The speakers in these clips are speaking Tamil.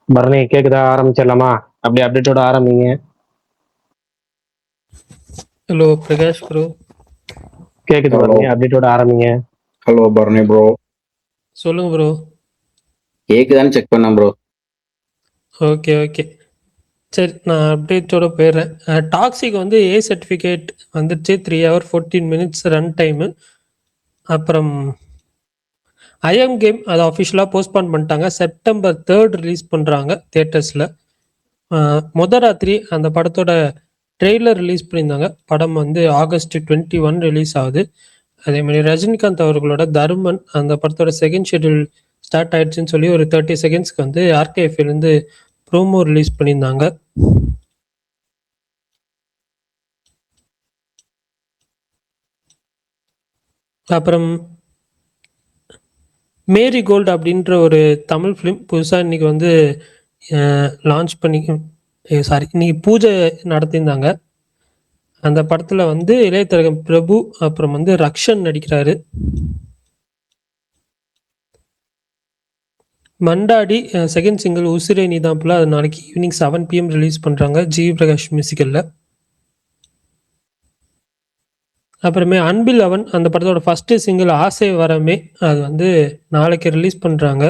பரணி கேக்குதா? ஆரம்பிச்சிடலாமா? அப்படி அப்டேட்டோட ஆரம்பிங்க. Hello Prakash bro. கேக்குது ஹலோ பரணி, அப்டேட்டோட ஆரம்பிங்க. ஹலோ பரணி ப்ரோ, சொல்லுங்க ப்ரோ. கேக்குதான்னு செக் பண்ணேன் ப்ரோ. ஓகே ஓகே, சரி நான் அப்டேட்டோட போயிடுறேன். டாக்ஸிக் வந்து ஏ சர்டிஃபிகேட் வந்துடுச்சு. 3 hour 14 minutes ரன் டைமு. அப்புறம் ஐஎம் கேம் அதை அஃபிஷியலாக போஸ்ட்பான் பண்ணிட்டாங்க. செப்டம்பர் 3rd ரிலீஸ் பண்ணுறாங்க தியேட்டர்ஸில். முதராத்திரி அந்த படத்தோட ட்ரெய்லர் ரிலீஸ் பண்ணியிருந்தாங்க. படம் வந்து August 21 ரிலீஸ் ஆகுது. அதே மாதிரி ரஜினிகாந்த் அவர்களோட தருமன் அந்த படத்தோட செகண்ட் ஷெட்யூல் ஸ்டார்ட் ஆயிடுச்சுன்னு சொல்லி ஒரு 30 செகண்ட்ஸ்க்கு வந்து ஆர்கேஎஃப்லேருந்து ப்ரோமோ ரிலீஸ் பண்ணியிருந்தாங்க. அப்புறம் மேரி கோல்டு அப்படின்ற ஒரு தமிழ் ஃபிலிம் புதுசாக இன்னைக்கு வந்து லான்ச் பண்ணி இன்னைக்கு பூஜை நடத்தியிருந்தாங்க. அந்த படத்தில் வந்து இளையதரகம் பிரபு அப்புறம் வந்து ரக்ஷன் நடிக்கிறாரு. மண்டாடி செகண்ட் சிங்கிள் உசிரே நீதாம்புல அது நாளைக்கு ஈவினிங் 7 PM ரிலீஸ் பண்ணுறாங்க ஜி பிரகாஷ் மியூசிக்கலில். அப்புறமே அன்பில் அவன் அந்த படத்தோட ஃபஸ்ட்டு சிங்கிள் ஆசை வரமே அது வந்து நாளைக்கு ரிலீஸ் பண்ணுறாங்க.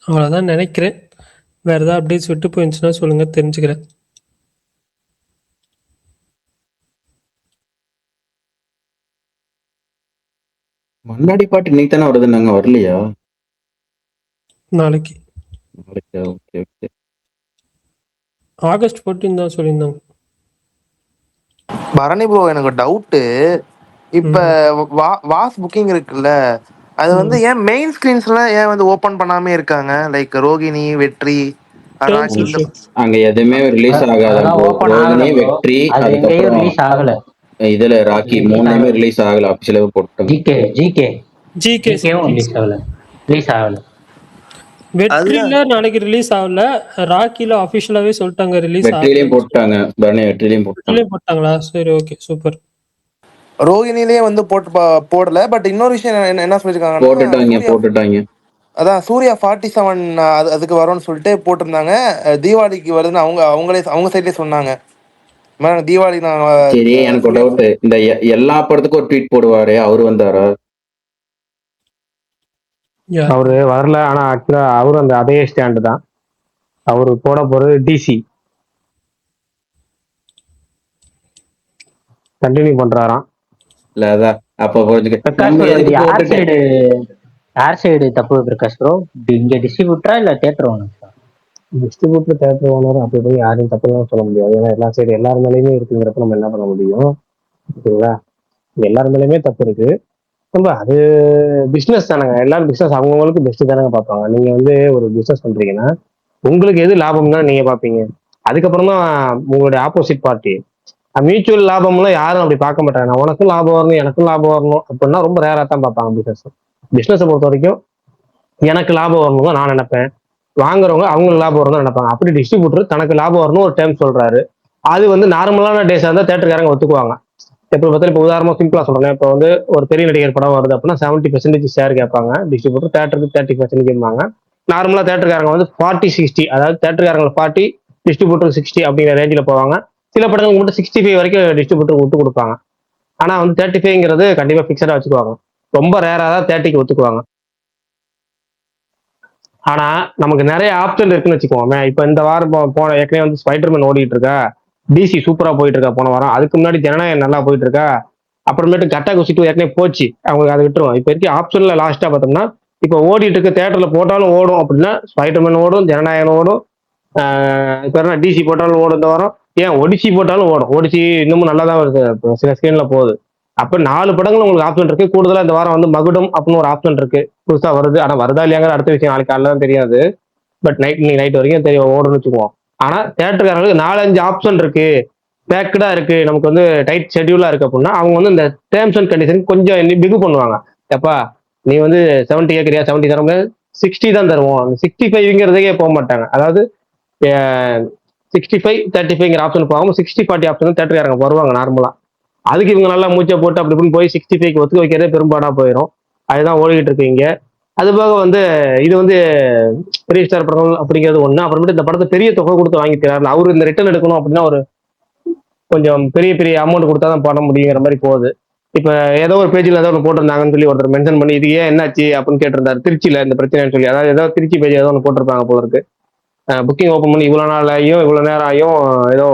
அவ்வளோதான் நினைக்கிறேன். வேறு ஏதாவது அப்டேட்ஸ் விட்டு போயிருந்துச்சுன்னா சொல்லுங்கள், தெரிஞ்சுக்கிறேன். மண்ணாடி பாட்டு இன்னைக்கு தானே வருதுன்னாங்க, வரலையா? நாளைக்கு ஓகே ஓகே. August 14 தான் சொல்லியிருந்தாங்க. பரணி ப்ரோ, எனக்கு டவுட்டு. இப்ப வாஸ் புக்கிங் இருக்குல்ல, அது வந்து ஏன் மெயின் ஸ்கிரீன்ஸ்லாம் ஏன் வந்து ஓபன் பண்ணாம இருக்காங்க? லைக் ரோகிணி, வெற்றி, ராக்கி இந்த அங்க எதுவுமே ரிலீஸ் ஆகாத ப்ரோ. ரோகிணி, வெற்றி, அதுக்கப்புறம் ரிலீஸ் ஆகல. இதுல ராக்கி மூணுமே ரிலீஸ் ஆகல. அபிஷியலாக போட்டாங்க. ஜிகேவும் ரிலீஸ் ஆகல. வெற்றில நாளைக்கு ரிலீஸ் ஆகல. ராக்கில அபிஷியலாவே சொல்லிட்டாங்க ரிலீஸ் ஆகல. வெற்றிலையும் போட்டாங்க. பரணி வெற்றிலையும் போட்டாங்களா? சரி ஓகே சூப்பர். ரோகிணிலேயே வந்து போடல. பட் இன்னொரு விஷயம் என்ன சொல்லிருக்காங்க, போட்டுட்டாங்க. அதான் சூர்யா 47 அதுக்கு வரும்னு சொல்லிட்டு போட்டிருந்தாங்க. தீபாவளிக்கு வருதுன்னு அவங்க சைட்லயே சொன்னாங்க. தீபாவளி சரி, எனக்கு ஒரு டவுட். இந்த எல்லா படத்துக்கும் ஒரு ட்வீட் போடுவாரு, அவரு வந்தாரா? அவரு வரல. ஆனா ஆக்சுவலா அவரு அந்த அதே ஸ்டாண்டு தான். அவரு போட போறது டிசி கண்டினியூ பண்றாராம். இல்ல அதான் அப்ப யார் சைடு தப்பு பிரகாஷ் ப்ரோ? இங்க டிஸ்ட்ரிபியூட்டரா இல்ல தியேட்டர் ஓனரா? டிஸ்ட்ரிபியூட்டர் தியேட்டர் ஓனர் அப்படி போய் யாரையும் தப்பு தான் சொல்ல முடியாது. ஏன்னா எல்லா சைடு எல்லார் மேலேயுமே இருக்குங்கிறப்ப நம்ம என்ன பண்ண முடியும்? ஓகேங்களா? எல்லார் மேலேயுமே தப்பு இருக்கு. அது பிசினஸ் தானங்க. எல்லாரும் பிசினஸ் அவங்கவுங்களுக்கு பெஸ்ட் தானங்க பார்ப்பாங்க. நீங்க வந்து ஒரு பிசினஸ் பண்றீங்கன்னா உங்களுக்கு எது லாபம் தான் நீங்க பார்ப்பீங்க. அதுக்கப்புறம் தான் உங்களுடைய ஆப்போசிட் பார்ட்டி மியூச்சுவல் லாபம்லாம் யாரும் அப்படி பார்க்க மாட்டாங்க. உனக்கும் லாபம் வரணும் எனக்கும் லாபம் வரணும் அப்படின்னா ரொம்ப ரேரா தான் பார்ப்பாங்க பிசினஸை பொறுத்த வரைக்கும். எனக்கு லாபம் வரணும் தான் நான் நினைப்பேன். வாங்குறவங்க அவங்களுக்கு லாபம் வரணும் நினைப்பாங்க. அப்படி டிஸ்ட்ரிபியூட்டர் தனக்கு லாபம் வரணும் ஒரு டைம் சொல்றாரு. அது வந்து நார்மலான டேஸா இருந்தா தேட்டருக்காரங்க ஒத்துக்குவாங்க. எப்படி பார்த்தா இப்போ உதாரணமா சிம்பிளா சொல்றேன். இப்போ வந்து ஒரு பெரிய நடிகர் படம் வருது அப்படின்னா 70% ஷேர் கேட்பாங்க டிஸ்ட்ரிபியூட்டர். தேட்டருக்கு 30% கேட்பாங்க. நார்மலா தேட்டருக்காரங்க வந்து 40-60, அதாவது தேட்டருக்காரங்க 40 டிஸ்ட்ரிபியூட்டர் 60 அப்படிங்கிற ரேஞ்சில் போவாங்க. சில படங்களுக்கு மட்டும் 65 வரைக்கும் டிஸ்ட்ரிபியூட்டர் விட்டு கொடுப்பாங்க. ஆனா வந்து 35ங்கிறது கண்டிப்பா பிக்சடா வச்சுக்குவாங்க. ரொம்ப ரேரா தான் 30க்கு ஒத்துக்குவாங்க. ஆனா நமக்கு நிறைய ஆப்ஷன் இருக்குன்னு வச்சுக்கோமே. இப்ப இந்த வாரம் போன ஏற்கனவே வந்து ஸ்பைடர்மேன் ஓடிட்டு இருக்கா, டிசி சூப்பரா போயிட்டு இருக்கா போன வாரம். அதுக்கு முன்னாடி ஜனநாயகம் நல்லா போயிட்டு இருக்கா. அப்புறமேட்டு கட்டா குசிட்டு ஏற்கனவே போச்சு, அவங்களுக்கு அதை விட்டுரும். இப்ப இருக்க ஆப்ஷன்ல லாஸ்டா பார்த்தோம்னா இப்ப ஓடிட்டு இருக்கு, தேட்டர்ல போட்டாலும் ஓடும் அப்படின்னா ஸ்பைடர்மேன் ஓடும், ஜனநாயகம் ஓடும், இப்ப டிசி போட்டாலும் ஓடும் இந்த வாரம். ஏன் ஒடிசி போட்டாலும் ஓடும். ஒடிசி இன்னமும் நல்லா தான் வருது, சில ஸ்கிரீன்ல போகுது. அப்ப 4 படங்கள் உங்களுக்கு ஆப்ஷன் இருக்கு. கூடுதலா இந்த வாரம் வந்து மகுடம் அப்படின்னு ஒரு ஆப்ஷன் இருக்கு, புதுசா வருது. ஆனா வருதா இல்லையாங்கிற அடுத்த விஷயம், நாளைக்கு காலைல தான் தெரியாது. பட் இன்னைக்கு நைட் வரைக்கும் தெரியும் ஓடுன்னு வச்சுக்குவோம். ஆனா தேட்டருக்காரங்களுக்கு 4-5 ஆப்ஷன் இருக்கு, பேக்கடா இருக்கு, நமக்கு வந்து டைட் ஷெட்யூலா இருக்கு அப்படின்னா அவங்க வந்து இந்த டேர்ம்ஸ் அண்ட் கண்டிஷன் கொஞ்சம் பிகு பண்ணுவாங்க. எப்பா நீ வந்து 70 கேட்கறியா, 70 தர முடியாது, 60 தான் தருவோம். 65ங்கிறதுக்கே போக மாட்டாங்க. அதாவது 65-35ங்கிற ஆப்ஷன் போகாம 60-40 ஆப்ஷன் தேட்டருக்காரங்க வருவாங்க நார்மலா. அதுக்கு இவங்க நல்லா மூச்சை போட்டு அப்படி இப்படின்னு போய் 65க்கு ஒத்துக்க வைக்கிறதே பெரும்பாடா போயிடும். அதுதான் ஓடிக்கிட்டு இருக்கு இங்க. அது போக வந்து இது வந்து பெரிய ஸ்டார் படங்கள் அப்படிங்கிறது ஒண்ணு. அப்புறமேட்டு இந்த படத்தை பெரிய தொகை கொடுத்து வாங்கிக்கிறாரு. அவரு இந்த ரிட்டர்ன் எடுக்கணும் அப்படின்னா ஒரு கொஞ்சம் பெரிய பெரிய அமௌண்ட் கொடுத்தா தான் பண்ண முடியுங்கிற மாதிரி போகுது. இப்ப ஏதோ ஒரு பேஜ்ல ஏதோ ஒன்று போட்டிருந்தாங்கன்னு சொல்லி ஒருத்தர் மென்ஷன் பண்ணி இது ஏன் என்னாச்சு அப்படின்னு கேட்டிருந்தாரு. திருச்சியில இந்த பிரச்சனைன்னு சொல்லி, அதாவது ஏதோ திருச்சி பேஜ் ஏதோ ஒன்று போட்டிருப்பாங்க போல இருக்கு. புக்கிங் ஓப்பன் பண்ணி இவ்வளவு நாள் ஆகியும் இவ்வளவு நேரம் ஆகியும் ஏதோ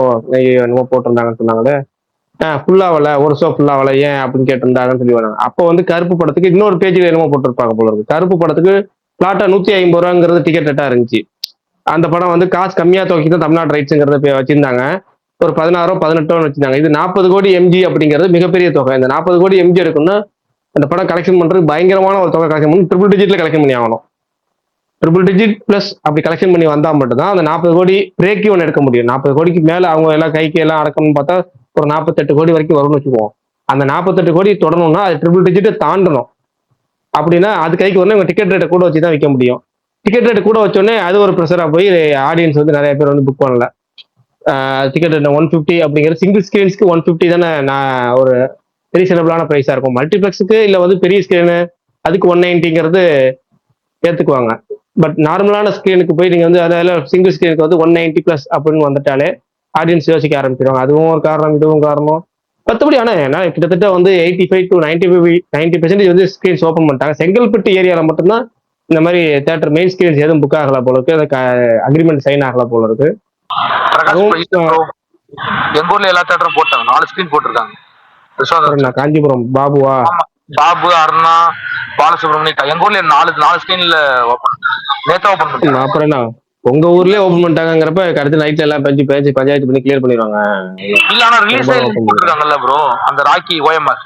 என்னமோ போட்டிருந்தாங்கன்னு சொன்னாங்களே. ஃபுல்லாவல ஒரு ஷோ ஃபுல்லாவல ஏன் அப்படின்னு கேட்டிருந்தாங்கன்னு சொல்லி வராங்க. அப்போ வந்து கருப்பு படத்துக்கு இன்னொரு பேஜ்ல என்னமோ போட்டிருப்பாங்க போல இருக்கு. கருப்பு படத்துக்கு பிளாட்டா 150 ரூபாங்கிறது டிக்கெட் ரேட்டா இருந்துச்சு. அந்த படம் வந்து காசு கம்மியா துவக்கி தான் தமிழ்நாடு ரைட்ஸுங்கிறத வச்சிருந்தாங்க. ஒரு 16 18 வச்சிருந்தாங்க. இது 40 கோடி எம்ஜி அப்படிங்கிறது மிகப்பெரிய தொகை. இந்த 40 கோடி எம்ஜி எடுக்கணும்னா அந்த படம் கலெக்ஷன் பண்றது பயங்கரமான ஒரு தொகை கலெக்ஷன் பண்ணி ட்ரிபிள் டிஜிட்ல கலெக்ஷன் பண்ணி ஆகணும். ட்ரிபிள் டிஜிட் பிளஸ் அப்படி கலெக்ஷன் பண்ணி வந்தா மட்டும்தான் அந்த 40 கோடி பிரேக் ஈவன் எடுக்க முடியும். 40 கோடிக்கு மேல அவங்க எல்லாம் கைக்கு எல்லாம் அடக்கணும்னு பார்த்தா ஒரு 48 கோடி வரைக்கும் வரும்னு வச்சுக்குவோம். அந்த 48 கோடி தொடரணும்னா அது ட்ரிபிள் டிஜிட்டை தாண்டணும். அப்படின்னா அது கைக்கு வரணும். இவங்க டிக்கெட் ரேட்டை கூட வச்சு தான் விற்க முடியும். டிக்கெட் ரேட் கூட வச்சோடனே அது ஒரு ப்ரெஷரா போய் ஆடியன்ஸ் வந்து நிறைய பேர் வந்து புக் பண்ணல. டிக்கெட் ரேட் 150 அப்படிங்கிற சிங்கிள் ஸ்கிரீன்ஸ்க்கு 150 தானே நான் ஒரு ரீசனபிளான ப்ரைஸா இருக்கும். மல்டிபிளெக்ஸுக்கு இல்லை வந்து பெரிய ஸ்கிரீனு அதுக்கு 190ங்கிறது ஏற்றுக்குவாங்க. பட் நார்மலான ஸ்கிரீனுக்கு போய் நீங்கள் வந்து அதில் சிங்கிள் ஸ்கிரீனுக்கு வந்து 190 ப்ளஸ் அப்படின்னு வந்துட்டாலே ஆடியன்ஸ் யோசிக்க ஆரம்பிச்சிருவாங்க. அதுவும் ஒரு காரணம், இதுவும் காரணம். மற்றபடி ஆனால் ஏன்னா கிட்டத்தட்ட வந்து 85 to 90% வந்து ஸ்கிரீன்ஸ் ஓப்பன் பண்ணிட்டாங்க. செங்கல்பட்டு ஏரியாவில் மட்டும்தான் இந்த மாதிரி தேட்டர் மெயின் ஸ்கிரீன்ஸ் எதுவும் புக் ஆகல போல இருக்கு. அதுக்கு அக்ரிமெண்ட் சைன் ஆகல போல இருக்கு. எங்க ஊர்ல எல்லா தேட்டரும் போட்டாங்க. 4 ஸ்கிரீன் போட்டிருக்காங்க. காஞ்சிபுரம் பாபுவா, பாபு, அருணா, பாலசுப்ரமணியம் எங்க ஊர்ல 4 ஸ்கிரீன்ல ஓபன் நேத்தா ஓபன் பண்ணாங்க. அப்புறம் என்ன உங்க ஊர்லயே ஓபன் பண்ணிட்டாங்கிறப்ப கடைசி நைட்ல எல்லாம் பஞ்சாயத்து பண்ணி கிளியர் பண்ணிடுவாங்க. இல்ல ஆனா ரிலீஸ் போட்டிருக்காங்கல்ல ப்ரோ அந்த ராக்கி OMR.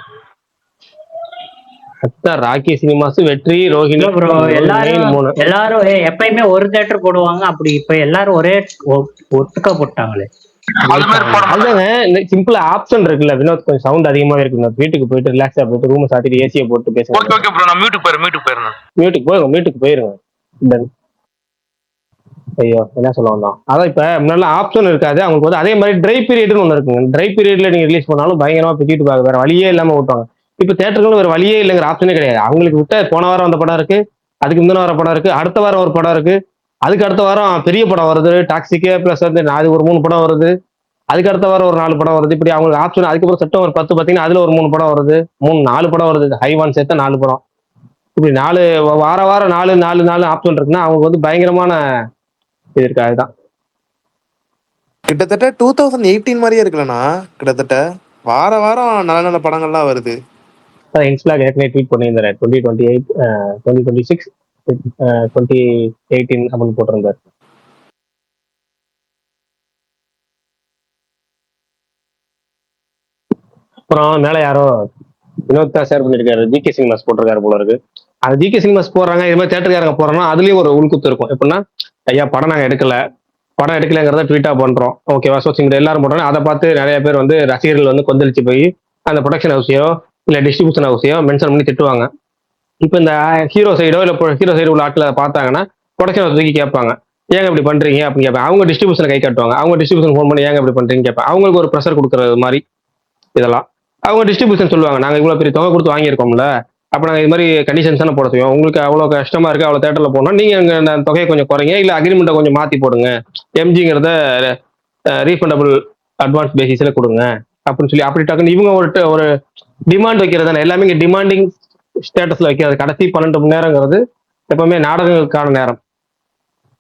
ராக்கி சினிமாஸ், வெற்றி, ரோஹிணி ப்ரோ எல்லாரும் எப்பயுமே ஒரு தியேட்டர் போடுவாங்க. அப்படி இப்ப எல்லாரும் ஒரே ஒட்டுக்கா போட்டாங்களே. அதுதாங்க சிம்பிளா ஆப்ஷன் இருக்குல்ல. வினோத் கொஞ்சம் சவுண்ட் அதிகமா இருக்கு. வீட்டுக்கு போயிட்டு ரிலாக்ஸா போயிட்டு ரூம் சாத்திட்டு ஏசியை போட்டு பேசுங்க. மியூட்டுக்கு போயிருங்க. ஐயோ என்ன சொல்ல வந்தோம். அதான் இப்ப முன்னாடி ஆப்ஷன் இருக்காது அவங்களுக்கு வந்து. அதே மாதிரி ட்ரை பீரியட்னு ஒன்று இருக்குங்க. ட்ரை பீரியட்ல நீங்க ரிலீஸ் பண்ணாலும் பயங்கரமா பிச்சுட்டு பாக்க வேற வழியே இல்லாம விட்டாங்க. இப்ப தேட்டருக்கு வேற வழியே இல்லைங்கிற ஆப்ஷனே கிடையாது. அவங்களுக்கு விட்ட போன வாரம் வந்த படம் இருக்கு, அதுக்கு முந்தின வாரம் படம் இருக்கு, அடுத்த வாரம் ஒரு படம் இருக்கு, அதுக்கு அடுத்த வாரம் பெரிய படம் வருது டாக்ஸிக்கு பிளஸ் வந்து அது ஒரு 3 படம் வருது, அதுக்கு அடுத்த வாரம் ஒரு 4 படம் வருது. இப்படி அவங்களுக்கு ஆப்ஷன். அதுக்கப்புறம் செப்டம்பர் 10 பார்த்தீங்கன்னா அதுல ஒரு 3 படம் வருது, 4 படம் வருது. ஹைவான் சேர்த்தா 4 படம். இப்படி 4 வாரம் 4 ஆப்ஷன் இருக்குன்னா அவங்க வந்து பயங்கரமான இது இருக்கு. அதுதான் கிட்டத்தட்ட 2018 மாதிரியே இருக்குல்லண்ணா. கிட்டத்தட்ட வாரம் நல்ல நல்ல படங்கள்லாம் வருது. இன்ஸ்டால ஏற்கனவே ட்வீட் பண்ணியிருந்தாரு 2028 2026 2018 அப்படின்னு போட்டிருந்தாரு. அப்புறம் மேல யாரோ வினோத் தான் ஷேர் பண்ணிருக்காரு. ஜிகே சினிமாஸ் போட்டிருக்காரு போல இருக்கு. அந்த ஜிகே சினிமாஸ் போடுறாங்க, இது மாதிரி தேட்டருக்காரங்க போறாங்கன்னா அதுலயும் ஒரு உள்குத்து இருக்கும். எப்படின்னா ஐயா படம் நாங்க படம் எடுக்கலங்கிறத ட்வீட்டா பண்றோம், ஓகேவா, சோசியல் மீடியா எல்லாரும் போடுறாங்க. அதை பார்த்து நிறைய பேர் வந்து ரசிகர்கள் வந்து கொந்தளிச்சு போய் அந்த ப்ரொடக்ஷன் ஹவுஸையோ இல்ல டிஸ்ட்ரிபியூஷன் ஹவுஸையோ மென்ஷன் பண்ணி திட்டுவாங்க. இப்போ இந்த ஹீரோ சைடோ இல்ல ஹீரோ சைடு உள்ள ஆட்களை பார்த்தாங்கன்னா ப்ரொடக்ஷன் ஹவுஸ் தூக்கி கேட்பாங்க, ஏங்க இப்படி பண்றீங்க அப்படின்னு கேட்பாங்க. அவங்க டிஸ்ட்ரிபியூஷனை கை காட்டுவாங்க. அவங்க டிஸ்ட்ரிபியூஷன் ஃபோன் பண்ணி ஏங்க இப்படி பண்றீங்க கேட்பாங்க. அவங்களுக்கு ஒரு ப்ரெஷர் கொடுக்குறது மாதிரி இதெல்லாம். அவங்க டிஸ்ட்ரிபியூஷன் சொல்லுவாங்க, நாங்க இவ்வளவு பெரிய தொகை கொடுத்து வாங்கியிருக்கோம்ல, அப்ப நாங்க இது மாதிரி கண்டிஷன்ஸ் தானே போட செய்வோம். உங்களுக்கு அவ்வளவு கஷ்டமா இருக்கு அவ்வளவு தேட்டர்ல போனா நீங்க அந்த தொகையை கொஞ்சம் குறைங்க, இல்ல அக்ரிமெண்ட்டை கொஞ்சம் மாத்தி போடுங்க, எம்ஜிங்கிறத ரீஃபண்டபிள் அட்வான்ஸ் பேசிஸ்ல கொடுங்க அப்படின்னு சொல்லி அப்படி டக்குன்னு இவங்க ஒரு டிமாண்ட் வைக்கிறது தானே. எல்லாமே இங்க டிமாண்டிங் ஸ்டேட்டஸ்ல வைக்கிறது. கடைசி 12 மணி நேரங்கிறது எப்பவுமே நாடகங்களுக்கான நேரம்,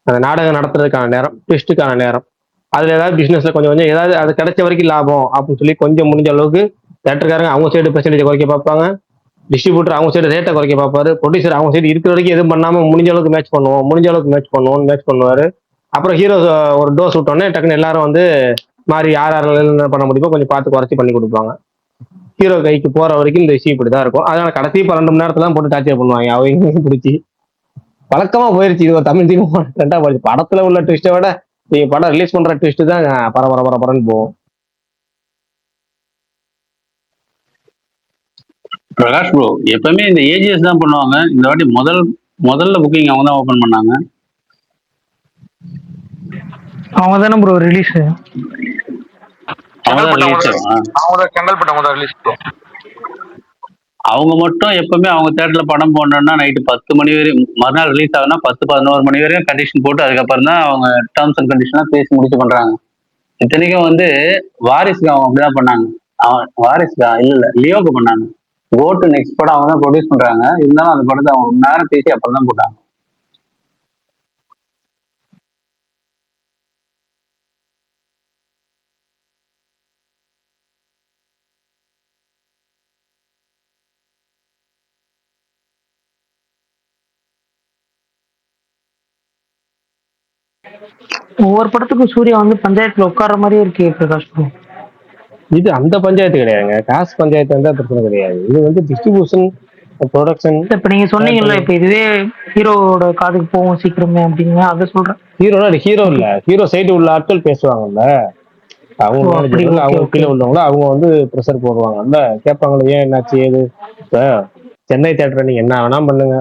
அந்த நாடகம் நடத்துறதுக்கான நேரம், ட்விஸ்டுக்கான நேரம். அதுல ஏதாவது பிசினஸ்ல கொஞ்சம் ஏதாவது அது கிடைச்ச வரைக்கும் லாபம் அப்படின்னு சொல்லி கொஞ்சம் முடிஞ்ச அளவுக்கு தேட்டருக்காரங்க அவங்க சைடு பெர்சன்டேஜ் குறைக்க பார்ப்பாங்க, டிஸ்ட்ரிபியூட்டர் அவங்க சைடு ரேட்டை குறைக்க பார்ப்பாரு, ப்ரொடியூசர் அவங்க சைடு இருக்கிற வரைக்கும் எதுவும் பண்ணாம முடிஞ்ச அளவுக்கு மேட்ச் பண்ணுவாரு. அப்புறம் ஹீரோ ஒரு டோஸ் விட்டோன்னே டக்குன்னு எல்லாரும் வந்து மாதிரி யாரால என்ன பண்ண முடியுமோ கொஞ்சம் பார்த்து குறைச்சி பண்ணி கொடுப்பாங்க. ஹீரோ கைக்கு போற வரைக்கும் இந்த விஷயம் இப்படிதான் இருக்கும். அதனால கடைசி 12 மணி நேரத்துல போட்டு டார்ச்சர் பண்ணுவாங்க. அவங்க பிடிச்சி பழக்கமா போயிருச்சு. இது ஒரு தமிழ் சினிமா ட்ரெண்டா போயிடுச்சு. படத்துல உள்ள ட்விஸ்ட்டை விட நீங்க படம் ரிலீஸ் பண்ற ட்விஸ்ட் தான் பரபரன்னு போகும். பிரகாஷ் ப்ரோ, எப்பவுமே இந்த ஏஜிஎஸ் தான் பண்ணுவாங்க. இந்த வாட்டி முதல்ல புக்கிங் அவங்க தான் ஓபன் பண்ணாங்க. அவங்க தானே ப்ரோ ரிலீஸ். செங்கல்பட்டு அவங்க தான் ரிலீஸ். அவங்க மட்டும் எப்பவுமே அவங்க தேட்டர்ல படம் போடணும்னா நைட்டு 10 மணி வரையும், மறுநாள் ரிலீஸ் ஆகுனா 10-11 மணி வரையும் கண்டிஷன் போட்டு அதுக்கப்புறம் தான் அவங்க டேர்ம்ஸ் அண்ட் கண்டிஷன்லாம் பேசி முடிச்சு பண்றாங்க. இத்தனைக்கும் வந்து வாரிசுக்கு அவங்க அப்படிதான் பண்ணாங்க. அவன் வாரிசுக்கா இல்ல லியோக்கு பண்ணாங்க. கோட்டு நெக்ஸ்ட் படம் அவங்க தான் ப்ரொடியூஸ் பண்றாங்க. இருந்தாலும் அந்த படத்தை அவங்க ரொம்ப நேரம் பேசி அப்புறம் தான் போட்டாங்க. ஒவ்வொரு படத்துக்கும் சூர்யா வந்து பஞ்சாயத்துல உட்கார்ற மாதிரியே இருக்கு பிரகாஷ் ப்ரோ. இது அந்த பஞ்சாயத்து கிடையாதுங்க, காசு பஞ்சாயத்து இருந்தா பிரச்சனை கிடையாது. இது வந்து டிஸ்ட்ரிபியூஷன், ப்ரொடக்ஷன். இப்ப நீங்க சொன்னீங்கல்ல, இப்ப இதுவே ஹீரோவோட காதுக்கு போகும் சீக்கிரமே அப்படின்னு, அதை சொல்றேன். ஹீரோனா ஹீரோ இல்ல, ஹீரோ சைடு உள்ள ஆட்கள் பேசுவாங்கல்ல, அவங்க ஓ, அப்படி, மேனேஜர், okay, அவங்க okay. கீழே உள்ளவங்கள அவங்க வந்து ப்ரெஷர் போடுவாங்கல்ல, கேட்பாங்களே ஏன் என்னாச்சு ஏது. இப்ப சென்னை தேட்டரை நீங்க என்ன வேணா பண்ணுங்க,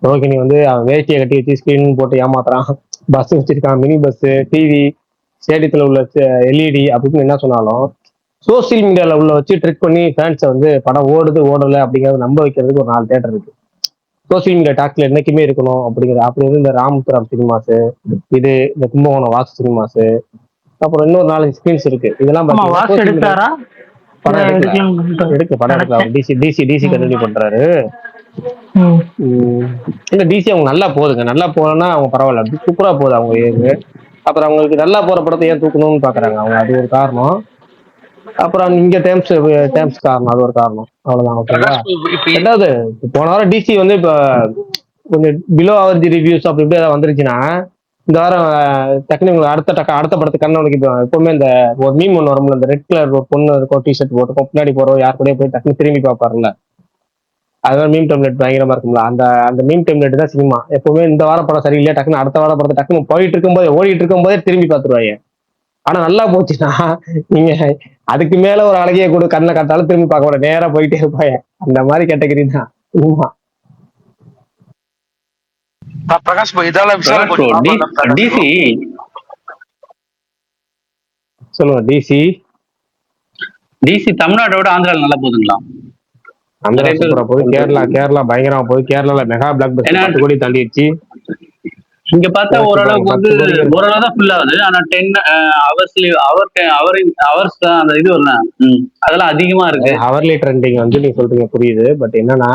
ரோகிணி வந்து அவன் வேஷ்டியை கட்டி வச்சு ஸ்கிரீன் போட்டு ஏமாத்துறான், பஸ் வச்சிருக்கான், மினி பஸ், டிவி, ஸ்டேடியத்துல உள்ள எல்இடி அப்படின்னு என்ன சொன்னாலும் சோசியல் மீடியால உள்ள வச்சு ட்ரிக் பண்ணி ஃபேன்ஸை வந்து படம் ஓடுது ஓடல அப்படிங்கறத நம்ப வைக்கிறதுக்கு ஒரு 4 தேட்டர் இருக்கு. சோசியல் மீடியா டாக்ல என்னைக்குமே இருக்கணும் அப்படிங்கிறது. அப்படி வந்து இந்த ராமபுரம் சினிமாஸ், இது இந்த கும்பகோணம் வாசு சினிமாஸ், அப்புறம் இன்னொரு 4 ஸ்கிரீன்ஸ் இருக்கு. இதெல்லாம் ஆமா, பாத்தீங்கன்னா வாசு social media- எடுத்தாரா? படம் எடுக்கல, எடுக்கலாம்னு பண்ணிட்டாரு. எடுக்க படம் எடுக்கல. அவர் டிசி கண்டினியூ பண்றாரு. ம். இந்த டிசி அவங்க நல்லா போகுதுங்க, நல்லா போகலன்னா அவங்க பரவாயில்ல, அப்படி சூப்பரா போகுது அவங்க ஏது. அப்புறம் அவங்களுக்கு நல்லா போற படத்தை ஏன் தூக்கணும்னு பாக்குறாங்க அவங்க, அது ஒரு காரணம். அப்புறம் இங்க டேம்ஸ் காரணம், அது ஒரு காரணம். அவ்வளவுதான், ஓகேவா. ரெண்டாவது, போன வாரம் டிசி வந்து இப்ப கொஞ்சம் பிலோ அவரேஜ் ரிவ்யூஸ் அப்படி இப்படி ஏதாவது வந்துருச்சுன்னா இந்த வாரம் டக்குனு அடுத்த படத்துக்கு கண்ணு எப்பவுமே இந்த ஒரு மீம் ஒன்று வரும்ல, இந்த ரெட் கலர் ஒரு பொண்ணு இருக்கும், டிஷர்ட் போட்டு பின்னாடி போறோம் யார் கூட போய் டக்குனு திரும்பி பார்ப்பாருல்ல, அதுதான் மீம் டெம்ப்ளேட் பயங்கரமா இருக்கும்ல. அந்த மீம் டெம்ப்ளேட் தான் சினிமா. எப்பவுமே இந்த வாரம் படம் சரியில்லையா டக்குனு அடுத்த வாரம் படத்தை டக்குனு ஓடிட்டு இருக்கும் போதே திரும்பி பார்த்துருவாங்க. ஆனா நல்லா போச்சுன்னா நீங்க அதுக்கு மேல ஒரு அழகிய கூட கண்ணில் காட்டாலும் திரும்பி பார்க்க மாட்டேன், நேரா போயிட்டே இருப்பாங்க. அந்த மாதிரி கேட்டகரி தான் சினிமா. பிரகாஷ் bro, இதால விஷால் பிரகாஷ் bro, டிசி சொல்லுங்க. டிசி தமிழ்நாட்டோட ஆந்திரால நல்லா போகுதுங்களா? ஆந்திரா நிறைய பேர் சூப்பரா போகுது, கேரளா பயங்கரமா போகுது. கேரளால மெகா பிளாக் பஸ்டர் ஏன்னா 10 கோடி தாண்டிடுச்சு. இங்க பார்த்தா ஓரளவுக்கு வந்து 10 கோடி ஓரளவு தான் ஃபுல் ஆகுது. ஆனா 10 ஹவர்ஸ் தான் அந்த இது வரல. அதெல்லாம் அதிகமா இருக்கு. ஹவர்லி ட்ரெண்டிங் வந்து நீங்க சொல்றீங்க புரியுது. பட் என்னன்னா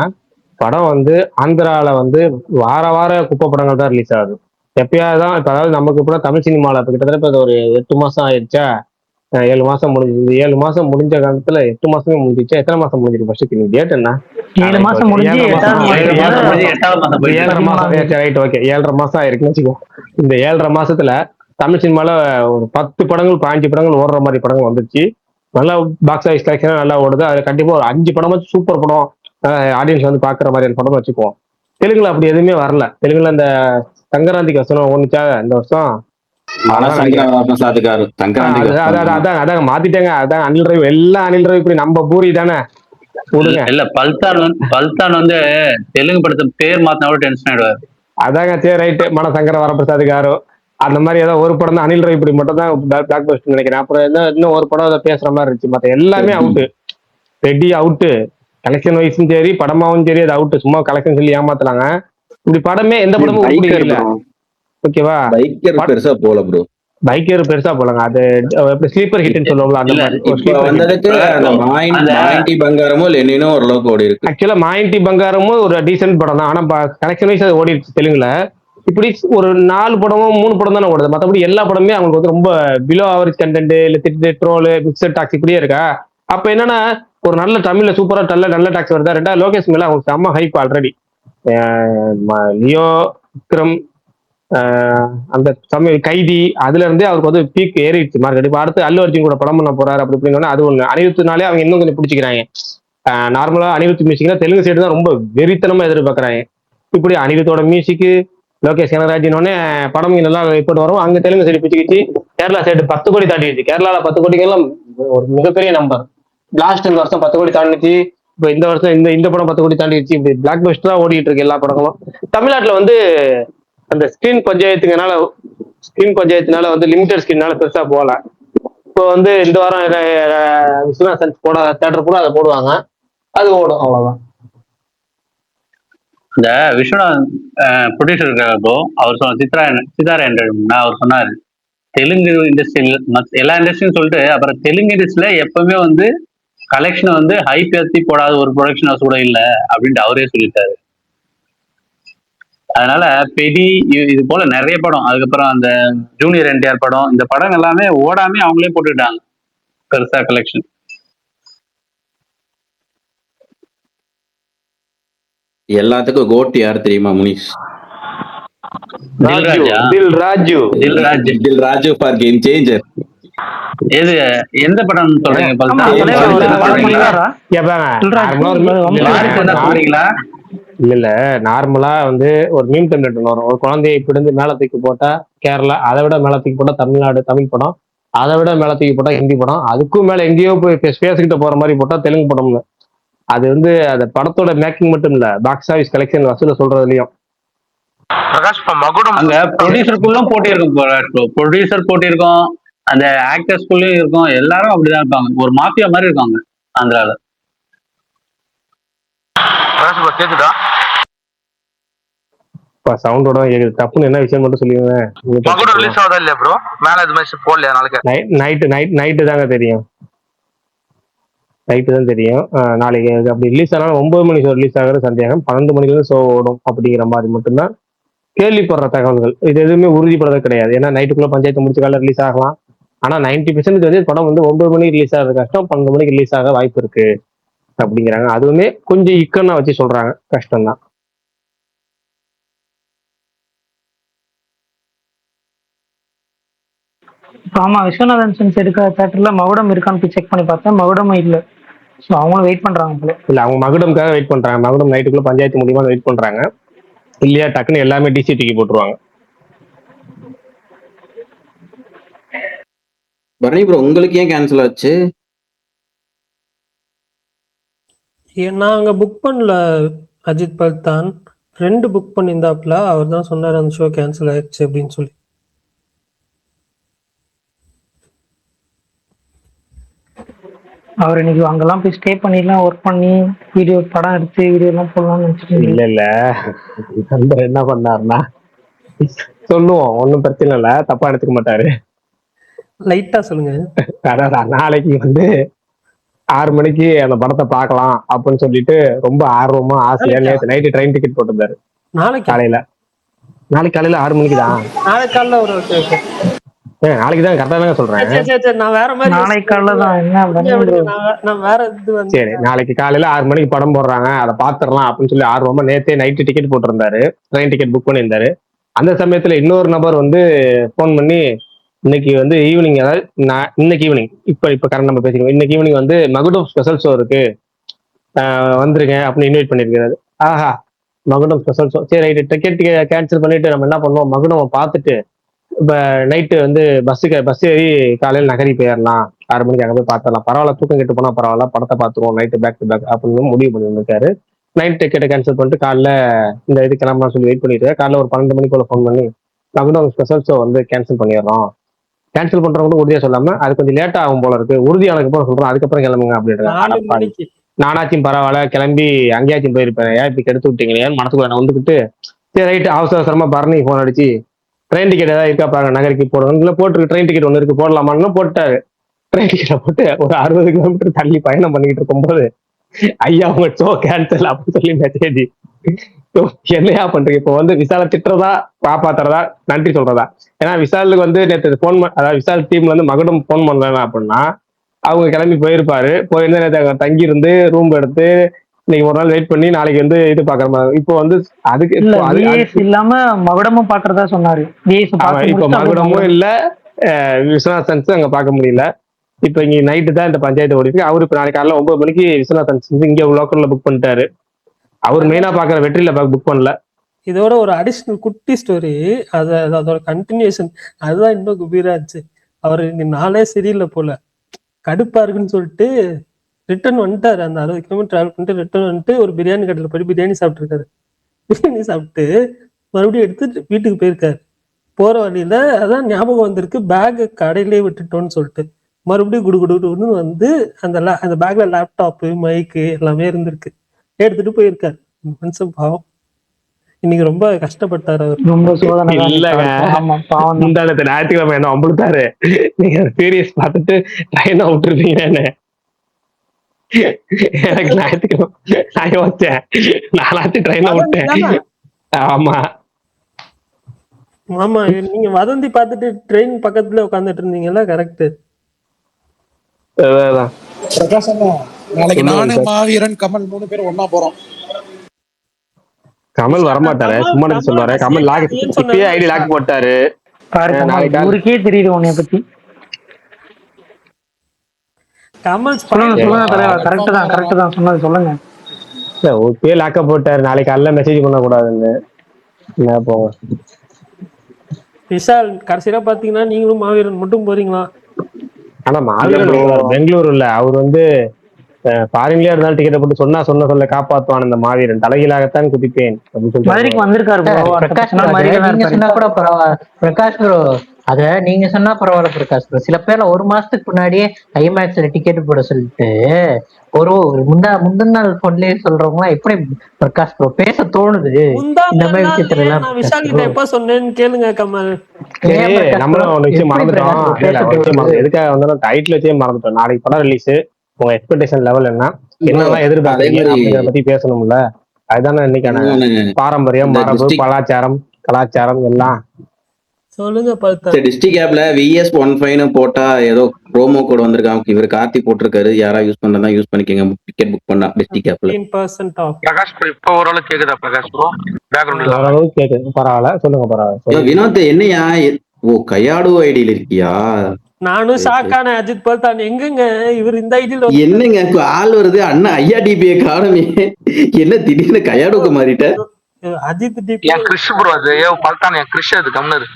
படம் வந்து ஆந்திரால வந்து வார குப்பை படங்கள் தான் ரிலீஸ் ஆகுது. எப்பயாவது தான் இப்ப, அதாவது நமக்கு கூட தமிழ் சினிமால இப்ப கிட்டத்தட்ட இப்ப ஒரு 8 மாசம் ஆயிடுச்சா, 7 மாசம் முடிஞ்சு. இந்த 7 மாசம் முடிஞ்ச காலத்துல 8 மாசமே முடிஞ்சிச்சா, எத்தனை மாசம் முடிஞ்சிருக்கு ஃபர்ஸ்ட் நீங்க டேட் என்ன? 7 மாசம் முடிஞ்சு 8ஆவது மாசம் போயிட்டு 7.5 மாசம் ரைட், ஓகே, 7.5 மாசம் ஆயிருக்குன்னு வச்சுக்கோ. இந்த 7.5 மாசத்துல தமிழ் சினிமால ஒரு 10 படங்கள் 15 படங்கள் ஓடுற மாதிரி படங்கள் வந்துருச்சு. நல்லா பாக்ஸ் ஆஃபீஸ் கலெக்ஷன் நல்லா ஓடுது. அதுல கண்டிப்பா ஒரு 5 படமாச்சும் சூப்பர் படம், ஆடியன்ஸ் வந்து பாக்குற மாதிரியான படம் வச்சுக்குவோம். தெலுங்குல அப்படி எதுவுமே வரல. தெலுங்குல இந்த சங்கராந்திக்கு வசனம் ஒண்ணுச்சா இந்த வருஷம், அதான் மாத்திட்டாங்க. அதான் அனில் ரவி, எல்லாம் அனில் ரவி. இப்படி நம்ம பூரி தானே விடுங்க. இல்ல பல்தான் வந்து தெலுங்கு படத்தை பேர் மாத்தினா கூட டென்ஷன் ஆயிடுவாரு. அதாங்க, சரி ரைட்டு, மனசங்கர வரப்பிரசாத் காரோ அந்த மாதிரி ஏதாவது ஒரு படம் தான் அனில் ரவி இப்படி மட்டும் தான் பிளாக் பஸ்ட் நினைக்கிறேன். அப்புறம் இன்னும் ஒரு படம் அதை பேசுற மாதிரி இருந்துச்சு. மற்ற எல்லாமே அவுட்டு, ரெடி அவுட்டு. கலெக்ஷன் வைஸும் சரி, படமாவும் சரி, அது அவுட்டு. சும்மா கலெக்ஷன் சொல்லி ஏமாத்துறாங்க. இப்படி படமே எந்த படமும் பிடிக்கல, ஓகேவா. பெருசா போல ப்ரோ, பைக்கர் பெருசா போலங்க. அது எப்படி ஸ்லீப்பர் ஹிட்னு சொல்லுவாங்களா, அந்த மாதிரி. பங்காரமும் லெனினும் ஓரளவுக்கு ஓடி இருக்கு. ஆக்சுவலா மாயண்டி பங்காரமும் ஒரு டீசென்ட் படம் தான். ஆனா கலெக்ஷன் வைஸ் அது ஓடிடுச்சு தெலுங்குல. இப்படி ஒரு 4 படமும் 3 படம் தானே ஓடுது. மற்றபடி எல்லா படமே அவங்களுக்கு வந்து ரொம்ப பிலோ ஆவரேஜ் கண்டென்ட், இல்ல திட்டு, ட்ரோலு, மிக்சர் டாக்ஸ் இப்படியே இருக்கா. அப்ப என்னன்னா ஒரு நல்ல தமிழ்ல சூப்பரா நல்ல டாக்ஸ் வருதா. ரெண்டாவது லோகேஷ் மேல அவங்களுக்கு செம்ம ஹைப் ஆல்ரெடி. லியோ, விக்ரம், அந்த சமயம் கைதி, அதுல இருந்தே அவருக்கு வந்து பீக் ஏறிடுச்சு மார்க்கெட். இப்ப அடுத்து அல்லு அர்ஜுன் கூட படம் பண்ண போறாரு அப்படி இப்படின்னா அது ஒண்ணு. அனிருத்துனாலே அவங்க இன்னும் கொஞ்சம் பிடிச்சிக்கிறாங்க. நார்மலா அனிருத் மியூசிக்னா தெலுங்கு சைடு தான் ரொம்ப வெறித்தனமா எதிர்பார்க்கறாங்க. இப்படி அனிருத்தோட மியூசிக், லோகேஷ் கனகராஜினோடனே படம் நல்லா இப்போ வரும். அங்க தெலுங்கு சைடு பிச்சுக்கிச்சு. கேரளா சைடு 10 கோடி தாண்டிடுச்சு. கேரளால 10 கோடிக்கெல்லாம் ஒரு மிகப்பெரிய நம்பர். லாஸ்ட் இந்த வருஷம் 10 கோடி தாண்டிச்சு. இப்போ இந்த வருஷம் இந்த படம் 10 கோடி தாண்டிடுச்சு. இப்படி பிளாக் பஸ்டரா ஓடிட்டு இருக்கு எல்லா படங்களும். தமிழ்நாட்டுல வந்து அந்த ஸ்கிரீன் பஞ்சாயத்துனால வந்து லிமிடெட் ஸ்கிரீனால பெருசா போகல. இப்போ வந்து இந்த வாரம் விஸ்வநாத் போட தேட்டர் கூட அதை போடுவாங்க, அது ஓடும், அவ்வளவுதான். இந்த விஸ்வநாதன் ப்ரொடியூசர் இருக்காரப்போ அவர் சொன்ன சித்தாரேந்திரன் அவர் சொன்னாரு, தெலுங்கு இண்டஸ்ட்ரியில் எல்லா இண்டஸ்ட்ரியும் சொல்லிட்டு அப்புறம் தெலுங்கு இண்டஸ்ட்ரியில எப்பவுமே வந்து கலெக்ஷன் வந்து ஹைப் ஏற்றி போடாத ஒரு ப்ரொடக்ஷன் ஹவுஸ் கூட இல்லை அப்படின்ட்டு அவரே சொல்லிட்டாரு. அதனால பெடி இது போல நிறைய படம், அதுக்கப்புறம் அந்த ஜூனியர் என்டிஆர் படம், இந்த படம் எல்லாமே ஓடாமே அவங்களே போட்டுக்கிட்டாங்க பெருசா கலெக்ஷன். எல்லாத்துக்கும் கோட் யார் தெரியுமா முனிஷ்? தில்ராஜா? தில்ராஜு தில் ராஜு ஃபார் கேம் சேஞ்சர். எது எந்த படம் சொல்றீங்க? ஆமா, பல்சா? தலைவா வாரிசு அவர் என்ன சொல்றீங்களா? பண்ணிருக்காரா? வாரிசு என்ன சொல்றீங்களா? இல்ல நார்மலா வந்து ஒரு மீம் கண்டென்ட் வரும். ஒரு குழந்தையை பிடிந்து மேல தூக்கி போட்டா கேரளா, அதை விட மேல தூக்கி போட்டா தமிழ்நாடு தமிழ் படம், அதை விட மேல தூக்கி போட்டா ஹிந்தி படம், அதுக்கும் மேல எங்கேயோ போய் ஸ்பேஸ் கிட்ட போற மாதிரி போட்டா தெலுங்கு படம்னு. அது வந்து அந்த படத்தோட மேக்கிங் மட்டும் இல்ல, பாக்ஸ் ஆஃபீஸ் கலெக்ஷன் வசூல சொல்றதுலயும். பிரகாஷ் இப்ப மகுடம் அங்க ப்ரொடியூசருக்குள்ளும் போட்டி இருக்கும், ப்ரொடியூசர் போட்டி இருக்கும், அந்த ஆக்டர்ஸ்குள்ளயும் இருக்கும், எல்லாரும் அப்படிதான் இருப்பாங்க. ஒரு மாஃபியா மாதிரி இருக்காங்க ஆந்திரால. பிரகாஷ் இப்ப கேக்குதா? சவுண்டோட தப்புன்னு என்ன விஷயம் மட்டும் சொல்லுங்க. மகுடம் ரிலீஸ் ஆகுதா இல்லையா ப்ரோ? மேல இது மாதிரி போடலையா நாளைக்கு? நைட்டு தாங்க தெரியும். நைட்டு தான் தெரியும். நாளைக்கு அப்படி ரிலீஸ் ஆனாலும் 9 மணி ஷோ ரிலீஸ் ஆகிறது சந்தேகம். 12 மணிக்கு ஷோ ஓடும் அப்படிங்கிற மாதிரி மட்டும்தான் கேள்விப்படுற தகவல்கள். இது எதுவுமே உறுதிப்படுறது கிடையாது. ஏன்னா நைட்டுக்குள்ள பஞ்சாயத்து முடிச்ச கால ரிலீஸ் ஆகலாம். ஆனா 90% வந்து படம் வந்து 9 மணிக்கு ரிலீஸ் ஆகிறது கஷ்டம், 12 மணிக்கு ரிலீஸ் ஆக வாய்ப்பு இருக்கு அப்படிங்கிறாங்க. அதுவுமே கொஞ்சம் இக்கன்னா வச்சு சொல்றாங்க, கஷ்டம் தான். ஆமா, விஸ்வநாதன் சென்ஸ் எடுக்கிற தேட்டர்ல மகுடம் இருக்கான்னு போய் செக் பண்ணி பார்த்தேன், மகுடமும் இல்ல. ஸோ அவங்களும் வெயிட் பண்றாங்க போல. இல்ல அவங்க மகுடம்காக வெயிட் பண்றாங்க. மகுடம் நைட்டுக்குள்ள பஞ்சாயத்து முடியுமா வெயிட் பண்றாங்க. இல்லையா டக்குன்னு எல்லாமே டிசி தூக்கி போட்டுருவாங்க. பரணி ப்ரோ உங்களுக்கு ஏன் கேன்சல் ஆச்சு? நான் அங்க புக் பண்ணல. அஜித் பல்தான் 2 புக் பண்ணியிருந்தாப்புல. அவர் தான் சொன்னார் அந்த ஷோ கேன்சல் ஆயிடுச்சு அப்படின்னு சொல்லி. அவர் இன்னைக்கு அங்கெல்லாம் போய் ஸ்டே பண்ணிலாம் ஒர்க் பண்ணி வீடியோ படம் எடுத்து வீடியோ எல்லாம் போடலாம்னு நினைச்சிட்டு. இல்ல நண்பர் என்ன பண்ணாருன்னா, சொல்லுவோம் ஒன்றும் பிரச்சனை இல்லை, தப்பா எடுத்துக்க மாட்டாரு. லைட்டா சொல்லுங்க. அதான் நாளைக்கு வந்து 6 மணிக்கு அந்த படத்தை பார்க்கலாம் அப்படின்னு சொல்லிட்டு ரொம்ப ஆர்வமா ஆசையா நேற்று நைட்டு ட்ரெயின் டிக்கெட் போட்டிருந்தாரு. நாளைக்கு காலையில 6 மணிக்கு தான். நாளைக்கு காலைல ஒரு நாளைக்கு தான் கரெக்டா தாங்க சொல்றேன். நான் வேற மாதிரி நாளைக்கு காலைல தான். என்ன நான் வேற இது வந்து சரி, நாளைக்கு காலையில 6 மணிக்கு படம் போடுறாங்க, அதை பாத்துரலாம் அப்படின்னு சொல்லி ஆர்வமா நேத்தே நைட்டு டிக்கெட் போட்டிருந்தாரு, ட்ரெயின் டிக்கெட் புக் பண்ணியிருந்தாரு. அந்த சமயத்துல இன்னொரு நபர் வந்து போன் பண்ணி, இன்னைக்கு வந்து ஈவினிங், அதாவது இன்னைக்கு ஈவினிங், இப்ப கரெக்ட் நம்ம பேசிக்கணும், இன்னைக்கு ஈவினிங் வந்து மகுடம் ஸ்பெஷல் ஷோ இருக்கு, வந்துருங்க அப்படின்னு இன்வைட் பண்ணிருக்காரு. ஆஹா, மகுடம் ஸ்பெஷல் ஷோ, சரி ரைட்டு, டிக்கெட் கேன்சல் பண்ணிட்டு நம்ம என்ன பண்ணுவோம், மகுடம் பார்த்துட்டு இப்ப நைட்டு வந்து பஸ் ஏறி காலையில் நகரி போயிடலாம், 6 மணிக்கு அங்கே போய் பார்த்துடலாம், பரவாயில்ல தூக்கம் கெட்டு போனா பரவாயில்ல, படத்தை பார்த்துருவோம் நைட்டு பேக் டு பேக் அப்படின்னு முடிவு பண்ணிருக்காரு. நைட் டிக்கெட்டை கேன்சல் பண்ணிட்டு காலைல இந்த இது கிளம்பலாம் சொல்லி வெயிட் பண்ணிட்டு காலைல ஒரு 12 மணிக்குள்ள ஃபோன் பண்ணி மகுடம் ஸ்பெஷல் ஷோ வந்து கேன்சல் பண்ணிடுறோம், கேன்சல் பண்றவங்க உறுதியா சொல்லாம அது கொஞ்சம் லேட்டா ஆகும் போல இருக்கு, உறுதியானதுக்கு அப்புறம் சொல்றோம், அதுக்கப்புறம் கிளம்புங்க அப்படின்ட்டு. நானாச்சும் பரவாயில்ல கிளம்பி அங்கேயாச்சும் போயிருப்பேன், ஏன் இப்படி கெடுத்து விட்டீங்களேன்னு மனசுக்குள்ள நான் வந்துக்கிட்டு, சரி ரைட்டு அவசரமா பரணி போன் அடிச்சு ட்ரெயின் டிக்கெட் ஏதாவது இருக்கா பாருங்க நகருக்கு போடணும், போட்டுருக்கு ட்ரெயின் டிக்கெட் ஒன்று இருக்கு போடலாமான்னு போட்டாரு. ட்ரெயின் டிக்கெட்டை போட்டு ஒரு 60 கிலோமீட்டர் தள்ளி பயணம் பண்ணிக்கிட்டு இருக்கும்போது, ஐயா உங்க ஷோ கேன்சல் அப்படின்னு சொல்லி மெசேஜ். என்னையா பண்றீங்க இப்போ வந்து விசால திட்டுறதா காப்பாத்துறதா நன்றி சொல்றதா? ஏன்னா விசாலுக்கு வந்து நேற்று போன், அதாவது விசால் டீம்ல வந்து மகுடம் போன் பண்ணல அப்படின்னா அவங்க கிளம்பி போயிருப்பாரு, போயிருந்தா நேற்று தங்கி இருந்து ரூம் எடுத்து இன்னைக்கு ஒரு நாள் வெயிட் பண்ணி நாளைக்கு வந்து இது பாக்குற மாதிரி. இப்போ வந்து அதுக்கு இல்லாம மகுடமும் பாக்குறதா சொன்னாரு. இப்ப மகுடமும் இல்ல, விஸ்வநாத் சன்ஸ் அங்க பாக்க முடியல. இப்ப இங்க நைட்டு தான் இந்த பஞ்சாயத்து ஓடிருக்கு. அவரு இப்ப நாளைக்கு காலைல 9 மணிக்கு விஸ்வநாத் சன்ஸ் இங்க லோக்கல்ல புக் பண்ணிட்டாரு. அவர் மெயினா பாக்குற வெற்றியில புக் பண்ணல. இதோட ஒரு அடிஷனல் குட்டி ஸ்டோரி, அதோட கண்டினியூஷன் அதுதான் இன்னும் குபீராச்சு. அவர் இங்க நாளே சரியில்லை போல, கடுப்பா இருக்குன்னு சொல்லிட்டு ரிட்டர்ன் வந்துட்டாரு. அந்த 60 கிலோமீட்டர் டிராவல் பண்ணிட்டு ரிட்டர்ன் வந்துட்டு ஒரு பிரியாணி கடையில் போய் பிரியாணி சாப்பிட்டுருக்காரு. பிரியாணி சாப்பிட்டு மறுபடியும் எடுத்து வீட்டுக்கு போயிருக்காரு. போற வழியில அதான் ஞாபகம் வந்திருக்கு, பேக் கடையிலே விட்டுட்டோன்னு சொல்லிட்டு மறுபடியும் குடுகுடுன்னு வந்து அந்த பேக்ல லேப்டாப்பு மைக்கு எல்லாமே இருந்திருக்கு, எடுத்துட்டு போயிருக்காரு. மனுஷன் பாவம். இன்னைக்கு ரொம்ப கஷ்டப்பட்டாரு அவர். ரொம்ப சோதனை தான் இல்லங்க. இன்னைக்கு. ஆமா பாவம் தான். முந்தானத்து ஞாயிற்றுக்கிழமை என்ன அம்புழுத்தாரு. நீங்க சீரியஸ் பார்த்துட்டு ட்ரெயினை விட்டுருப்பீங்கன்னு எனக்கு ஞாயிற்றுக்கிழமை நான் யோசிச்சேன். நானாச்சும் ட்ரெயினை விட்டேன். ஆமா ஆமா, நீங்க வதந்தி பார்த்துட்டு ட்ரெயின் பக்கத்துல உட்காந்துட்டு இருந்தீங்கல்ல, கரெக்ட். அதான். பிரகாஷ் அண்ணா, நாளைக்கு சொல்லுங்க நானு சார். மாவீரன் கமல் 3 பேரும் ஒண்ணா போறோம். கமல் வரமாட்டாரு, சும்மா எனக்கு சொல்லுவாரு. கமல் லாக் இப்பயே ஐடி லாக் போட்டாரு. பாரு கமல், நாளைக்கு ஊருக்கே தெரியுது உன்னைய பத்தி. கமல் சொல்லுங்க தலைவா, கரெக்ட் தான் சொன்னது சொல்லுங்க. இப்பயே லாக்க போட்டாரு. நாளைக்கு காலைல மெசேஜ் பண்ண கூடாதுன்னு. என்ன போங்க. விஷால் கடைசியா பாத்தீங்கன்னா நீங்களும் மாவீரன் மட்டும் போறீங்களா? ஆனா மாவீரன் பெங்களூர்ல அவர் வந்து ஃபாரின்லயே இருந்தாலும் டிக்கெட் போட்டு சொல்ல காப்பாத்துவான். இந்த மாவீரன் தலைகீழாகத்தான் குதிப்பேன் அப்படின்னு சொல்லிட்டு மதுரைக்கு வந்திருக்காரு bro. பிரகாஷ் bro, நீங்க சொன்னா கூட பரவாயில்ல பிரகாஷ் ப்ரோ, அத நீங்க சொன்னா பரவாயில்ல பிரகாஷ் ப்ரோ. சில பேர்ல 1 மாசத்துக்கு முன்னாடியே ஐமேக்ஸ்ல டிக்கெட் போட சொல்லிட்டு ஒரு முந்தின நாள் போன்லயே சொல்றவங்க எப்படி பிரகாஷ் ப்ரோ பேச தோணுது? இந்த மாதிரி விஷயத்துல எல்லாம் நான் விஷால் கிட்ட எப்ப சொன்னேன்னு கேளுங்க கமல். நம்மளும் ஒரு விஷயம் மறந்துட்டோம். எதுக்காக வந்தாலும் டைட்டில் வச்சே மறந்துட்டோம். நாளைக்கு படம் ரிலீஸ், உங்க எக்ஸ்பெக்டேஷன் லெவல் என்னெல்லாம் எதிர்பார்க்கறீங்க அப்படிங்கிற பத்தி பேசணும்ல. அதுதானே இன்னைக்கான பாரம்பரியம், மரபு, கலாச்சாரம் எல்லாம். சொல்லுங்க பார்த்தா. டிஸ்ட்ரிக்ட் ஆப்ல VS15 போட்டா ஏதோ ப்ரோமோ கோட் வந்திருக்காங்க. இவர் கார்த்தி போட்டிருக்காரு. யாரா யூஸ் பண்றதா யூஸ் பண்ணிக்கங்க. டிக்கெட் புக் பண்ணா டிஸ்ட்ரிக்ட் ஆப்ல 15% ஆஃப். பிரகாஷ் ப்ரோ இப்போ ஓரளவு கேக்குதா பிரகாஷ் ப்ரோ? பேக்ரவுண்ட்ல ஓரளவு கேக்குது. பரவாயில்ல, சொல்லுங்க. பரவாயில்ல. வினோத் என்னையா? ஓ கையாடு ஐடியில இருக்கியா? நானும் ஷாக்கான அஜித் போல்தான். எங்கங்க இவர் இந்த ஐடியில என்னங்க ஆள் வருது? அண்ணா IRDB காணமே. என்ன திடீர்னு கையாடுக்கு மாறிட்ட? அஜித் டிபி என் கிறிஷ் ப்ரோ அது. ஏ பல்தான் என் கிறிஷ் அது கம்னரு.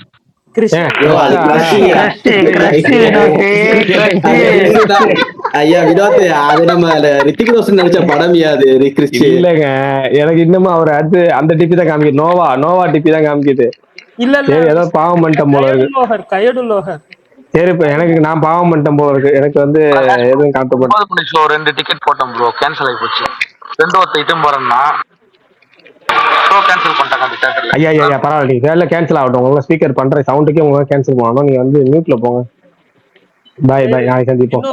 ஐயா வினோத், அது நம்ம ரித்திக் ரோஷன் நடிச்ச படம் அது. இல்லங்க, எனக்கு இன்னும் அவர் அந்த டிபி தான் காமிக்குது. நோவா டிபி தான் காமிக்குது. இல்ல சரி, ஏதோ பாவம் பண்ணிட்டோம் போல இருக்கு. கையடு லோகர். சரி, இப்ப எனக்கு நான் பாவம் பண்ணிட்டோம் போல இருக்கு. எனக்கு வந்து எதுவும் காட்டப்பட்டு 2 டிக்கெட் போட்டோம் ப்ரோ, கேன்சல் ஆகி போச்சு. 2 ஒருத்த இட்டும் போறேன்னா ஷோ கேன்சல் பண்ணிட்டாங்க அந்த தியேட்டர்ல. ஐயா பரவாயில்ல, நீங்க வேலை கேன்சல் ஆகட்டும். உங்க ஸ்பீக்கர் பண்ற சவுண்டுக்கே உங்க கேன்சல் பண்ணணும். நீங்க வந்து மியூட்ல போங்க. பாய் நாளைக்கு சந்திப்போம்.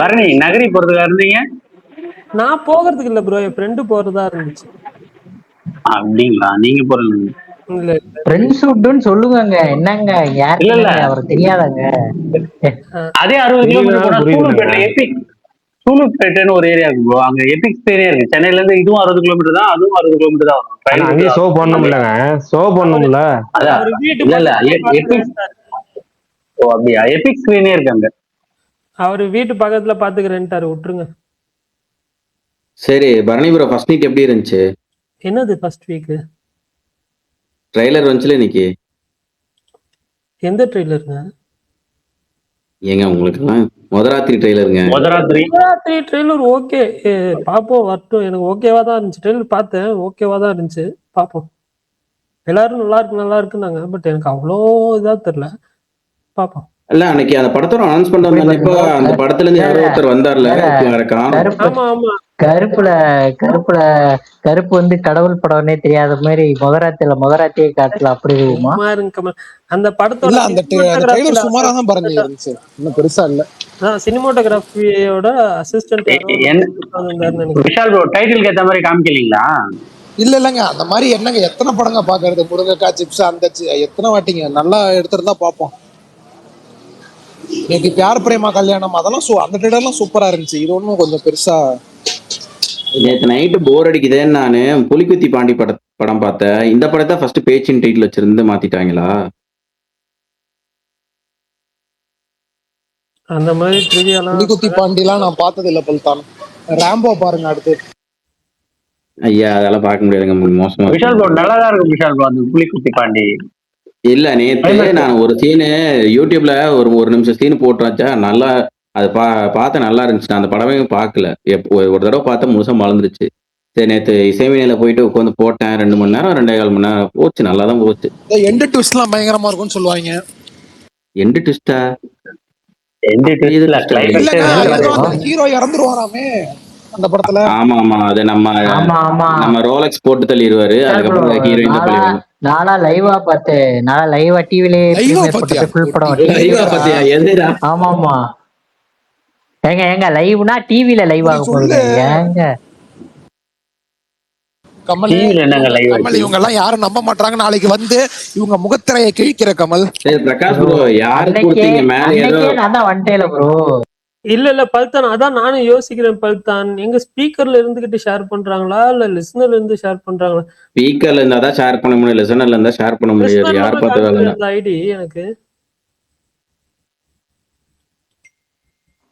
பரணி நகரி போறதுல இருந்தீங்க? நான் போகிறதுக்கு இல்ல ப்ரோ, என் ஃப்ரெண்டு போறதா இருந்துச்சு. அப்படிங்களா? நீங்க போறீங்க? இல்ல ஃப்ரெண்ட்ஸ் வுட்னு சொல்லுவாங்க. என்னங்க யாருக்கு இல்ல. அவர் தெரியாதாங்க? அதே 60 கிலோமீட்டர் சூலூர்பேட்டைன்னு ஒரு ஏரியா இருக்கு ப்ரோ. அங்க எபிக்ஸ் ஏரியா இருக்கு. சென்னையில இருந்து இதுவும் 60 கிலோமீட்டர் தான், அதுவும் 60 கிலோமீட்டர் தான் வரும். அங்கேயே ஷோ பண்ணணும்ல. அவர் வீட்டு இல்ல எபிக்ஸ். ஓ அப்படியா? எபிக் ஸ்கிரீனே இருக்கு அங்க. அவர் வீட்டு பக்கத்துல பாத்துக்கிறேன்ட்டாரு, விட்டுருங்க. சரி பரணி ப்ரோ, ஃபர்ஸ்ட் வீக் எப்படி இருந்துச்சு? என்னது ஃபர்ஸ்ட் வீக்? ட்ரைலர் வந்துச்சுல இன்னைக்கு. எந்த ட்ரெய்லருங்க? ஏங்க உங்களுக்குலாம் முதராத்திரி ட்ரைலருங்க. முதராத்திரி ட்ரெய்லர் ஓகே, பாப்போம் வரட்டும். எனக்கு ஓகேவா தான் இருந்துச்சு. ட்ரெய்லர் பார்த்தேன், ஓகேவா தான் இருந்துச்சு. பாப்போம். எல்லாரும் நல்லா இருக்குன்னாங்க. பட் எனக்கு அவ்வளோ இதா தெரியல. பாப்போம். இல்ல அன்னைக்கு அந்த படத்தோட அனௌன்ஸ்மெண்ட் வந்தப்போ அந்த படத்துல இருந்து யாரோ ஒருத்தர் வந்தார்ல. கருப்பு வந்து கடவுள் படம்னே தெரியாத மாதிரி முதராத்திரியே காட்டல. அப்படி அந்த படத்தோட அந்த ட்ரைலர் சுமாரா தான் பரணி இருந்துச்சு, இன்னும் பெருசா இல்ல. சினிமாட்டோகிராஃபியோட அசிஸ்டன்ட் விஷால் ப்ரோ டைட்டிலுக்கு ஏத்த மாதிரி காமிக்கலீங்களா? இல்லங்க அந்த மாதிரி என்னங்க எத்தனை படங்க பாக்குறது? முருங்கைக்காய் சிப்ஸ் அந்த எத்தனை வாட்டிங்க நல்லா எடுத்திருந்தா பாப்போம். எனக்கு பியார் பிரேமா கல்யாணம் அதெல்லாம் அந்த ட்ரைலர்லாம் சூப்பரா இருந்துச்சு. இது ஒன்றும் கொஞ்சம் பெருசா. நேற்று நைட்டு போர் அடிக்குதேன்னு நானு புலிக்குத்தி பாண்டி படம் பார்த்தேன். இந்த படத்தை ஃபர்ஸ்ட் பேச்சின் டைட்டில் வச்சிருந்து மாத்திட்டாங்களா? அந்த மாதிரி புலிக்குத்தி பாண்டிலாம் நான் பார்த்தது இல்ல. பல்தான் ராம்போ பாருங்க அடுத்து. ஐயா அதெல்லாம் பார்க்க முடியாதுங்க, மோசமா. விஷால் ப்ரோ நல்லா தான் இருக்கும். விஷால் ப்ரோ அந்த புலிக்குத்தி பாண்டி இல்ல நேற்று நான் ஒரு சீனு யூடியூப்ல ஒரு நிமிஷம் சீனு போட்டு வச்சா நல்லா அது பார்த்த நல்லா இருந்துச்சு. நான் அந்த படமே பார்க்கல. ஒரு தடவை பார்த்தா முழுசா மறந்துருச்சு. சரி நேற்று இசைவினையில போயிட்டு உட்காந்து போட்டேன். 2 மணி நேரம் 2.25 மணி நேரம் போச்சு. நல்லா தான் போச்சு. எண்ட் ட்விஸ்ட்லாம் பயங்கரமா இருக்கும்னு சொல்லுவாங்க. எண்ட் ட்விஸ்டா? ஹீரோ இறந்துருவாராமே. அந்த படத்துல. ஆமா அது நம்ம ஆமா ஆமா நம்ம ரோலெக்ஸ் போட்டு தள்ளிடுவாரு. விஷால் ப்ரோ, அதுக்கப்புறம் ஹீரோயின் தான் நானா பழிவாங்க. நானா லைவா பார்த்தேன். நானா லைவா டிவிலேயே லைவா ப்ரீமியர் பாத்தியா? போட்டது ஃபுல் படம் ஒட்டிட்டு லைவா டிவில. எங்கடா? பாத்தியா? எதுடா? ஆமாமா. ஏங்க லைவ்னா டிவில லைவ் அப்படி ஆக சொல்லு. போகுதுங்க ஏங்க. கமல் டிவில என்னங்க லைவ் கமல் ஆச்சு? இவங்க எல்லாம் யாரும் நம்ப மாட்டாங்க. நாளைக்கு வந்து இவங்க முகத்திரையை கிழிக்கிற கமல். சரி பிரகாஷ் ப்ரோ ப்ரோ, யாருக்கு அன்னைக்கே கொடுத்தீங்க மேல ஏதோ? அன்னைக்கே நான் தான் வந்துட்டேல ப்ரோ. இல்ல பல்தான், அதான் நானும் யோசிக்கிறேன். பல்தான் எங்க ஸ்பீக்கர்ல இருந்துகிட்டு ஷேர் பண்றாங்களா இல்ல லிஸ்னர்ல இருந்து ஷேர் பண்றாங்களா? ஸ்பீக்கர்ல இருந்தா தான் ஷேர் பண்ண முடியும், லிசனர்ல இருந்தா ஷேர் பண்ண முடியாது. லிஸ்னர்ல யார் தான் பார்த்த காமிக்குது வேலை? அந்த ஐடி எனக்கு.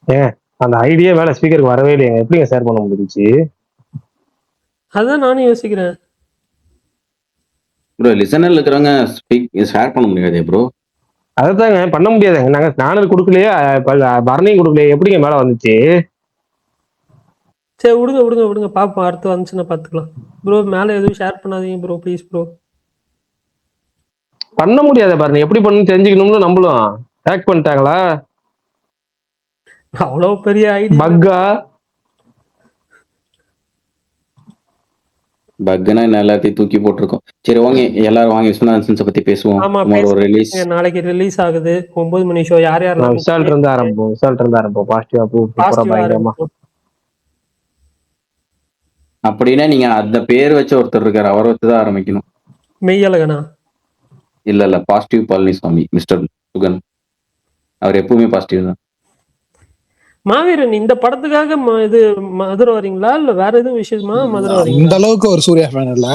ஏன் அந்த ஐடியா வேலை ஸ்பீக்கருக்கு வரவே இல்லையா? எப்படிங்க ஷேர் பண்ண முடிஞ்சிச்சு? அதான் நானும் யோசிக்கிறேன். ப்ரோ லிசனர்ல இருக்கிறவங்க ஷேர் பண்ண முடியாதே ப்ரோ. அதைத்தாங்க பண்ண முடியாதுங்க. நாங்க ஸ்நானர் கொடுக்கலையே, பரணியும் கொடுக்கலையே, எப்படிங்க மேல வந்துச்சு? சரி விடுங்க பாப்போம், அடுத்து வந்துச்சுன்னா பாத்துக்கலாம். ப்ரோ மேல எதுவும் ஷேர் பண்ணாதீங்க ப்ரோ, ப்ளீஸ் ப்ரோ. பண்ண முடியாத பாருங்க, எப்படி பண்ணு தெரிஞ்சுக்கணும்னு நம்மளும் ஹேக் பண்ணிட்டாங்களா? அவ்வளவு பெரிய ஐடி பக்கா? பக்னா என்ன எல்லாத்தையும் தூக்கி போட்டிருக்கோம். சரி ஓகே, எல்லாரும் வாங்க விஸ்வநாதன் பத்தி பேசுவோம். ஆமா டுமாரோ ரிலீஸ். நாளைக்கு ரிலீஸ் ஆகுது 9 மணி ஷோ. யார் யாரெல்லாம் விஷால் இருந்து ஆரம்பிப்போம், விஷால் இருந்து ஆரம்பிப்போம். பாசிட்டிவா சூப்பரா பாசிட்டிவா பயங்கரமா. இருக்கும். அப்படின்னா நீங்க அந்த பேர் வச்சு ஒருத்தர் இருக்காரு, அவரை வச்சுதான் ஆரம்பிக்கணும். மெய்யழகனா? இல்ல பாசிட்டிவ் பழனிசாமி, மிஸ்டர் சுகன். அவர் எப்பவுமே பாசிட்டிவ் தான். மாவீரன் இந்த படத்துக்காக இது மதுரை வரீங்களா இல்ல வேற எதுவும் விஷயமா மதுரை அந்த வரீங்களா? அளவுக்கு ஒரு சூர்யா ஃபேன் இல்ல.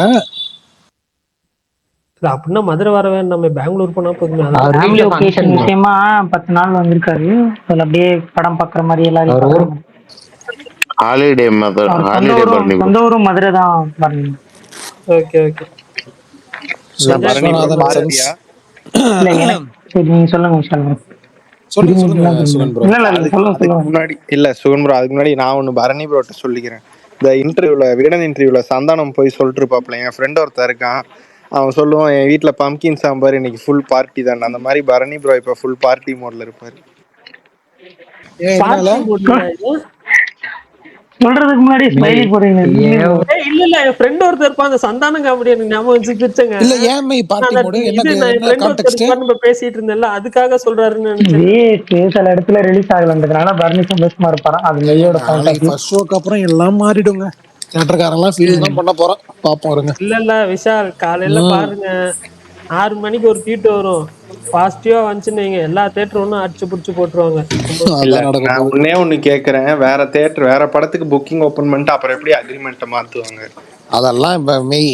இல்ல அப்படின்னா மதுரை வர வேண்டாம், நம்ம பெங்களூர் போனா போதுமே. அவர் ஃபேமிலி வீட்டுல ஒகேஷன் ஃபங்க்ஷன். விஷயமா 10 நாள் வந்திருக்காரு. அதுல அப்படியே படம் பாக்குற மாதிரி எல்லாரும் அவர் ஊர் பார்க்கற மாதிரி. ஹாலிடே அவர் சொந்த ஹாலிடே ஊரும் பரணி bro. சொந்த ஊரும் மதுரை தான் பரணி. ஓகே. இல்ல பரணி bro விஸ்வநாதன் சன்ஸ். பாரதியா? இல்ல எனக்கு சரி நீங்க சொல்லுங்க விஷால் bro. சொல்லுங்க இல்ல சுகன் ப்ரோ. இல்ல அதுக்கு சொல்லுங்க. முன்னாடி இல்ல சுகன் ப்ரோ, அதுக்கு முன்னாடி நான் ஒண்ணு பரணி ப்ரோட்ட சொல்லிக்கிறேன். இந்த இன்டர்வியூல விகடன் இன்டர்வியூல சந்தானம் போய் சொல்லிட்டு இருப்பாப்ல, என் ஃப்ரெண்ட் ஒருத்தன் இருக்கான், அவன் சொல்லுவான் என் வீட்டுல பம்கின் சாம்பார் இன்னைக்கு ஃபுல் பார்ட்டி தான். அந்த மாதிரி பரணி ப்ரோ இப்ப ஃபுல் பார்ட்டி மோட்ல இருப்பாரு. ஏன் எதனால? சொல்றதுக்கு முன்னாடி ஸ்மைலி போடுறீங்க. இல்ல என் ஃப்ரெண்ட் ஒருத்தர் இருப்பான், அந்த சந்தானம் காமெடி எனக்கு ஞாபகம் வச்சு பிரிச்சங்க. இல்ல ஏன் மெய் பார்ட்டி மோடு? என்ன இது நான் என் என்ன ஃப்ரெண்ட் ஒருத்தர் கான்டெக்ஸ்ட்? இருப்பான்னு பேசிட்டு இருந்தேன்ல, அதுக்காக சொல்றாருன்னு நினைச்சேன். சில இடத்துல ரிலீஸ் ஆகலன்றதுனால பரணி சந்தோஷமா இருப்பாராம். அது மெய்யோட பாயிண்ட் ஆஃப் நாளைக்கு வியூ. ஃபர்ஸ்ட் ஷோக்கு அப்புறம் எல்லாம் மாறிடுங்க. தியேட்டர்காரெல்லாம் ஃபீல் தான் பண்ண போறோம். பாப்போம் இருங்க. இல்ல விஷால் காலையில பாருங்க 6 மணிக்கு ஒரு ட்வீட் வரும், பாசிட்டிவா வந்துச்சுன்னு வைங்க, எல்லா தேட்டரும் ஒன்னும் அடிச்சு புடிச்சு போட்டுருவாங்க. இல்ல அதான் நடக்க நான் போகுது. ஒன்னே ஒண்ணு கேக்குறேன், வேற தியேட்டர் வேற படத்துக்கு புக்கிங் ஓபன் பண்ணிட்டு அப்புறம் எப்படி அக்ரிமெண்ட்டை மாத்துவாங்க? அதெல்லாம் இப்ப மெய்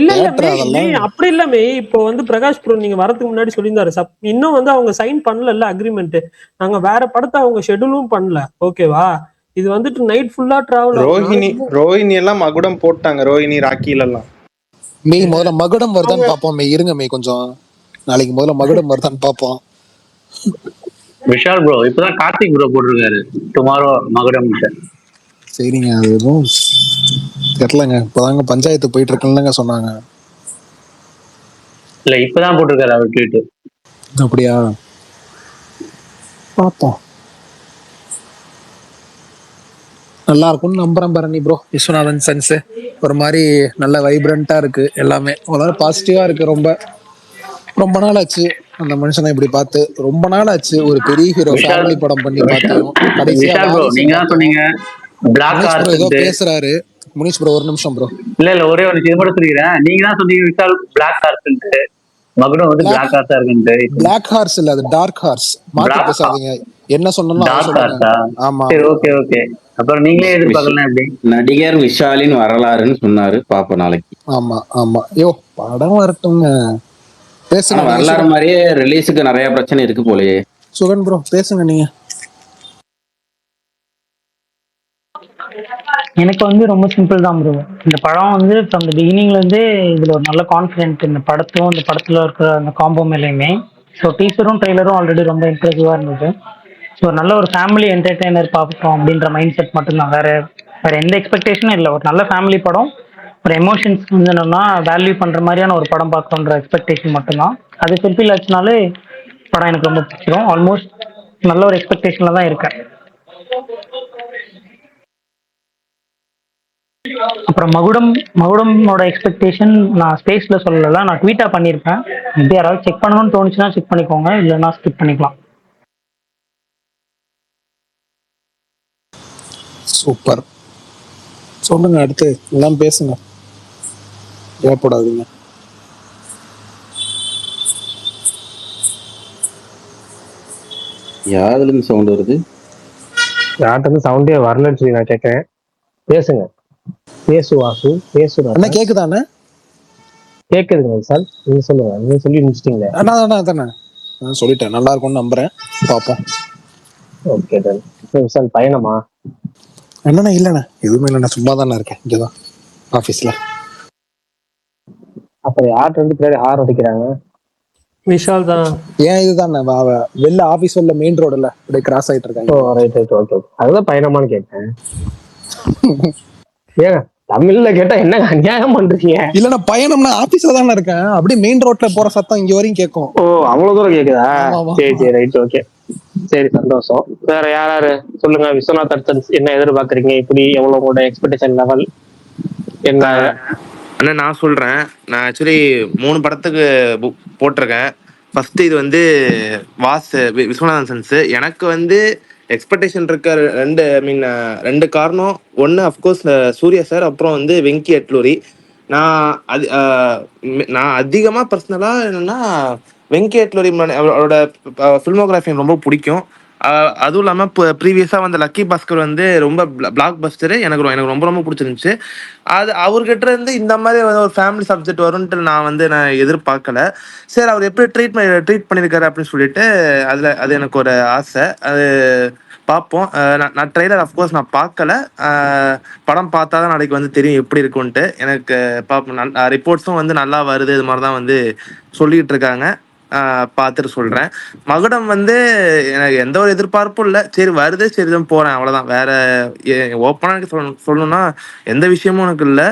இல்ல தியேட்டர் மெய் அதெல்லாம் அப்படி இல்ல மெய். இப்போ வந்து பிரகாஷ் ப்ரோ நீங்க வரதுக்கு முன்னாடி சொல்லியிருந்தாரு, இன்னும் வந்து அவங்க சைன் பண்ணல அக்ரிமெண்ட். நாங்க வேற படத்தை அவங்க ஷெட்யூலும் பண்ணல, ஓகேவா? இது வந்துட்டு நைட் ஃபுல்லா டிராவல் ஆகும். ரோஹிணி எல்லாம் மகுடம் போட்டாங்க, ரோஹிணி ராக்கில எல்லாம். மெய் முதல்ல மகுடம் வருதான்னு பாப்போம். மெய் இருங்க மெய் கொஞ்சம். நாளைக்கு முதல்ல மகுடம் வருதான்னு பாப்போம். விஷால் ப்ரோ இப்பதான் கார்த்திக் ப்ரோ போட்டிருக்காரு டுமாரோ மகுடம். சரிங்க, அது எதுவும் தெரியலங்க. இப்பதாங்க பஞ்சாயத்து போயிட்டு இருக்குன்னு சொன்னாங்க. இல்ல இப்பதான் போட்டிருக்காரு அவர் ட்வீட். அப்படியா? பாப்போம். நல்லா இருக்கும்னு நம்புறேன் பரணி ப்ரோ. விஸ்வநாதன் சன்ஸ் ஒரு மாதிரி நல்ல வைப்ரண்டா இருக்கு எல்லாமே. அதாவது பாசிட்டிவா இருக்கு. ரொம்ப ரொம்ப நாள் ஆச்சு அந்த மனுஷனை இப்படி பார்த்து. ரொம்ப நாள் ஆச்சு ஒரு பெரிய ஹீரோ ஃபேமிலி படம் பண்ணி பார்த்தியும். கடைசியா விஷால் ப்ரோ வாரிசு நீங்க தான் பார்த்தோம். சொன்னீங்க பிளாக் முனிஷ் ப்ரோ ஏதோ ஹார்ஸ். பேசுறாரு. முனிஷ் ப்ரோ ஒரு நிமிஷம் ப்ரோ. இல்ல ஒரே ஒரு இது மட்டும் சொல்லிக்கிறேன். நீங்க தான் சொன்னீங்க விஷால் பிளாக் ஹார்ஸ், மகுடம் வந்து பிளாக் ஹார்ஸா இருக்குன்ட்டு. பிளாக் ஹார்ஸ் இல்ல, அது டார்க் ஹார்ஸ். மாத்தி பேசாதீங்க. என்ன சொன்னோம் அதை சொல்லுங்க. ஆமா சரி ஓகே. அப்புறம் நீங்களே எதிர்பார்க்கலாம் எப்படி? நடிகர் விஷாலின் வரலாறுன்னு சொன்னாரு, பாப்போம் நாளைக்கு. ஆமா யோ படம் வரட்டுங்க. பேசுங்க வரலாறு மாதிரியே ரிலீஸுக்கு நிறைய பிரச்சனை இருக்கு போலயே. சுகன் ப்ரோ பேசுங்க நீங்க. எனக்கு வந்து ரொம்ப சிம்பிள் தான் ப்ரோ. இந்த படம் வந்து ஃப்ரம் த பிகினிங்ல இருந்து இதுல ஒரு நல்ல கான்ஃபிடென்ட் இந்த படத்தும் இந்த படத்துல இருக்கிற அந்த காம்போ மேலேயுமே. ஸோ டீசரும் ட்ரெய்லரும் ஆல்ரெடி ரொம்ப இம்ப்ரெசிவா இருந்தது. ஸோ நல்ல ஒரு ஃபேமிலி என்டர்டெய்னர் பார்ப்போம் அப்படின்ற மைண்ட் செட் மட்டும்தான். வேற எந்த எக்ஸ்பெக்டேஷனும் இல்லை. ஒரு நல்ல ஃபேமிலி படம், ஒரு எமோஷன்ஸ் வந்து என்னன்னா வேல்யூ பண்ற மாதிரியான ஒரு படம் பார்க்கணுன்ற எக்ஸ்பெக்டேஷன் மட்டும்தான். அது ஃபுல்ஃபில் ஆச்சுனாலே படம் எனக்கு ரொம்ப பிடிச்சிரும். ஆல்மோஸ்ட் நல்ல ஒரு எக்ஸ்பெக்டேஷன்ல தான் இருக்கேன். அப்புறம் மகுடமோட எக்ஸ்பெக்டேஷன் நான் ஸ்பேஸ்ல சொல்லல, நான் ட்வீட்டா பண்ணியிருப்பேன். இப்படி யாராவது செக் பண்ணணும்னு தோணுச்சுன்னா செக் பண்ணிக்கோங்க, இல்லைன்னா ஸ்கிப் பண்ணிக்கலாம். சூப்பர். சொல்லுங்க, அடுத்து எல்லாம் பேசுங்க, ஏற்படாதீங்க. யாருல இருந்து சவுண்ட் வருது? யார்கிட்ட சவுண்டே வரலன்னு சொல்லி நான் கேட்டேன். பேசுங்க, பேசு வாசு, பேசு அண்ணா ராசா. கேக்குதாண்ணே? கேக்குதுங்க சார், நீங்க சொல்லுங்க, நீங்க சொல்லி முடிச்சிட்டீங்களே. அண்ணா அதானே நான் சொல்லிட்டேன், நல்லா இருக்கும்னு நம்புறேன், பார்ப்போம். Okay done sir. பயணமா? என்னண்ணா இல்லைண்ணே, எதுவுமே இல்லைண்ணா, சும்மா தானே இருக்கேன் இங்கதான் ஆஃபீஸில். அப்புறம் யார்கிட்ட இருந்து பின்னாடி ஹார் அடிக்கிறாங்க? விஷால் தான். ஏன் இதுதானே வெளில ஆஃபீஸ் உள்ள மெயின் ரோடுல அப்படியே கிராஸ் ஆயிட்டு ஓ இருக்காங்க. Right right, okay okay. அதுதான் பயணமான்னு கேட்டேன். ஏங்க தமிழ்ல கேட்டா என்னங்க அநியாயம் பண்றீங்க? இல்லண்ணா பயணம்னா ஆஃபீஸ்ல தானே இருக்கேன், அப்படியே மெயின் ரோட்ல போற சத்தம் இங்க வரையும் கேட்கும். ஓ அவ்வளவு தூரம் கேக்குதா? ஆமா, ஆமா. சரி சரி, ரைட், ஓகே. சரி, சந்தோஷம். வேற யாராரு சொல்லுங்க. விஸ்வநாத் அர்த்தன்ஸ் என்ன எதிர்பார்க்கறீங்க? இப்படி எவ்வளவு உங்களோட எக்ஸ்பெக்டேஷன் லெவல் என்ன? அண்ணா நான் சொல்றேன். நான் ஆக்சுவலி 3 படத்துக்கு போட்டிருக்கேன். ஃபர்ஸ்ட் இது வந்து விஸ்வநாதன் சன்ஸ். எனக்கு வந்து எக்ஸ்பெக்டேஷன் இருக்க ரெண்டு காரணம். ஒன்று அஃப்கோர்ஸ் சூர்யா சார், அப்புறம் வந்து வெங்கி அட்லூரி. நான் அது நான் அதிகமாக பர்சனலாக என்னன்னா வெங்கி அட்லூரி அவரோட ஃபில்மோகிராஃபி எனக்கு ரொம்ப பிடிக்கும். அதுவும் இல்லாமல் இப்போ ப்ரீவியஸாக வந்து லக்கி பாஸ்கர் வந்து ரொம்ப பிளாக் பஸ்டரு. எனக்கு ரொம்ப ரொம்ப பிடிச்சிருந்துச்சு. அது அவர்கிட்ட இருந்து இந்த மாதிரி ஒரு ஃபேமிலி சப்ஜெக்ட் வரும்ன்ட்டு நான் எதிர்பார்க்கல. சரி, அவர் எப்படி ட்ரீட் பண்ணியிருக்காரு அப்படின்னு சொல்லிட்டு அது எனக்கு ஒரு ஆசை. அது பார்ப்போம். நான் ட்ரெய்லர் அஃப்கோர்ஸ் நான் பார்க்கல. படம் பார்த்தா தான் நாளைக்கு வந்து தெரியும் எப்படி இருக்குன்ட்டு. எனக்கு பார்ப்போம். ரிப்போர்ட்ஸும் வந்து நல்லா வருது, இது மாதிரி தான் வந்து சொல்லிட்டு இருக்காங்க. பார்த்துட்டு சொல்கிறேன். மகுடம் வந்து எனக்கு எந்த ஒரு எதிர்பார்ப்பும் இல்லை. சரி வருது, சரி தான் போகிறேன், அவ்வளோதான். வேற ஓப்பனாக எனக்கு சொல்லணும்னா எந்த விஷயமும் எனக்கு இல்லை.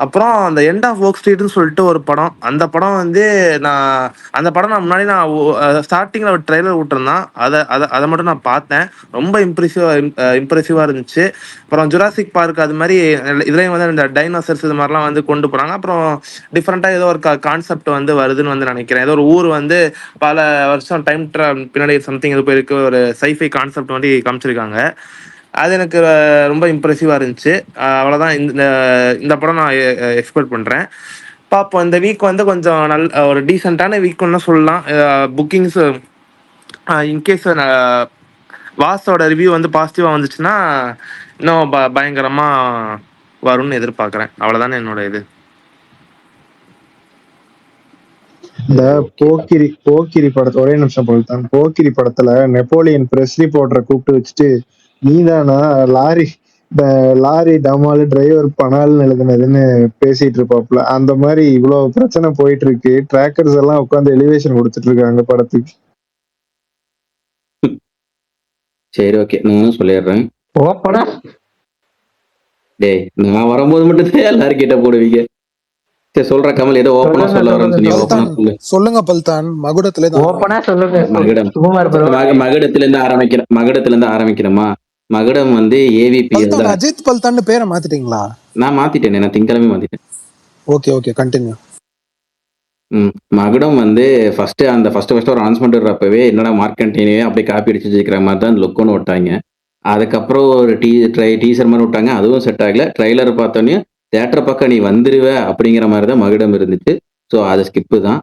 அப்புறம் அந்த எண்ட் ஆஃப் ஒர்க் ஸ்ட்ரீட்னு சொல்லிட்டு ஒரு படம். அந்த படம் வந்து நான் முன்னாடி ஸ்டார்டிங்கில் ஒரு ட்ரெய்லர் விட்டுருந்தான். அதை மட்டும் நான் பார்த்தேன். ரொம்ப இம்ப்ரெசிவாக இருந்துச்சு. அப்புறம் ஜுராசிக் பார்க் அது மாதிரி இதுலேயும் வந்து இந்த டைனோசர்ஸ் இது மாதிரிலாம் வந்து கொண்டு போகிறாங்க. அப்புறம் டிஃப்ரெண்ட்டாக ஏதோ ஒரு கான்செப்ட் வந்து வருதுன்னு வந்து நினைக்கிறேன். ஏதோ ஒரு ஊர் வந்து பல வருஷம் டைம் பின்னாடி சம்திங் இது போயிருக்கு, ஒரு சைஃபை கான்செப்ட் வந்து காமிச்சிருக்காங்க. அது எனக்கு ரொம்ப இம்ப்ரெசிவாக இருந்துச்சு. அவ்வளோதான். இந்த படம் நான் எக்ஸ்பெக்ட் பண்ணுறேன். பார்ப்போம். இந்த வீக் வந்து கொஞ்சம் ஒரு டீசெண்டான வீக்குன்னு சொல்லலாம். புக்கிங்ஸ் இன்கேஸ் வாஸோட ரிவ்யூ வந்து பாசிட்டிவாக வந்துச்சுன்னா இன்னும் பயங்கரமாக வரும்னு எதிர்பார்க்குறேன். அவ்வளோதானே என்னோட இது. இந்த போக்கிரி படத்தை ஒரே நிமிஷம் போல்தான். போக்கிரி படத்துல நெப்போலியன் பிரஸ் ரிப்போர்ட்டரை கூப்பிட்டு வச்சுட்டு, நீதானா லாரி டமால் டிரைவர் பனால்னு எழுதுனதுன்னு பேசிட்டு இருப்பாப்ல. அந்த மாதிரி இவ்வளவு பிரச்சனை போயிட்டு இருக்கு. டிராக்கர்ஸ் எல்லாம் உட்காந்து எலிவேஷன் கொடுத்துட்டு இருக்காங்க படத்துக்கு. சரி ஓகே, நானும் சொல்லிடுறேன். ஓப்பனா டேய், நான் வரும்போது மட்டும் தான் எல்லாரும் கிட்ட போடுவீங்க. சரி சொல்ற கமல், ஏதோ ஓப்பனா சொல்ல வரேன்னு சொன்னீங்க. ஓப்பனா சொல்லு. சொல்லுங்க பல்தான். மகுடத்துல ஓப்பனா சொல்லுங்க மகுடம். சுகுமார் ப்ரோ. மகுடத்துல இருந்து ஆரம்பிக்கிறோமா? மகுடம் வந்து ஏவிபி பல்தான் அஜித் பல்தான் பேரை மாத்திட்டீங்களா? நான் மாத்திட்டேன், நான் திங்கக்கிழமை மாத்திட்டேன். Okay continue. மகுடம் வந்து ஃபர்ஸ்ட் ஒரு அனௌன்ஸ்மெண்ட் வரப்பவே என்னடா மார்க்கெட்டினே அப்படியே காப்பி அடிச்சு வச்சுக்கிற மாதிரி தான் லுக்குன்னு விட்டாங்க. அதுக்கப்புறம் ஒரு டீசர் மாதிரி விட்டாங்க, அதுவும் செட் ஆகல. ட்ரெய்லர் பார்த்தோன்னே தேட்டர் பக்கம் நீ வந்துருவ அப்படிங்கிற மாதிரி தான் மகுடம் இருந்துச்சு. ஸோ அது ஸ்கிப்பு தான்.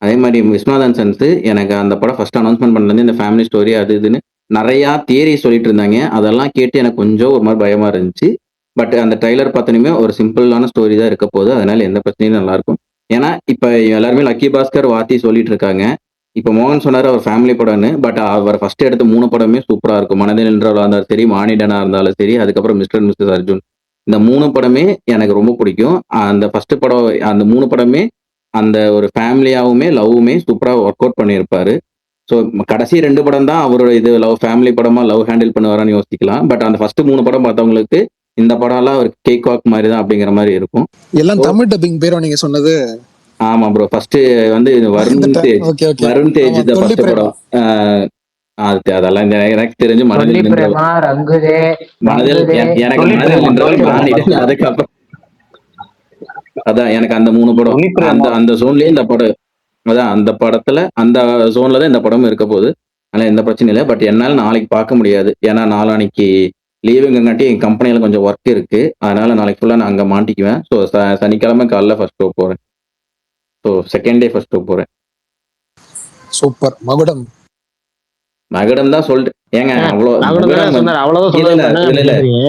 அதே மாதிரி விஸ்வநாதன் சன்ஸ், எனக்கு அந்த படம் ஃபர்ஸ்ட் அனௌன்ஸ்மெண்ட் பண்ணலேருந்து இந்த ஃபேமிலி ஸ்டோரி அது இதுன்னு நிறையா தியரி சொல்லிட்டு இருந்தாங்க. அதெல்லாம் கேட்டு எனக்கு கொஞ்சம் ஒரு மாதிரி பயமா இருந்துச்சு. பட் அந்த ட்ரெய்லர் பார்த்தோன்னே ஒரு சிம்பிளான ஸ்டோரி தான் இருக்க போகுது. அதனால எந்த பிரச்சனையும் நல்லா இருக்கும். ஏன்னா இப்ப எல்லாருமே லக்கி பாஸ்கர் வாத்தி சொல்லிட்டு இருக்காங்க. இப்ப மோகன் சொன்னாரு அவர் ஃபேமிலி படம்னு. பட் அவர் ஃபர்ஸ்ட் எடுத்த 3 படமே சூப்பரா இருக்கும். மனதில் நின்றவளா இருந்தாலும் சரி, மானிடனா இருந்தாலும் சரி, அதுக்கப்புறம் மிஸ்டர் அண்ட் மிஸ்ஸஸ் அர்ஜுன், இந்த 3 படமே எனக்கு ரொம்ப பிடிக்கும். அந்த ஃபர்ஸ்ட் படம், அந்த 3 படமே அந்த ஒரு ஃபேமிலியாவுமே லவ்வுமே சூப்பரா ஒர்க் அவுட் பண்ணியிருப்பாரு. ஸோ கடைசி 2 படம் தான் அவரோட இது ஃபேமிலி படமா லவ் ஹேண்டில் பண்ணுவாரான்னு யோசிக்கலாம். பட் அந்த ஃபர்ஸ்ட் 3 படம் பார்த்தவங்களுக்கு இந்த படம் எல்லாம் ஒரு கேக் வாக் மாதிரி தான் அப்படிங்கிற மாதிரி இருக்கும். எல்லாம் தமிழ் டப்பிங் பேரும் நீங்க சொன்னது. ஆமா ப்ரோ, ஃபர்ஸ்ட் வந்து வருண் தேஜ் இந்த ஃபர்ஸ்ட் படம். அதெல்லாம் எனக்கு தெரிஞ்சு மனதில் நின்றவள். எனக்கு மனதில் நின்றவள் மானிடன். அதான் எனக்கு அந்த 3 படம் அந்த அந்த ஜோன்லயே இந்த படம், அதான் அந்த படத்துல அந்த ஜோன்ல தான் இந்த படமும் இருக்க போகுது. அதனால எந்த பிரச்சனையும் இல்லை. பட் என்னால நாளைக்கு பார்க்க முடியாது. ஏன்னா நாளான்னைக்கு லீவுங்கங்காட்டி என் கம்பெனியில கொஞ்சம் ஒர்க் இருக்கு. அதனால நாளைக்கு ஃபுல்லா நான் அங்க மாட்டிக்குவேன். ஸோ சனிக்கிழமை காலைல ஃபர்ஸ்ட் ஷோ போறேன். So second day first show போறேன். சூப்பர். மகுடம் மகுடம் தான் சொல்லிட்டு ஏங்க அவ்வளோ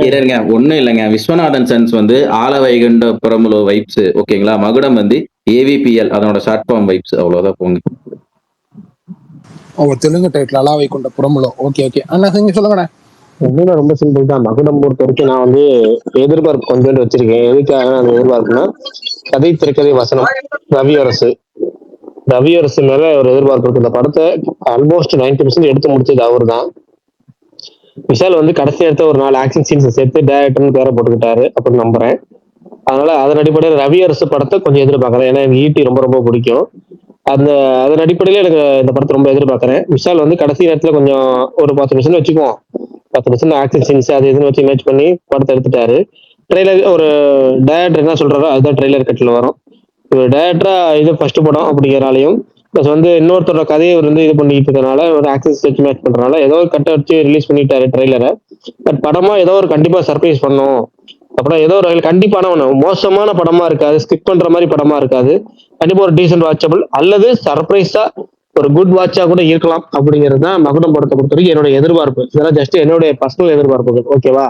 இருங்க, ஒண்ணும் இல்லைங்க. விஸ்வநாதன் சன்ஸ் வந்து ஆல வைகுண்ட புறமுலோ வைப்ஸ், ஓகேங்களா. மகுடம் வந்து ஏவிபிஎல், அதனோட ஷார்ட் ஃபார்ம் வைப்ஸ், அவ்வளவுதான் போங்க. தெலுங்கு டைட்டில் அலாவை கொண்ட புறமுலோ. ஓகே ஓகே அண்ணா, நீங்க சொல்லுங்கண்ணா. ஒண்ணுமே ரொம்ப சிம்பிள் தான். மகுடம் பொறுத்த வரைக்கும் நான் வந்து எதிர்பார்ப்பு கொஞ்சோண்டு வச்சிருக்கேன். எதுக்காக நான் எதிர்பார்ப்புனா, கதை திரைக்கதை வசனம் ரவி அரசு மேல ஒரு எதிர்பார்ப்பு இருக்கு. இந்த படத்தை ஆல்மோஸ்ட் 90% எடுத்து முடிச்சது அவரு தான். விஷால் வந்து கடைசி நேரத்தில் ஒரு 4 ஆக்ஷன் சீன்ஸ் சேர்த்து டேரக்டர்னு பேரை போட்டுக்கிட்டாரு அப்படின்னு நம்புறேன். அதனால அதன் அடிப்படையில் ரவி அரசு படத்தை கொஞ்சம் எதிர்பார்க்கறேன். ஏன்னா எனக்கு ஈட்டி ரொம்ப ரொம்ப பிடிக்கும். அதன் அடிப்படையில எனக்கு இந்த படத்தை ரொம்ப எதிர்பார்க்கறேன். விஷால் வந்து கடைசி நேரத்துல கொஞ்சம் ஒரு 10% வச்சுக்குவோம், 10% ஆக்ஷன் சீன்ஸ் அது இதுன்னு வச்சு மேட்ச் பண்ணி படத்தை எடுத்துட்டாரு. ட்ரெய்லர் ஒரு டேரக்டர் என்ன சொல்றாரோ அதுதான் ட்ரெய்லர் கட்டில் வரும். ஒரு டேரக்டரா இது ஃபர்ஸ்ட் படம் அப்படிங்கிறனாலையும் ப்ளஸ் வந்து இன்னொருத்தரோட கதையை வந்து இது பண்ணிட்டு இருக்கனால ஒரு ஆக்சஸ் வச்சு மேட்ச் பண்றதுனால ஏதோ ஒரு கட்டை வச்சு ரிலீஸ் பண்ணிட்டாரு ட்ரெய்லரை. பட் படமா ஏதோ ஒரு கண்டிப்பா சர்ப்ரைஸ் பண்ணும். அப்புறம் ஏதோ ஒரு கண்டிப்பான ஒண்ணு மோசமான படமா இருக்காது, ஸ்கிப் பண்ற மாதிரி படமா இருக்காது. கண்டிப்பா ஒரு டீசென்ட் வாட்சபிள் அல்லது சர்ப்ரைஸா ஒரு குட் வாட்சா கூட இருக்கலாம் அப்படிங்கிறது தான் மகுடம் படத்தை பொறுத்த வரைக்கும் என்னோட எதிர்பார்ப்பு. இதெல்லாம் ஜஸ்ட் என்னுடைய பர்சனல் எதிர்பார்ப்புகள். ஓகேவா.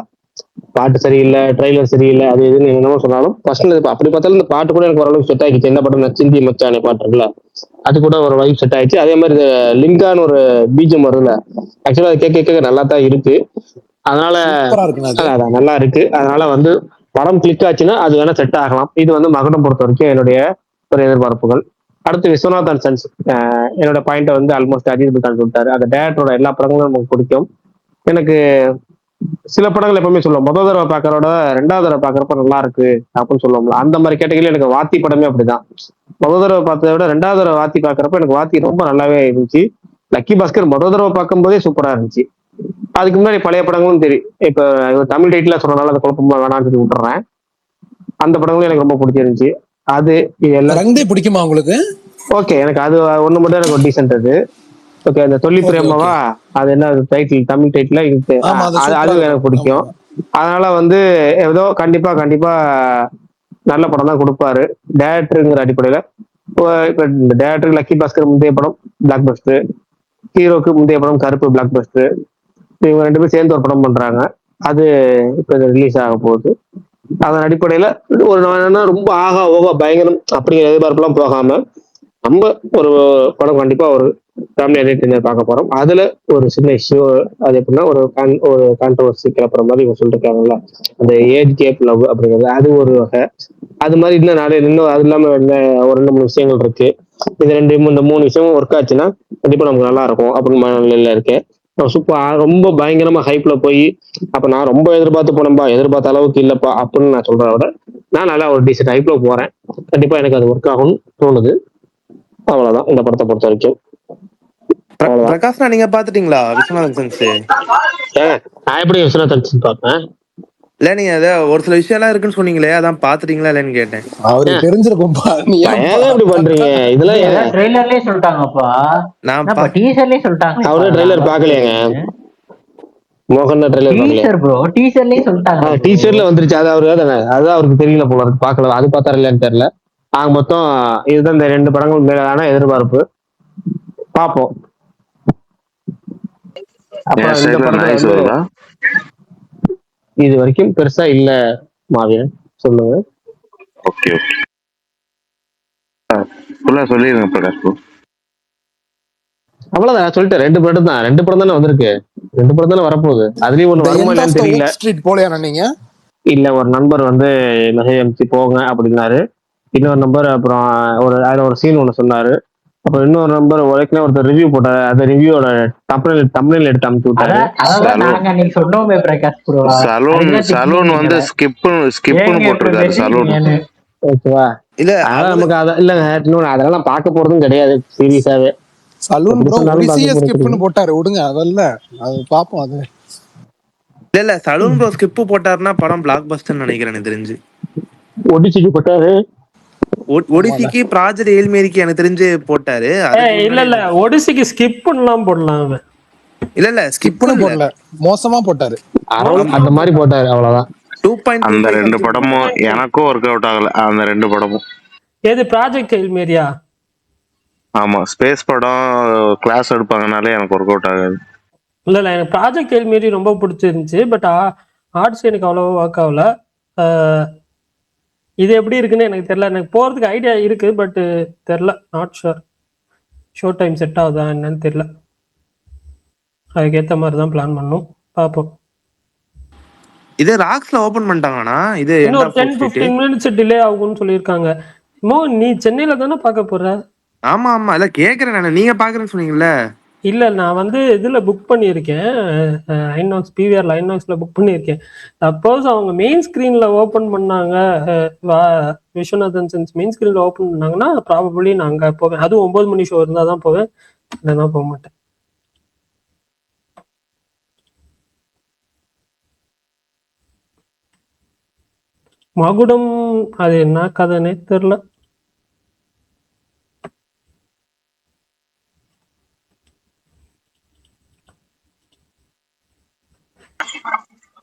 பாட்டு சரியில்லை, ட்ரெய்லர் சரியில்லை, அது எதுன்னு என்னமோ சொன்னாலும் பர்சனல் அப்படி பார்த்தாலும் இந்த பாட்டு கூட எனக்கு ஓரளவுக்கு செட் ஆயிடுச்சு. என்ன படம் நச்சிந்தி மச்சானே பாட்டு இருக்குல்ல, அது கூட ஒரு வைப் செட் ஆயிடுச்சு. அதே மாதிரி இந்த லிங்கான்னு ஒரு பீஜம் வருதுல்ல, ஆக்சுவலா அது கேட்க நல்லா தான் இருக்கு. அதனால நல்லா இருக்கு. அதனால வந்து படம் கிளிக் ஆச்சுன்னா அது வேணா செட் ஆகலாம். இது வந்து மகுடம் பொறுத்த வரைக்கும் என்னுடைய ஒரு எதிர்பார்ப்புகள். அடுத்து விஸ்வநாதன் சன்ஸ், என்னோட பாயிண்ட வந்து ஆல்மோஸ்ட் அஜித் தான் சொல்லிட்டாரு. அந்த டேரக்டரோட எல்லா படங்களும் நமக்கு பிடிக்கும். எனக்கு சில படங்கள் எப்பவுமே சொல்லுவோம், முதல் தடவை பார்க்கறோட 2வது தடவை பார்க்கறப்ப நல்லா இருக்கு அப்படின்னு சொல்லுவோம்ல, அந்த மாதிரி கேட்டகரியில எனக்கு வாத்தி படமே அப்படிதான். முதல் தடவை பார்த்ததை விட 2வது தடவை வாத்தி பார்க்கறப்ப எனக்கு வாத்தி ரொம்ப நல்லாவே இருந்துச்சு. லக்கி பாஸ்கர் முதல் தடவை பார்க்கும் போதே சூப்பரா இருந்துச்சு. அதுக்கு முன்னாடி பழைய படங்களும் தெரியும். இப்ப தமிழ் டைட்டில் சொல்றதுனால அந்த குழப்பமா வேணாம்னு சொல்லி விட்டுறேன். அந்த படங்களும் எனக்கு ரொம்ப பிடிச்சிருந்துச்சு. அது எல்லாம் பிடிக்குமா உங்களுக்கு? ஓகே, எனக்கு அது ஒண்ணு மட்டும் எனக்கு ஒரு டீசென்ட். அது ஓகே. அந்த தொல்லி பிரேமாவா, அது என்ன டைட்டில், தமிழ் டைட்டில் இருக்கு, அது எனக்கு பிடிக்கும். அதனால வந்து ஏதோ கண்டிப்பா நல்ல படம் தான் கொடுப்பாரு டேரக்டருங்கிற அடிப்படையில. இப்ப இந்த டேரக்டருக்கு லக்கி பாஸ்கர் முந்தைய படம் பிளாக் பஸ்டர், ஹீரோக்கு முந்தைய படம் கருப்பு பிளாக் பஸ்டர், இவங்க 2 பேரும் சேர்ந்து ஒரு படம் பண்றாங்க. அது இப்ப ரிலீஸ் ஆக போகுது. அதன் அடிப்படையில ஒரு ரொம்ப ஆகா ஓகா பயங்கரம் அப்படிங்கிற எதிர்பார்ப்புலாம் போகாம நம்ம ஒரு படம் கண்டிப்பா ஒரு ஃபேமிலி என்டர்டெய்னர் பார்க்க போறோம். அதுல ஒரு சின்ன இஷ்யூ, அது எப்படின்னா ஒரு கான்ட்ரவர்சி கிளப்புற மாதிரி இவங்க சொல்லிருக்காங்கல்ல, அந்த ஏஜ் கேப் லவ் அப்படிங்கிறது, அது ஒரு வகை. அது மாதிரி இன்னும் அது இல்லாம ஒரு 2-3 விஷயங்கள் இருக்கு. இந்த 3 விஷயமும் ஒர்க் ஆச்சுன்னா கண்டிப்பா நமக்கு நல்லா இருக்கும் அப்படின்னு மனநிலையில இருக்கேன். சூப்பர், ரொம்ப பயங்கரமா ஹைப்ல போய் அப்ப நான் ரொம்ப எதிர்பார்த்த அளவுக்கு இல்லப்பா அப்படின்னு நான் சொல்றத விட நான் நல்லா ஒரு டீசென்ட் ஹைப்ல போறேன். கண்டிப்பா எனக்கு அது ஒர்க் ஆகும்னு தோணுது. அவ்வளவுதான் இந்த படத்தை பொறுத்த வரைக்கும். பிரகாஷ்னா நீங்க பாத்துட்டீங்களா விஸ்வநாதன் சன்ஸ்? நான் எப்படி விஸ்வநாதன் சன்ஸ் பார்த்தேன்? இல்ல நீங்க அத ஒரு சில விஷயம் எல்லாம் இருக்குன்னு சொன்னீங்களே, அதான் பாத்துட்டீங்களா இல்லன்னு கேட்டேன். அவருக்கு தெரிஞ்சிருக்கும்பா, நீங்க எப்படி பண்றீங்க இதெல்லாம்? ட்ரெய்லர்லயே சொல்லிட்டாங்கப்பா, நான் டீசர்லயே சொல்லிட்டாங்க. அவரே ட்ரெய்லர் பாக்கலையாங்க? மோகன் ட்ரெய்லர் டீசர் ப்ரோ, டீசர்லயே சொல்லிட்டாங்க. டீசர்ல வந்துருச்சு. அது அவருக்கு தெரியல போல இருக்கு, பாக்கல. அது பார்த்தாரு இல்லையான்னு தெரியல. ஆக மொத்தம் இதுதான் இந்த 2 படங்கள் மேலான எதிர்பார்ப்பு. பாப்போம். அப்புறம் இந்த படத்துல இது வரைக்கும் பெருசா இல்ல மாவீரன், சொல்லுங்க. ஓகே சொல்லிருங்க பிரகாஷ் ப்ரோ. அவ்வளவுதான், நான் சொல்லிட்டேன். 2 படம் தான், 2 படம் தானே வந்திருக்கு, 2 படம் தானே வரப்போகுது. அதுலயும் ஒண்ணு வருமா இல்லன்னு தெரியல. போலையா நீங்க? இல்ல, ஒரு நண்பர் வந்து மெசேஜ் அனுப்பிச்சு போங்க அப்படின்னாரு. இன்னொரு நம்பர் அப்புறம் ஒரு சீன் ஒண்ணு சொன்னாரு. அப்புறம் இன்னொரு நம்பர் உழைக்கணும் ஒருத்தர் ரிவ்யூ போட்டாரு. அந்த ரிவ்யூட தமிழ் எடுத்து அனுப்பிச்சு விட்டாரு. சலூன் வந்து ஸ்கிப்னு போட்டிருக்காரு. சலூன் ஓகேவா? இல்ல அதான் நமக்கு இல்லங்க இன்னொன்னு அதெல்லாம் பார்க்க போறதும் கிடையாது சீரியஸாவே. சலூன் ப்ரோ ஒடிசிஎஸ் ஸ்கிப்னு போட்டாரு, விடுங்க அதெல்லாம், அது பாப்போம். அது இல்ல சலூன் ப்ரோ ஸ்கிப் போட்டாருன்னா படம் பிளாக் பஸ்டர்னு நினைக்கிறேன் எனக்கு தெரிஞ்சு. ஒடிசிக்கு போட்டாரு. ஒடிசிக்கு ப்ராஜெக்ட் ஏல்மேரிக்கு எனக்கு தெரிஞ்சு போட்டாரு. இல்ல ஒடிசிக்கு ஸ்கிப் பண்ணலாம் போடலாம் அவன். இல்ல ஸ்கிப்னு போடல, மோசமா போட்டாரு. அந்த மாதிரி போட்டாரு, அவ்வளவுதான். 2.25 அந்த 2 படமும் எனக்கும் ஒர்க் அவுட் ஆகல. அந்த 2 படமும் எது ப்ராஜெக்ட் எல்மேரியா? ஆமா, ஸ்பேஸ் படம் கிளாஸ் எடுப்பாங்கனாலே எனக்கு ஒர்க் அவுட் ஆகாது. இல்ல எனக்கு ப்ராஜெக்ட் எல்மேரி ரொம்ப பிடிச்சிருந்துச்சு. பட் ஆர்ட்ஸ் எனக்கு அவ்வளோ ஒர்க் ஆகல. இது எப்படி இருக்குன்னு எனக்கு தெரியல. எனக்கு போறதுக்கு ஐடியா இருக்கு, பட் தெரியல, not sure. Show time set ஆகுதா என்னன்னு தெரியல. அதுக்கேற்ற மாதிரி தான் பிளான் பண்ணணும், பார்ப்போம். இது ராக்ஸ்ல ஓபன் பண்ணிட்டாங்கண்ணா. இது இன்னும் 10-15 மினிட்ஸ் டிலே ஆகும்னு சொல்லியிருக்காங்க. நீ சென்னையில தானே பார்க்க போற? ஆமா ஆமா, இல்ல கேக்குறேன் நான். நீங்க பாக்குறேன்னு சொன்னீங்கல்ல. இல்ல நான் வந்து இதுல புக் பண்ணியிருக்கேன், ஐநாக்ஸ் பிவிஆர் ஐநாக்ஸ்ல புக் பண்ணியிருக்கேன். சப்போஸ் அவங்க மெயின் ஸ்கிரீன்ல ஓபன் பண்ணாங்க, விஸ்வநாதன் சென்ஸ் மெயின் ஸ்கிரீன்ல ஓபன் பண்ணாங்கன்னா ப்ராபபிளி நான் அங்க போவேன். அதுவும் 9 மணி ஷோ இருந்தா தான் போவேன், இல்லைன்னா போக மாட்டேன். மகுடம் அது என்ன கதைன்னே தெரியல.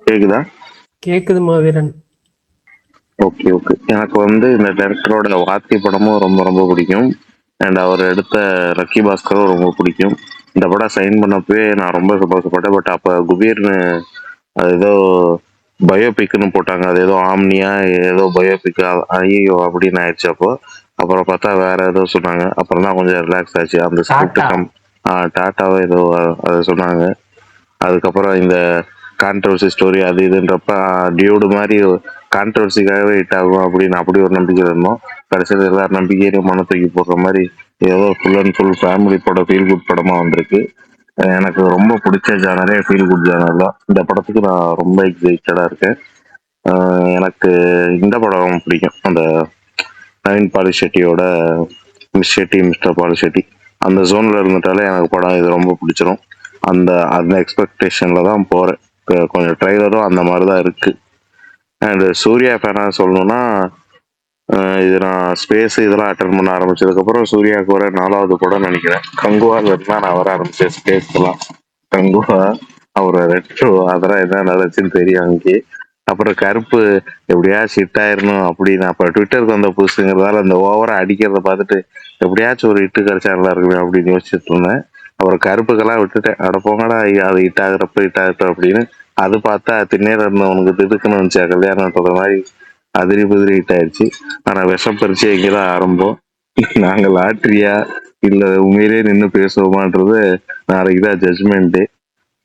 கேக்குதா? கேக்குது மாவீரன். Okay okay. எனக்கு வந்து இந்த டைரக்டரோட வாத்தி படமும் ரொம்ப ரொம்ப பிடிக்கும். அண்ட் அவர் எடுத்த லக்கி பாஸ்கரும் ரொம்ப பிடிக்கும். இந்த படம் சைன் பண்ணப்பவே நான் ரொம்ப சந்தோஷப்பட்டேன். பட் அப்போ குபீர்னு அது ஏதோ பயோபிக்னு போட்டாங்க. அது ஏதோ ஆம்னியா ஏதோ பயோபிக், ஐயோ அப்படின்னு ஆயிடுச்சு. அப்புறம் பார்த்தா வேற ஏதோ சொன்னாங்க. அப்புறம் தான் கொஞ்சம் ரிலாக்ஸ் ஆச்சு. அந்த ஸ்கிரிப்ட் டாட்டாவே ஏதோ அதை சொன்னாங்க. அதுக்கப்புறம் இந்த கான்ட்ரவர்சி ஸ்டோரி அது இதுன்றப்ப டியூடு மாதிரி கான்ட்ரவர்சிக்காகவே ஹிட் ஆகும் அப்படின்னு அப்படி ஒரு நம்பிக்கை இருந்தோம். கடைசியில் எல்லாரும் நம்பிக்கையிலையும் மன தூக்கி போடுற மாதிரி ஏதோ ஃபுல் அண்ட் ஃபுல் ஃபேமிலி படம், ஃபீல் குட் படமா வந்திருக்கு. எனக்கு ரொம்ப பிடிச்ச ஜானரே ஃபீல் குட் ஜானர் தான். இந்த படத்துக்கு நான் ரொம்ப எக்ஸைட்டடா இருக்கேன். எனக்கு இந்த படம் பிடிக்கும், அந்த நவீன் பாலிஷெட்டியோட மிஸ் ஷெட்டி, மிஸ்டர் பாலிஷெட்டி அந்த ஜோன்ல இருந்துட்டாலே எனக்கு படம் இது ரொம்ப பிடிச்சிரும். அந்த எக்ஸ்பெக்டேஷன்ல தான் போறேன். கொஞ்சம் ட்ரைலரும் அந்த மாதிரி தான் இருக்கு. அண்ட் சூர்யா ஃபேனா சொல்லணும்னா, இது நான் ஸ்பேஸ் இதெல்லாம் அட்டன் பண்ண ஆரம்பிச்சதுக்கப்புறம் சூர்யாவுக்கு வர 4வது படம் நினைக்கிறேன். கங்குவால இருந்தா நான் வர ஆரம்பிச்சேன் ஸ்பேஸ்லாம். கங்குவா, அவரை ரெட்ரோ அதெல்லாம் என்ன நடந்துச்சுன்னு தெரியும் அங்கே. அப்புறம் கருப்பு எப்படியாச்சும் ஹிட் ஆயிரணும் அப்படின்னு அப்போ ட்விட்டருக்கு வந்த புதுசுங்கிறதால அந்த ஓவரா அடிக்கிறத பார்த்துட்டு எப்படியாச்சும் ஒரு ஹிட்டு கிடைச்சா நல்லா இருக்குமே அப்படின்னு யோசிச்சுட்டு இருந்தேன். அப்புறம் கருப்புக்கெல்லாம் விட்டுட்டேன். அட போங்கடா, அது ஹிட் ஆகட்டும் அப்படின்னு. அது பார்த்தா திண்ணேர் இருந்தவனுக்கு திடுக்குன்னு வந்துச்சா கல்யாணம்ன்ற மாதிரி அதிரி புதிரி ஹிட் ஆயிடுச்சு. ஆனா விஷம் பறிச்சு இங்கதான் ஆரம்பம். நாங்க லாட்ரியா இல்ல உண்மையிலே நின்று பேசுவோமான்றது நாளைக்குதான் ஜட்ஜ்மெண்ட்.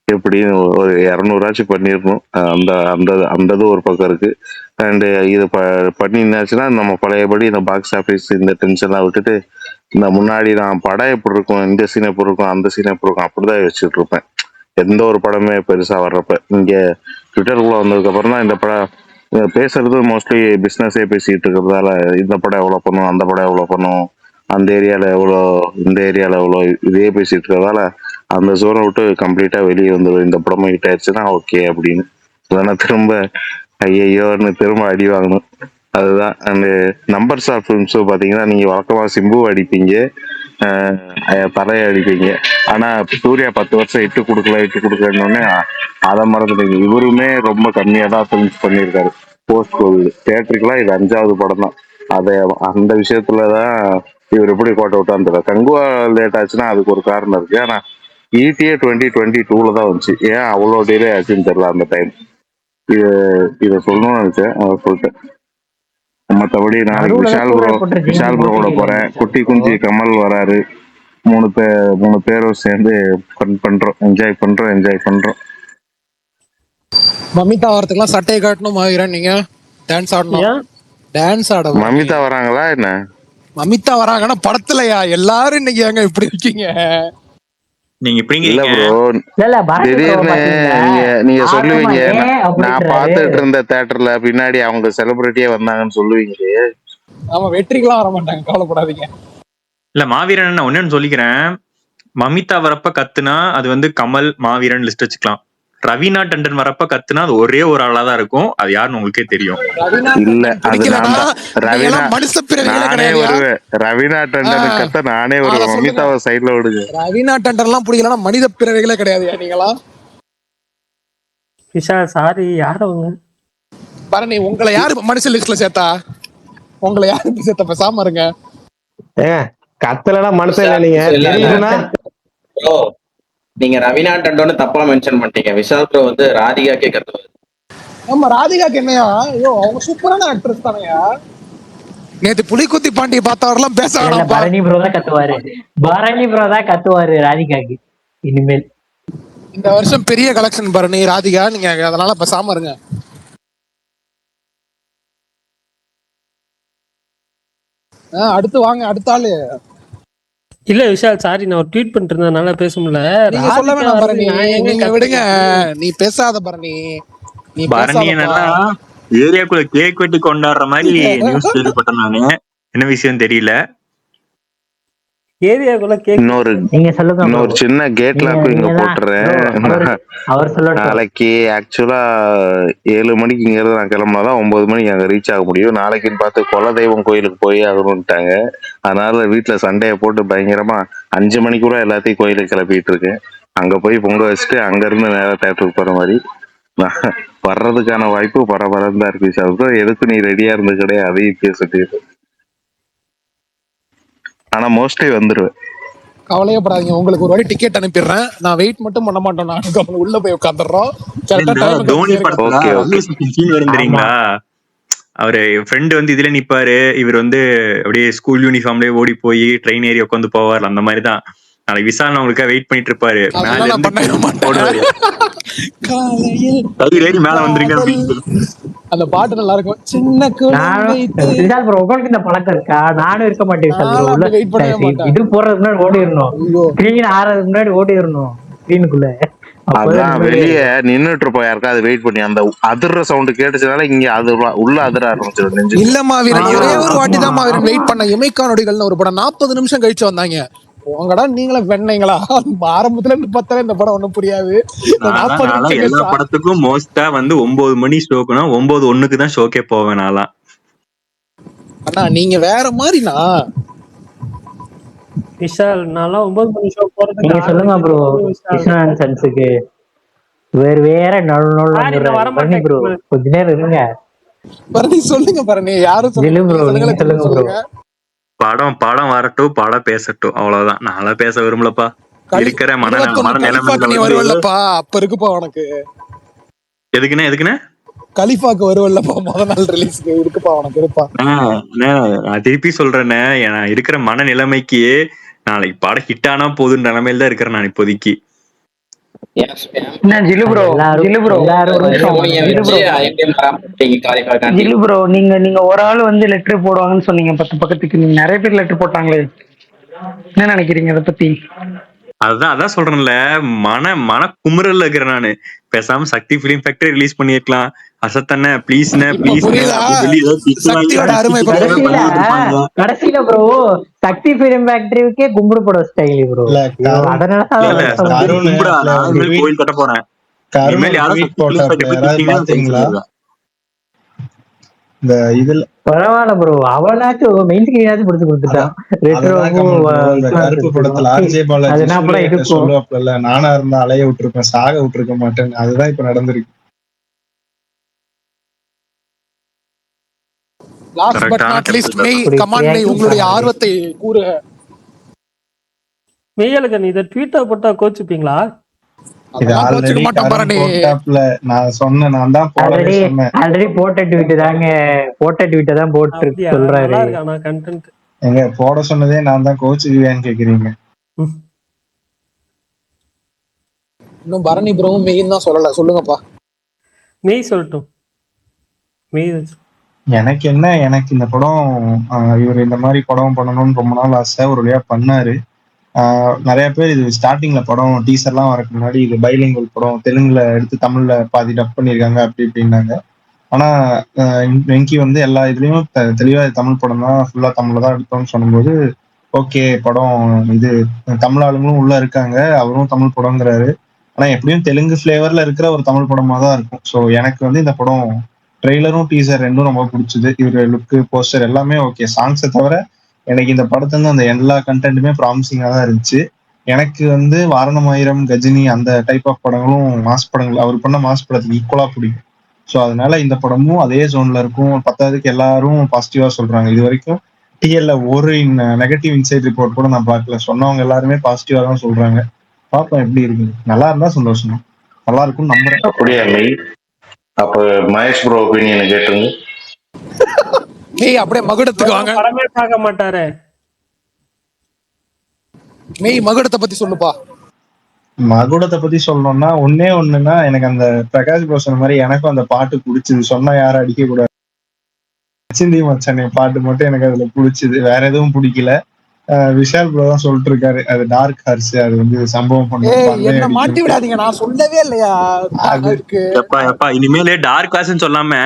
எப்படின்னு ஒரு 200 பண்ணிடணும். அந்த ஒரு பக்கம் இருக்கு. அண்ட் இது பண்ணிருந்தாச்சுன்னா நம்ம பழையபடி இந்த பாக்ஸ் ஆஃபீஸ் இந்த டென்ஷன்லாம் விட்டுட்டு இந்த முன்னாடி நான் படம் எப்படி இருக்கும், இந்த சீன் எப்படி இருக்கும், அந்த சீன் எப்படி இருக்கும் அப்படிதான் யோசிச்சுட்டு இருப்பேன். எந்த ஒரு படமே பெருசா வர்றப்ப இங்க ட்விட்டருக்குள்ள வந்ததுக்கு அப்புறம் தான் இந்த படம் பேசுறது மோஸ்ட்லி பிஸ்னஸே பேசிட்டு இருக்கிறதால இந்த படம் எவ்வளோ பண்ணும், அந்த படம் எவ்வளோ பண்ணும், அந்த ஏரியால எவ்வளோ, இந்த ஏரியால எவ்வளோ, இதே பேசிட்டு இருக்கிறதால அந்த ஜோனை விட்டு கம்ப்ளீட்டா வெளியே வந்துடும். இந்த படமும் ஹிட் ஆயிடுச்சுன்னா ஓகே அப்படின்னு. இல்லைன்னா திரும்ப ஐயோன்னு திரும்ப அடி வாங்கணும். அதுதான் அந்த நம்பர்ஸ் ஆஃப் ஃபிலிம்ஸும் பார்த்தீங்கன்னா நீங்க வழக்கமா சிம்பு அடிப்பீங்க, தலையை அடிப்பீங்க. ஆனா சூர்யா 10 வருஷம் இட்டு கொடுக்கலன்னு அதை மறந்துட்டீங்க. இவருமே ரொம்ப கம்மியா தான் ஃபிலிம்ஸ் பண்ணியிருக்காரு போஸ்ட் கோவிட். தியேட்டருக்குலாம் இது 5வது படம் தான். அந்த விஷயத்துலதான் இவர் எப்படி கோட்டை விட்டான்னு தெரியல. கங்குவா லேட் ஆச்சுன்னா அதுக்கு ஒரு காரணம் இருக்கு. ஆனா ஈட்டியே 2022 தான் வந்துச்சு. ஏன் அவ்வளோ டிலே ஆச்சுன்னு தெரியல அந்த டைம். இதை சொல்லணும்னு நினைச்சேன், சொல்லிட்டேன். மற்றபடி நாளைக்கு விஷால் ப்ரோவோட போறேன். குட்டி குஞ்சி கமல் வராரு. 3 பேரும் சேர்ந்து என்ஜாய் பண்றோம். மமிதா வரதுக்குலாம் சட்டையை காட்டணும் மாவீரன். நீங்க டான்ஸ் ஆடணும். டான்ஸ் ஆட மமிதா வராங்களா என்ன? மமிதா வராங்கன்னா படத்துலயா? எல்லாரும் இன்னைக்கு ஏங்க இப்படி இருக்கீங்க? நீங்க இல்ல ப்ரோ, திடீர்னு நீங்க சொல்லுவீங்க நான் பார்த்துட்டு இருந்த தியேட்டர்ல பின்னாடி அவங்க செலிபிரிட்டியே வந்தாங்கன்னு சொல்லுவீங்க. ஆமா, வெற்றிக்கெல்லாம் வர மாட்டாங்க, கவலைப்படாதீங்க. இல்ல மாவீரன் நான் ஒன்னு சொல்லிக்கிறேன். மமிதா வரப்ப கத்துனா அது வந்து கமல் மாவீரன் லிஸ்ட் வச்சுக்கலாம். ரவீனா டண்டன் வரப்ப கத்துனா அது ஒரே ஒரு ஆளா தான் இருக்கும். அது யாருன்னு உங்களுக்கே தெரியும். இல்ல அது நான் தான் ரவீனா. நானே வருவேன் ரவீனா டண்டன் கத்த நானே வருவேன். மமிதாவை சைட்ல விடுங்க. ரவீனா டண்டர் எல்லாம் பிடிக்கலன்னா மனித பிறவிகளே கிடையாது நீங்களா. விஷால் சாரி, யார் அவங்க? பரணி உங்களை யாரு மனுஷன் லிஸ்ட்ல சேர்த்தா? உங்களை யாரு சேர்த்த? பேசாம இருங்க. கத்தலாம் மனுஷன் இல்ல நீங்க. தெரியுதுன்னா நீங்க ரவீனா டண்டோன்னு தப்பா மென்ஷன் பண்ணிட்டீங்க. விஷால் ப்ரோ வந்து ராதிகாக்கே கத்துவாரு. ஆமா ராதிகாக்கு என்னையா? ஐயோ அவங்க சூப்பரான ஆக்ட்ரஸ் தானையா. நேத்து புலிக்குத்தி பாண்டியை பார்த்தவரெல்லாம் பேச வேணாம். பரணி ப்ரோ தான் கத்துவாரு. பரணி ப்ரோ தான் கத்துவாரு ராதிகாக்கு இனிமேல். இந்த வருஷம் பெரிய கலெக்ஷன் பரணி ராதிகா, நீங்க அதனால பேசாம இருங்க. அடுத்து வாங்க, அடுத்த ஆளு. இல்ல விஷால் சாரி, நான் ஒரு ட்வீட் பண்ணிட்டு இருந்ததுனால பேச முடியல. நீங்க சொல்ல வேணாம் பரணி, நீங்க விடுங்க. நீ பேசாத பரணி. நீ பரணி என்னன்னா ஏரியாக்குள்ள கேக் வெட்டி கொண்டாடுற மாதிரி நியூஸ் கேள்விப்பட்டேன் நானு. என்ன விஷயம் தெரியல. ஏரியாக்குள்ள கேக் இன்னொரு சின்ன கேட் லாக்கும் இங்க போட்டுறேன். நாளைக்கு ஆக்சுவலா 7 மணிக்கு இங்க இருந்து நான் கிளம்பினாதான் 9 மணிக்கு அங்க ரீச் ஆக முடியும். நாளைக்குன்னு பார்த்து குலதெய்வம் கோயிலுக்கு போய் ஆகணும்ட்டாங்க. அதனால வீட்டுல சண்டையை போட்டு பயங்கரமா 5 மணிக்கூட எல்லாத்தையும் கோயிலுக்கு கிளப்பிட்டு இருக்கேன். அங்க போய் பொங்க வச்சுட்டு அங்க இருந்து நேரா தேட்டருக்கு போற மாதிரி வர்றதுக்கான வாய்ப்பு பரபரன்னு தான் இருக்கு. சார் எதுக்கு நீ ரெடியா இருந்து கிடையாது, அதையும் பேசிட்டு. ஆனா மோஸ்ட்லி வந்துருவேன். கவலையப்படாதீங்க, உங்களுக்கு ஒரு வாட்டி டிக்கெட் அனுப்பிடுறேன். நான் வெயிட் மட்டும் பண்ண மாட்டோம். நான் உள்ள போய் உட்காந்துடுறோம். தோனி படத்துல அவரு ஃப்ரெண்டு வந்து இதுல நிப்பாரு. இவர் வந்து அப்படியே ஸ்கூல் யூனிஃபார்ம்லயே ஓடி போய் ட்ரெயின் ஏறி உட்காந்து போவார். அந்த மாதிரிதான் நாளைக்கு விசால் உங்களுக்காக வெயிட் பண்ணிட்டு இருப்பாரு. மேல வந்துருங்க. அந்த பாட்டு நல்லா இருக்கும். சின்ன உங்களுக்கு இந்த பழக்கம் இருக்கா? நானும் இருக்க மாட்டேன். இது போறதுக்கு முன்னாடி ஓடிடணும். ஸ்கிரீன் ஆறதுக்கு முன்னாடி ஓடிடணும் ஸ்கிரீனுக்குள்ள. அதான் வெளியே நின்னுட்டு இருப்போம், யாருக்காவது வெயிட் பண்ணி. அந்த அதிர்ற சவுண்ட் கேட்டுச்சனால இங்க அது உள்ள அதிர ஆரம்பிச்சிடும். இல்ல மாவீரன், ஒரே ஒரு வாட்டி தான் மாவீரன் வெயிட் பண்ண. இமைக்கா நொடிகள்னு ஒரு படம் 40 நிமிஷம் கழிச்சு வந்தாங்க. உங்கடா நீங்களே வெண்ணீங்களா? ஆரம்பத்துல இருந்து பார்த்தாலே இந்த படம் ஒண்ணும் புரியாது. எல்லா படத்துக்கும் மோஸ்டா வந்து 9 மணி ஷோக்குனா 9:01 தான் ஷோக்கே போவேன் நான்லாம். அண்ணா நீங்க வேற மாதிரினா விஷால், நான்லாம் 9 மணி ஷோ போறது. நீங்க சொல்லுங்க ப்ரோ. விஸ்வநாதன் சன்ஸுக்கு வேற பரணி ப்ரோ கொஞ்ச நேரம் இருங்க. பரணி சொல்லுங்க. பரணி யாரும் சொல்லுங்க. படம் வரட்டும், படம் பேசட்டும், அவ்வளவுதான். நான்லாம் பேச விரும்பலப்பா. இருக்கிற மனநிலைமை வருவல்லப்பா. அப்ப இருக்குப்பா உனக்கு. எதுக்குண்ணே கலிஃபாக்கு வருவல்லப்பா. முதல் நாள் ரிலீஸ்க்கு இருக்குப்பா உனக்கு. இருப்பா நான் திருப்பி சொல்றேன்னே, நான் இருக்கிற மனநிலைமைக்கு நாளைக்கு படம் ஹிட் ஆனா போதுன்ற நிலைமையில தான் இருக்கிறேன் நான் இப்போதைக்கு. நீங்க ஒரு ஆள் வந்து லெட்டர் போடுவாங்கன்னு சொன்னீங்க 10 பக்கத்துக்கு. நீங்க நிறைய பேர் லெட்டர் போட்டாங்களே, என்ன நினைக்கிறீங்க அதை பத்தி? அதான் சொல்றேன்ல, மன குமுறல்ல இருக்கிறேன் நானு. பேசாம சக்தி பிலிம் ஃபேக்டரி ரிலீஸ் பண்ணிருக்கலாம். அசத்தண்ணே ப்ளீஸ்ண்ணே ப்ளீஸ். கடைசியில ப்ரோ சக்தி பிலிம் ஃபேக்டரிக்கே கும்பிடு போட ஸ்டைல் ப்ரோ. கோயில் கட்ட போறேன். இந்த இதுல பரவாயில்ல ப்ரோ, அவனாச்சும் மெயின் ஸ்கிரீனாச்சும் பிடிச்சு கொடுத்துட்டான். கருப்பு படத்துல ஆர்ஜே பாலாஜி சொல்லுவாப்ல, நானா இருந்தா அலைய விட்டுருப்பேன், சாக விட்டுருக்க மாட்டேன். அதுதான் இப்ப நடந்திருக்கு. லாஸ்ட் பட் நாட் லீஸ்ட் மெய் கமாண்ட் மெய் உங்களுடைய ஆர்வத்தை கூறு. மெய்யலுக்கு நீ இத ட்வீட்டா போட்டா கோச்சுப்பீங்களா? இது ஆல்ரெடி போட்டாப்ல. நான் சொன்னேன், நான் தான் போடவே சொன்னேன். ஆல்ரெடி போட்ட ட்வீட் தாங்க, போட்ட ட்வீட் தான் போட்டு சொல்றாரு. ஆனா கண்டென்ட் எங்க போட சொன்னதே நான் தான். கோச்சுக்குவேன்னு கேக்குறீங்க. இன்னும் பரணி ப்ரோ மெயின் தான் சொல்லல. சொல்லுங்கப்பா. மெய் சொல்லட்டும். மெய் எனக்கு என்ன, எனக்கு இந்த படம் இவர் இந்த மாதிரி படம் பண்ணணும்னு ரொம்ப நாள் ஆசை. ஒரு வழியா பண்ணாரு. நிறைய பேர் இது ஸ்டார்டிங்ல படம் டீசர்லாம் வரக்கு முன்னாடி இது பைலிங்குவல் படம், தெலுங்குல எடுத்து தமிழ்ல பாதி டப் பண்ணியிருக்காங்க அப்படி இப்படின்னாங்க. ஆனா வெங்கி வந்து எல்லா இதுலயும் தெளிவா தமிழ் படம் தான், ஃபுல்லா தமிழ்ல தான் எடுத்தோம்னு சொல்லும்போது ஓகே படம் இது தமிழ் ஆளுங்களும் உள்ள இருக்காங்க, அவரும் தமிழ் படங்கிறாரு. ஆனா எப்படியும் தெலுங்கு ஃபிளேவர்ல இருக்கிற ஒரு தமிழ் படமா தான் இருக்கும். ஸோ எனக்கு வந்து இந்த படம் ட்ரெய்லரும் டீசர் ரெண்டும் ரொம்ப பிடிச்சது. இவரு லுக்கு போஸ்டர் எல்லாமே ஓகே. சாங்ஸை தவிர எனக்கு இந்த படத்துல அந்த எல்லா கண்டென்ட்டுமே ப்ராமிசிங்கா தான் இருந்துச்சு. எனக்கு வந்து வாரணம் ஆயிரம், கஜினி அந்த டைப் ஆஃப் படங்களும் மாஸ் படங்கள் அவர் பண்ண மாஸ் படத்துக்கு ஈக்குவலா பிடிக்கும். ஸோ அதனால இந்த படமும் அதே ஜோன்ல இருக்கும். பத்தாவதுக்கு எல்லாரும் பாசிட்டிவா சொல்றாங்க. இது வரைக்கும் டிஎல்ல ஒரு நெகட்டிவ் இன்சைட் ரிப்போர்ட் கூட நான் பார்க்கல. சொன்னவங்க எல்லாருமே பாசிட்டிவா தான் சொல்றாங்க. பார்ப்போம் எப்படி இருக்கு. நல்லா இருந்தா சந்தோஷம் தான். நல்லா இருக்கும்னு நம்புறேன். அப்படியா மெய்? அப்ப மகேஷ் ப்ரோ ஒப்பீனியனை கேட்டுருங்க. மெய் அப்படியே மகுடத்துக்கு வாங்க. படமே பார்க்க மாட்டாரே. மெய் மகுடத்தை பத்தி சொல்லுப்பா. மகுடத்தை பத்தி சொல்லணும்னா ஒண்ணுன்னா எனக்கு அந்த பிரகாஷ் ப்ரோ சொன்ன மாதிரி எனக்கும் அந்த பாட்டு பிடிச்சது. சொன்னா யாரும் அடிக்க கூடாது. சிந்தி மச்சானே பாட்டு மட்டும் எனக்கு அதுல பிடிச்சது. வேற எதுவும் பிடிக்கல. விஷால் ப்ரோ தான் சொல்லிட்டு இருக்காரு அது டார்க் ஹார்ஸ், அது வந்து சம்பவம் என்ன மாட்டி விடாதீங்க, நான் சொல்லவே இல்லையா. இனிமேலே டார்க் ஹார்ஸ் சொல்லாம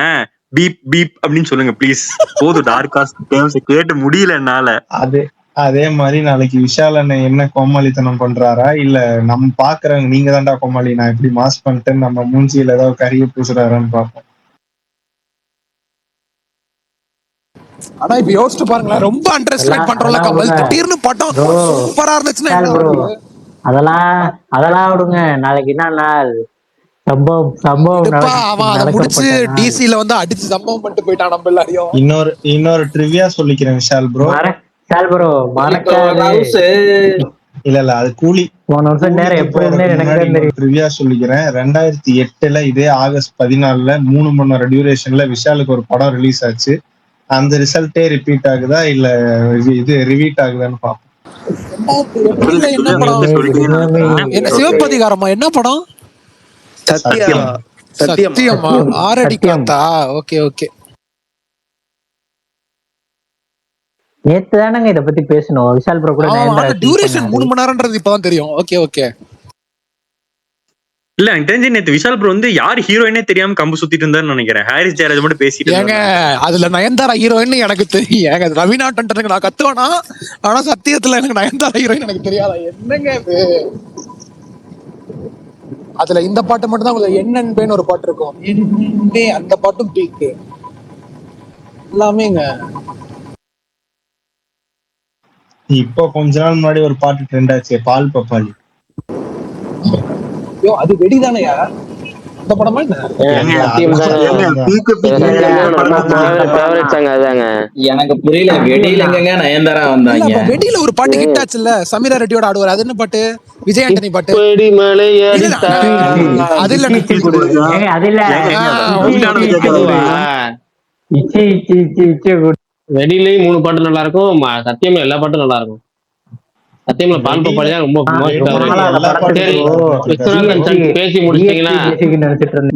பீப் பீப் அப்படின்னு சொல்லுங்க ப்ளீஸ். போதும் டார்க் ஹார்ஸ் டேர்ம்ஸ் கேட்டு முடியல என்னால. அதே மாதிரி நாளைக்கு விஷால் அண்ணன் என்ன கோமாளித்தனம் பண்றாரா, இல்ல நம்ம பாக்குறவங்க நீங்க தான்டா கோமாளி நான் எப்படி மாஸ் பண்ணிட்டேன்னு நம்ம மூஞ்சியில ஏதாவது கறியை பூசுறாரான்னு பார்ப்போம். ஆனா இப்ப யோசிச்சு பாருங்களேன், ரொம்ப அண்டர்ஸ்டாண்ட் பண்றோம்ல கமல். திடீர்னு படம் சூப்பரா இருந்துச்சுன்னா அதெல்லாம் விடுங்க. நாளைக்கு என்ன நாள்? முடிச்சு டிசில வந்து அடிச்சு சம்பவம் பண்ணிட்டு போயிட்டான் நம்ம எல்லாரையும். இன்னொரு ட்ரிவியா சொல்லிக்கிறேன் விஷால் ப்ரோ. இல்ல அது கூலி ட்ரிவியா சொல்லிக்கிறேன். 2008 இதே ஆகஸ்ட் 14 3 மணி நேரம் டியூரேஷன்ல விஷாலுக்கு ஒரு படம் ரிலீஸ் ஆச்சு. அந்த ரிசல்ட்டே ரிப்பீட் ஆகுதா இல்ல இது ரிவீட் ஆகுதான்னு பாப்போம். என்ன சிவப்பதிகாரமா? என்ன படம்? சத்தியமா? ஆரடி காத்தா? Okay okay. நேத்து தானங்க இத பத்தி பேசணும். விஷால் ப்ரோ கூட டியூரேஷன் 3 மணி நேரம்ன்றது இப்பதான் தெரியும். Okay okay. இல்ல எனக்கு தெரிஞ்சு நேத்து விஷால் ப்ரோ வந்து யார் ஹீரோயினே தெரியாம கம்பு சுத்திட்டு இருந்தாருன்னு நினைக்கிறேன். ஹாரிஸ் ஜெயராஜ் மட்டும் பேசிட்டு ஏங்க அதுல நயன்தாரா ஹீரோயின் எனக்கு தெரியும். ஏங்க ரவிநாட்டன் நான் கத்துவேனா, ஆனா சத்தியத்துல எனக்கு நயன்தாரா ஹீரோயின் எனக்கு தெரியாதா? என்னங்க இது? அதுல இந்த பாட்டு மட்டும் தான் என்னன்னு ஒரு பாட்டு இருக்கும். என்னே அந்த பாட்டும் பீக்கு எல்லாமேங்க. இப்போ கொஞ்ச நாள் முன்னாடி ஒரு பாட்டு ட்ரெண்ட் ஆச்சு, பால் பப்பாளி. அது வெடிதானையா அந்த படமா? எனக்கு புரியல, வெடியில எங்கங்க நயன்தாரா வந்தாங்க? வெடியில ஒரு பாட்டு ஹிட் ஆச்சுல்ல, சமீரா ரெட்டியோட ஆடுவார். அது என்ன பாட்டு? விஜய் ஆண்டனி பாட்டு. அது இல்ல, வெடியிலயும் 3 பாட்டு நல்லா இருக்கும். சத்தியமா எல்லா பாட்டும் நல்லா இருக்கும். சத்தியம்ல பால் பப்பாளி தான் ரொம்ப பேசி முடிச்சிட்டீங்கன்னா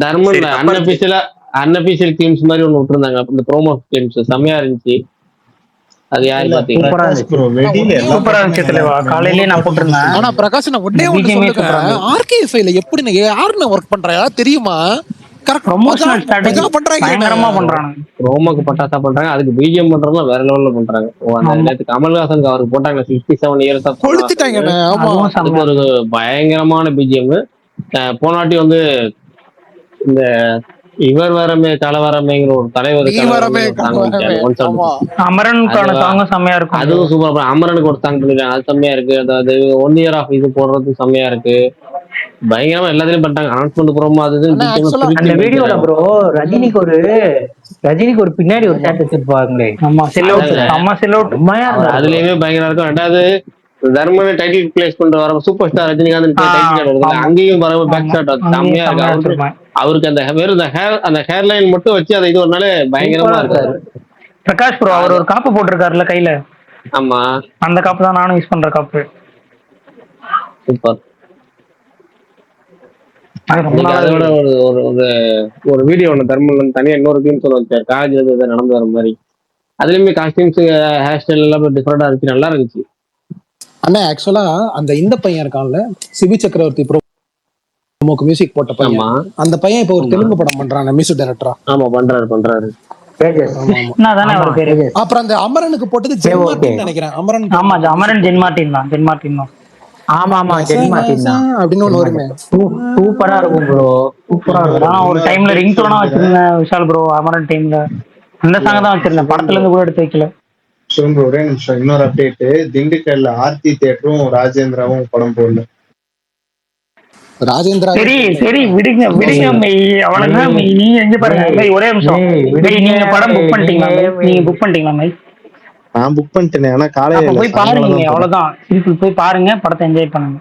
தர்மன்ல அன்அபிஷியல் கிளிம்ஸ் மாதிரி ஒண்ணு விட்டுருந்தாங்க. இந்த ப்ரோமோ கிளிம்ஸ் செம்மையா இருந்துச்சு. அது யாரு பாத்தீங்கன்னா காலையிலேயே நான் போட்டிருந்தேன். ஆனா பிரகாஷ் நான் ஒன்னே ஒண்ணு சொல்லுங்க, ஆர்கேஎஃப்ஐல எப்படி யாருன்னு ஒர்க் பண்றா தெரியுமா? ரோமோக்கு பட்டாசா பண்றாங்க, அதுக்கு பிஜிஎம் பண்றதுல வேற லெவல்ல பண்றாங்க. கமல்ஹாசன் அவருக்கு போட்டாங்க 57 இயர்ஸ். அதுக்கு ஒரு பயங்கரமான பிஜிஎம். போனாட்டி வந்து இந்த இவர் வரமே தலைவரமேங்கிற ஒரு தலைவர் அதுவும் சூப்பரா. அமரனுக்கு ஒரு சாங் பண்ணிருக்காங்க, அது செம்மையா இருக்கு. அதாவது 1 year ஆஃப் இது போடுறது செம்மையா இருக்கு. பயங்கரமா எல்லாத்தையும் பண்ணிட்டாங்க. அனௌன்ஸ்மெண்ட் ப்ரோமோ அது அந்த வீடியோல ப்ரோ ரஜினிக்கு ஒரு பின்னாடி ஒரு ஷாட் வச்சிருப்பாங்களே. அதுலயுமே பயங்கரமா இருக்கும். ரெண்டாவது தர்மனை டைட்டில் பிளேஸ் பண்ற வர சூப்பர் ஸ்டார் ரஜினிகாந்த் அங்கேயும் வர பேக் ஷாட் செம்மையா இருக்கு. அவருக்கு அந்த வெறும் அந்த ஹேர் லைன் மட்டும் வச்சு அதை இது ஒருனால பயங்கரமா இருக்காரு. பிரகாஷ் ப்ரோ அவர் ஒரு காப்பு போட்டிருக்காருல கையில. ஆமா, அந்த காப்பு தான் நானும் யூஸ் பண்ற காப்பு. சூப்பர். அதோட ஒரு வீடியோ ஒண்ணு தர்மன் தனியா இன்னொரு டீம் சொல்ல காலேஜ் நடந்து வர மாதிரி. அதுலயுமே காஸ்டியூம்ஸ் ஹேர் ஸ்டைல் எல்லாம் டிஃபரெண்டா இருந்துச்சு, நல்லா இருந்துச்சு. ஆனா ஆக்சுவலா அந்த இந்த பையன் இருக்கான்ல சிபி சக்கரவர்த்தி ப்ரோமோக்கு மியூசிக் போட்ட பையன், அந்த பையன் இப்ப ஒரு தெலுங்கு படம் பண்றான் மியூசிக் டைரக்டரா. ஆமா பண்றாரு. அப்புறம் அந்த அமரனுக்கு போட்டது ஜென்மார்டின் நினைக்கிறேன். அமரன் ஜென்மார்டின் தான். ஆமா ஆமா ஜென்மாட்டின் தான். அப்படின்னு ஒண்ணு வருமே. சூப்பரா இருக்கும் ப்ரோ, சூப்பரா இருக்கும். நான் ஒரு டைம்ல ரிங் டோனா வச்சிருந்தேன் விஷால் ப்ரோ, அமரன் டைம்ல அந்த சாங் தான் வச்சிருந்தேன், படத்துல இருந்து கூட எடுத்து வைக்கல. சிவம் ப்ரோ ஒரே நிமிஷம், இன்னொரு அப்டேட். திண்டுக்கல்ல ஆர்த்தி தியேட்டரும் ராஜேந்திராவும் படம் போடல. ராஜேந்திரா சரி சரி விடுங்க விடுங்க மெய், அவ்வளவுதான் மெய். நீங்க எங்க பாருங்க மெய், ஒரே நிமிஷம் மெய், நீங்க படம் புக் பண்ணிட்டீங்களா மெய்? நீங்க புக் பண்ணிட்டீங்களா மெய்? நான் புக் பண்ணிட்டேன், ஆனா காலையில போய் பாருங்க, அவ்வளவுதான். சிம்பிள், போய் பாருங்க, படத்தை என்ஜாய் பண்ணுங்க.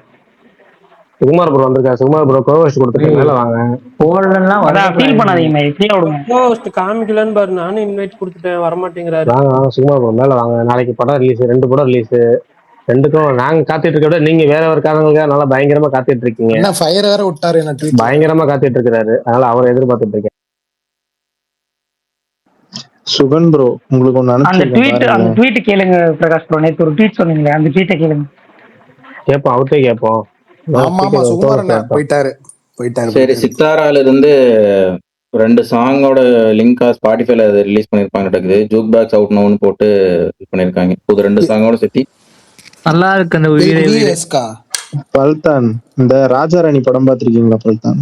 சுகுமார் ப்ரோ வந்திருக்கா, சுகுமார் ப்ரோ கோவஸ்ட் கொடுத்துருக்கேன், மேல வாங்க. போடலாம் அதான் ஃபீல் பண்ணாதீங்க மெய், ஃப்ரீயா விடுங்க. போஸ்ட் காமிக்கலன்னு பாரு, நானும் இன்வைட் கொடுத்துட்டேன், வரமாட்டேங்கிறாரு. வாங்க வாங்க சுகுமார் ப்ரோ மேல வாங்க. நாளைக்கு படம் ரிலீஸ், 2 படம் ரிலீஸ். ரெண்டுக்கும் நாங்க காத்துட்டு இருக்க விட நீங்க வேற ஒரு காரணங்களுக்காக நல்லா பயங்கரமா காத்துட்டு இருக்கீங்க. என்ன ஃபயர் வேற விட்டாரு என்ன ட்வீட், பயங்கரமா காத்துட்டு இருக்காரு, அதனால அவரை எதிர்பார்த்துட்டு இருக்கேன். சுகன் ப்ரோ உங்களுக்கு ஒண்ணு அந்த அனுப்பிச்சிருக்கேன், ட்வீட் கேளுங்க பிரகாஷ் ப்ரோ. நேத்து ஒரு ட்வீட் சொன்னீங்களே, அந்த ட்வீட்டை கேளுங்க. கேட்போம், அவர்கிட்ட கேட்போம். ஆமா ஆமா சுகுமாரன் போயிட்டாரு. சரி, சித்தாரால இருந்து 2 சாங்கோட லிங்கா ஸ்பாட்டிஃபைல ரிலீஸ் பண்ணிருப்பாங்க இருக்குது. ஜூக் பாக்ஸ் அவுட் நோன்னு போட்டு இது பண்ணிருக்காங்க. புது 2 சாங்கோட சேர்த்து நல்லா இருக்கு அந்த விஎஸ்கா. பல்தான், இந்த ராஜாராணி படம் பாத்திருக்கீங்களா? பல்தான்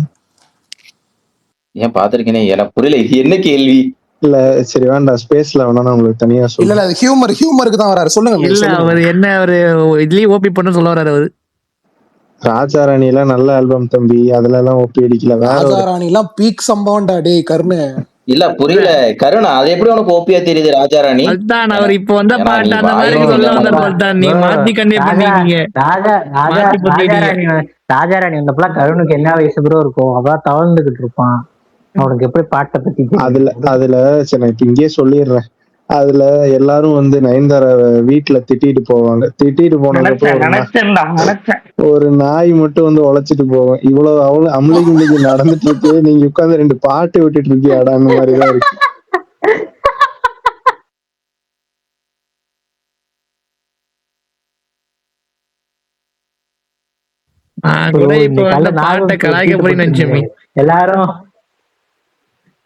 ஏன் பாத்திருக்கேனே, எனக்கு புரியல, இது என்ன கேள்வி? இல்ல சரி வேண்டாம், ஸ்பேஸ்ல வேணா நான் உங்களுக்கு தனியா இல்ல இல்ல, அது ஹியூமருக்கு தான் வராரு. சொல்லுங்க. இல்ல அவர் என்ன ஒரு இதுலயே ஓபி பண்ண சொல்ல வராரு அவரு. ராஜாராணி எல்லாம் நல்ல ஆல்பம் தம்பி, அதுல எல்லாம் ஒப்பி அடிக்கல. ராஜாராணி எல்லாம் பீக் சம்பவம்டா டேய் கருணு. இல்ல புரியல கருணா, அது எப்படி உனக்கு ஓபியா தெரியுது ராஜாராணி? அதான் அவர் இப்போ வந்த பாட்டு அந்த மாதிரி சொல்ல வந்த, நீ மாத்தி கண்ணே பண்ணீங்க. ராஜாராணி வந்தப்பலாம் கருணுக்கு என்ன வயசு ப்ரோ இருக்கும்? அப்பதான் தவழ்ந்துகிட்டு இருப்பான். அவனுக்கு எப்படி பாட்டை பத்தி அதுல சரி நான் இப்ப இங்கேயே சொல்லிடுறேன். அதுல எல்லாரும் வந்து நயன்தாரா வீட்டுல திட்டிட்டு போவாங்க. திட்டிட்டு போனதுக்கு ஒரு நாய் மட்டும் வந்து உழைச்சிட்டு போவோம். இவ்வளவு அவ்வளவு அமளிக்கு நடந்துட்டு இருக்கு, நீங்க உட்கார்ந்து 2 பாட்டு விட்டுட்டு இருக்கியாடா, அந்த மாதிரிதான் இருக்கு.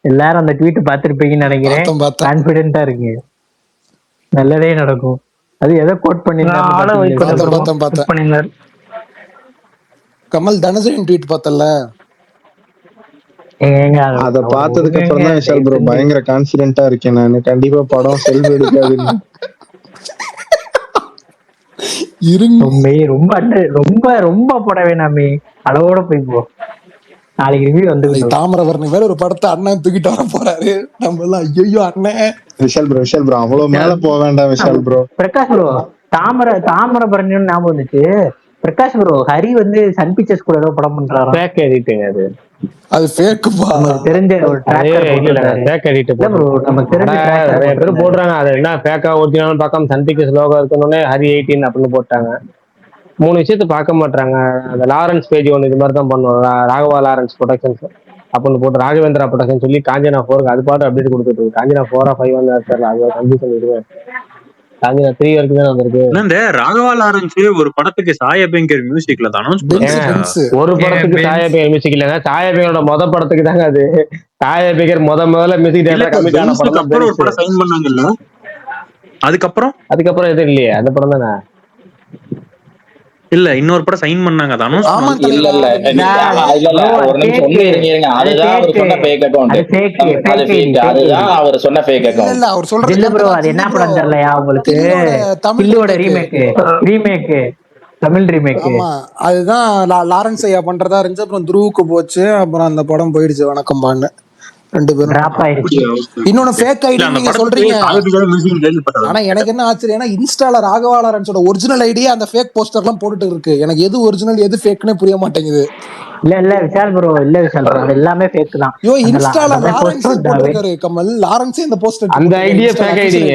எல்லாரும் அந்த ட்வீட் பாத்திருப்பீங்கன்னு நினைக்கிறேன். கான்பிடென்ட்டா இருக்கு, நல்லதே நடக்கும். அது எதை கோட் பண்ணிருந்தாரு? கமல் தனசேகரன் ட்வீட் பார்த்தல, அத பார்த்ததுக்கு அப்புறம் தான் விஷால் ப்ரோ பயங்கர கான்பிடென்ட்டா இருக்கேன் நான். கண்டிப்பா படம் செல்வ எடுக்காதுன்னு. ரொம்ப ரொம்ப ரொம்ப போட வேணாமே, அளவோட போய் போ. நாளைக்கு ரிவ்யூ வந்து தாமிரபரணி வேற ஒரு படத்தை அண்ணன் தூக்கிட்டு வர போறாரு. நம்ம எல்லாம் ஐயோ அண்ணன். விஷால் ப்ரோ அவ்வளவு மேல போக வேண்டாம் விஷால் ப்ரோ. பிரகாஷ் ப்ரோ தாமிரபரணி ஞாபகம் வந்துச்சு. பிரகாஷ் ப்ரோ ஹரி வந்து சன் பிக்சர்ஸ் கூட ஏதோ படம் பண்றாரு. ஃபேக் எடிட்டிங் அது ஃபேக்குப்பா. நமக்கு தெரிஞ்ச ஒரு ட்ராக்கர் போட்டுறாரு. ஃபேக் எடிட் ப்ரோ, நமக்கு தெரிஞ்ச நிறைய பேர் போடுறாங்க. அது என்ன ஃபேக்கா ஒரிஜினல் பார்க்காம சன் பிக்சர்ஸ் லோகோ இருக்கணும்னே ஹரி 18 அப்படின்னு போட்டாங்க. 3 விஷயத்த பார்க்க மாட்டாங்க. அந்த லாரன்ஸ் பேஜ் ஒன்று இது மாதிரி தான் பண்ணுவோம். ராகவா லாரன்ஸ் ப்ரொடக்ஷன்ஸ் அப்படின்னு போட்டு ராகவேந்திரா ப்ரொடக்ஷன் சொல்லி காஞ்சனா 4 அது பாட்டு அப்டேட் கொடுத்துட்டு இருக்கு. காஞ்சனா 4 5 தெரியல, அது கன்ஃபியூஷன் இருக்கு. காஞ்சனா 3 வரைக்கும் தான் வந்திருக்கு. இந்த ராகவா லாரன்ஸ் ஒரு படத்துக்கு சாயபேங்கர் மியூசிக்ல தான் ஒரு படத்துக்கு சாயபேங்கர் மியூசிக் இல்லைங்க, சாயபேங்கரோட மொத படத்துக்கு தாங்க அது. சாயபேங்கர் முதல்ல மியூசிக் டைரக்டர் கமிட் ஆன படம் அப்புறம் ஒரு படம் சைன் பண்ணாங்கல்ல, அதுக்கப்புறம் எதுவும் இல்லையே அந்த படம் தானே. இல்ல இன்னொரு படம் சைன் பண்ணாங்க. இல்ல ஒரு நிமிஷம் இருங்க, அதுதான் அவர் சொன்ன ஃபேக் அக்கவுண்ட். அதுதான் அவர் சொன்ன ஃபேக் அக்கவுண்ட். இல்ல அவர் சொல்றது இல்ல ப்ரோ, அது என்ன படம் தெரியலையா உங்களுக்கு? தமிழோட ரீமேக் தமிழ் ரீமேக். ஆமா அதுதான் லாரன்ஸ் ஐயா பண்றதா இருந்துச்சு. அப்புறம் துருவுக்கு போச்சு, அப்புறம் அந்த படம் போயிடுச்சு. வணக்கம் பான்னு 2 பேரும் டிராப் ஆயிடுச்சு. இன்னொன்னு ஃபேக் ஐடி நீங்க சொல்றீங்க. ஆனா எனக்கு என்ன ஆச்சரியம்னா இன்ஸ்டால ராகவா லாரன்ஸோட ஒரிஜினல் ஐடியே அந்த ஃபேக் போஸ்டர் எல்லாம் போட்டுட்டு இருக்கு. எனக்கு எது ஒரிஜினல் எது ஃபேக்னே புரிய மாட்டேங்குது. இல்ல விஷால் ப்ரோ, அது எல்லாமே ஃபேக் தான். யோ இன்ஸ்டால லாரன்ஸ் போட்டுருக்காரு கமல். லாரன்ஸே இந்த போஸ்டர், அந்த ஐடியா ஃபேக் ஐடிங்க.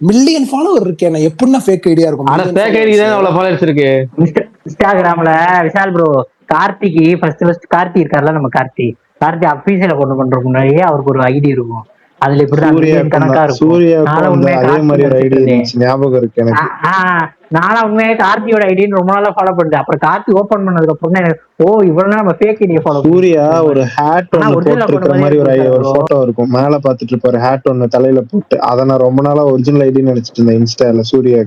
மில்லியன் ஃபாலோவர் இருக்கு. என்ன எப்படின்னா ஃபேக் ஐடியா இருக்கும்? ஆனா ஃபேக் ஐடி தான் அவ்வளவு ஃபாலோவர்ஸ் இருக்கு இன்ஸ்டாகிராம்ல. விஷால் ப்ரோ கார்த்திக்கு ஃபர்ஸ்ட் கார்த்தி இருக்கார்ல, நம்ம கார்த்தி அபிஷியல கொண்டு பண்றதுக்கு முன்னாடியே அவருக்கு ஒரு ஐடி இருக்கும். அதுல இப்படிதான் கணக்கா இருக்கும். நானா உண்மையே கார்த்தியோட ஐடின்னு ரொம்ப நாளா ஃபாலோ பண்ணுது. அப்புறம் கார்த்தி ஓபன் பண்ணதுக்கு அப்புறம் இவ்வளவு நம்ம ஃபேக் ஐடியை ஃபாலோ. சூர்யா ஒரு ஹேட் ஒன்னு போட்டுருக்கிற மாதிரி ஒரு போட்டோ இருக்கும். மேல பாத்துட்டு இருப்பாரு ஹேட் ஒன்னு தலையில போட்டு. அதை நான் ரொம்ப நாளா ஒரிஜினல் ஐடின்னு நினைச்சிட்டு இருந்தேன் இன்ஸ்டால சூர்யா.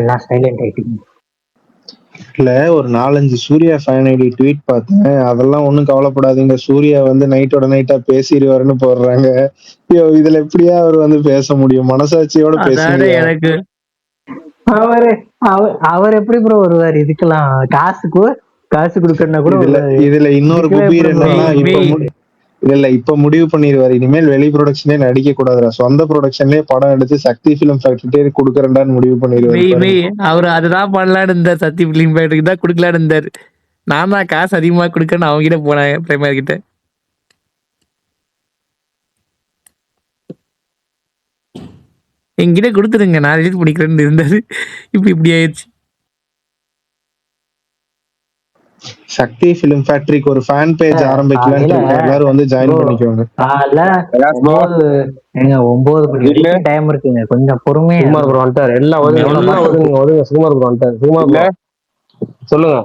எல்லாம் சைலண்ட் ஆயிட்டீங்க. இல்ல ஒரு 4-5 சூர்யா ஃபேன் ஐடி ட்வீட் பார்த்தேன். அதெல்லாம் ஒண்ணும் கவலைப்படாதீங்க. சூர்யா வந்து நைட்டோட நைட்டா பேசிடுவாருன்னு போடுறாங்க. ஐயோ, இதுல எப்படியா அவர் வந்து பேச முடியும்? மனசாட்சியோட அதாவது பேசுங்க. எனக்கு அவரு அவர் எப்படி ப்ரோ வருவார் இதுக்கெல்லாம்? காசு கொடுக்கறனா கூட இதுல இன்னொரு குபீர் என்னன்னா, இப்ப முடிவு பண்ணிடுவாரு, இனிமேல் வெளி ப்ரொடக்ஷனே நடிக்க கூடாதுடா, சொந்த ப்ரொடக்ஷன்லயே படம் எடுத்து சக்தி பிலிம் ஃபேக்டரிட்டே கொடுக்கறேன்டான்னு முடிவு பண்ணிடுவாரு. அவரு அதுதான் பண்ணலான்னு இருந்தார். சக்தி பிலிம் ஃபேக்டரிக்கு தான் கொடுக்கலான்னு இருந்தாரு. நான் தான் காசு அதிகமா கொடுக்கன்னு அவங்க கிட்ட போனேன், பிரைமர் கிட்ட. என்கிட்ட கொடுத்துருங்க, நான் ரிலீஸ் பண்ணிக்கிறேன்னு இருந்தாரு. இப்படி ஆயிடுச்சு. சக்தி பிலிம் ஃபேக்டரிக்கு ஒரு ஃபேன் பேஜ் ஆரம்பிக்கலாம்னு இருக்கேன். எல்லாரும் வந்து ஜாயின் பண்ணிக்கோங்க. 9 மணி டைம் இருக்குங்க, கொஞ்சம் பொறுமையா. சுகுமார் ப்ரோ வந்துட்டாரு. எல்லாம் ஒதுங்க. சுகுமார் ப்ரோ வந்துட்டாரு. சுகுமார் ப்ரோ சொல்லுங்க.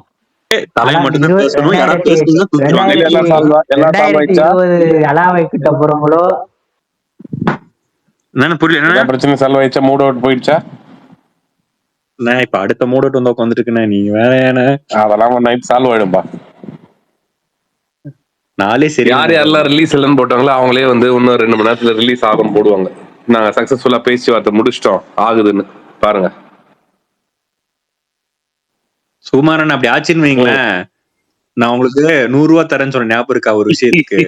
அலாவை கிட்ட போறவங்களோ புரியல, என்ன பிரச்சனை? சால்வ் ஆயிடுச்சா? மூட் அவுட் போயிடுச்சா? நான் இப்ப அடுத்த மூட் அவுட் வந்து உட்காந்துருக்கேன். நீங்க வேற ஏன்னா அதெல்லாம் நைட் சால்வ் ஆயிடும்பா. நாளே சரி. யாரெல்லாம் ரிலீஸ் இல்லைன்னு போட்டாங்களோ அவங்களே வந்து இன்னும் 2 மணி நேரத்துல ரிலீஸ் ஆகும்னு போடுவாங்க. நாங்க சக்சஸ்ஃபுல்லா பேசி வார்த்தை முடிச்சிட்டோம், ஆகுதுன்னு பாருங்க. சுகுமாரன் அப்படி ஆச்சுன்னு வைங்களேன், நான் உங்களுக்கு 100 ரூபா தரேன்னு சொன்ன ஞாபகம் இருக்கா ஒரு விஷயத்துக்கு?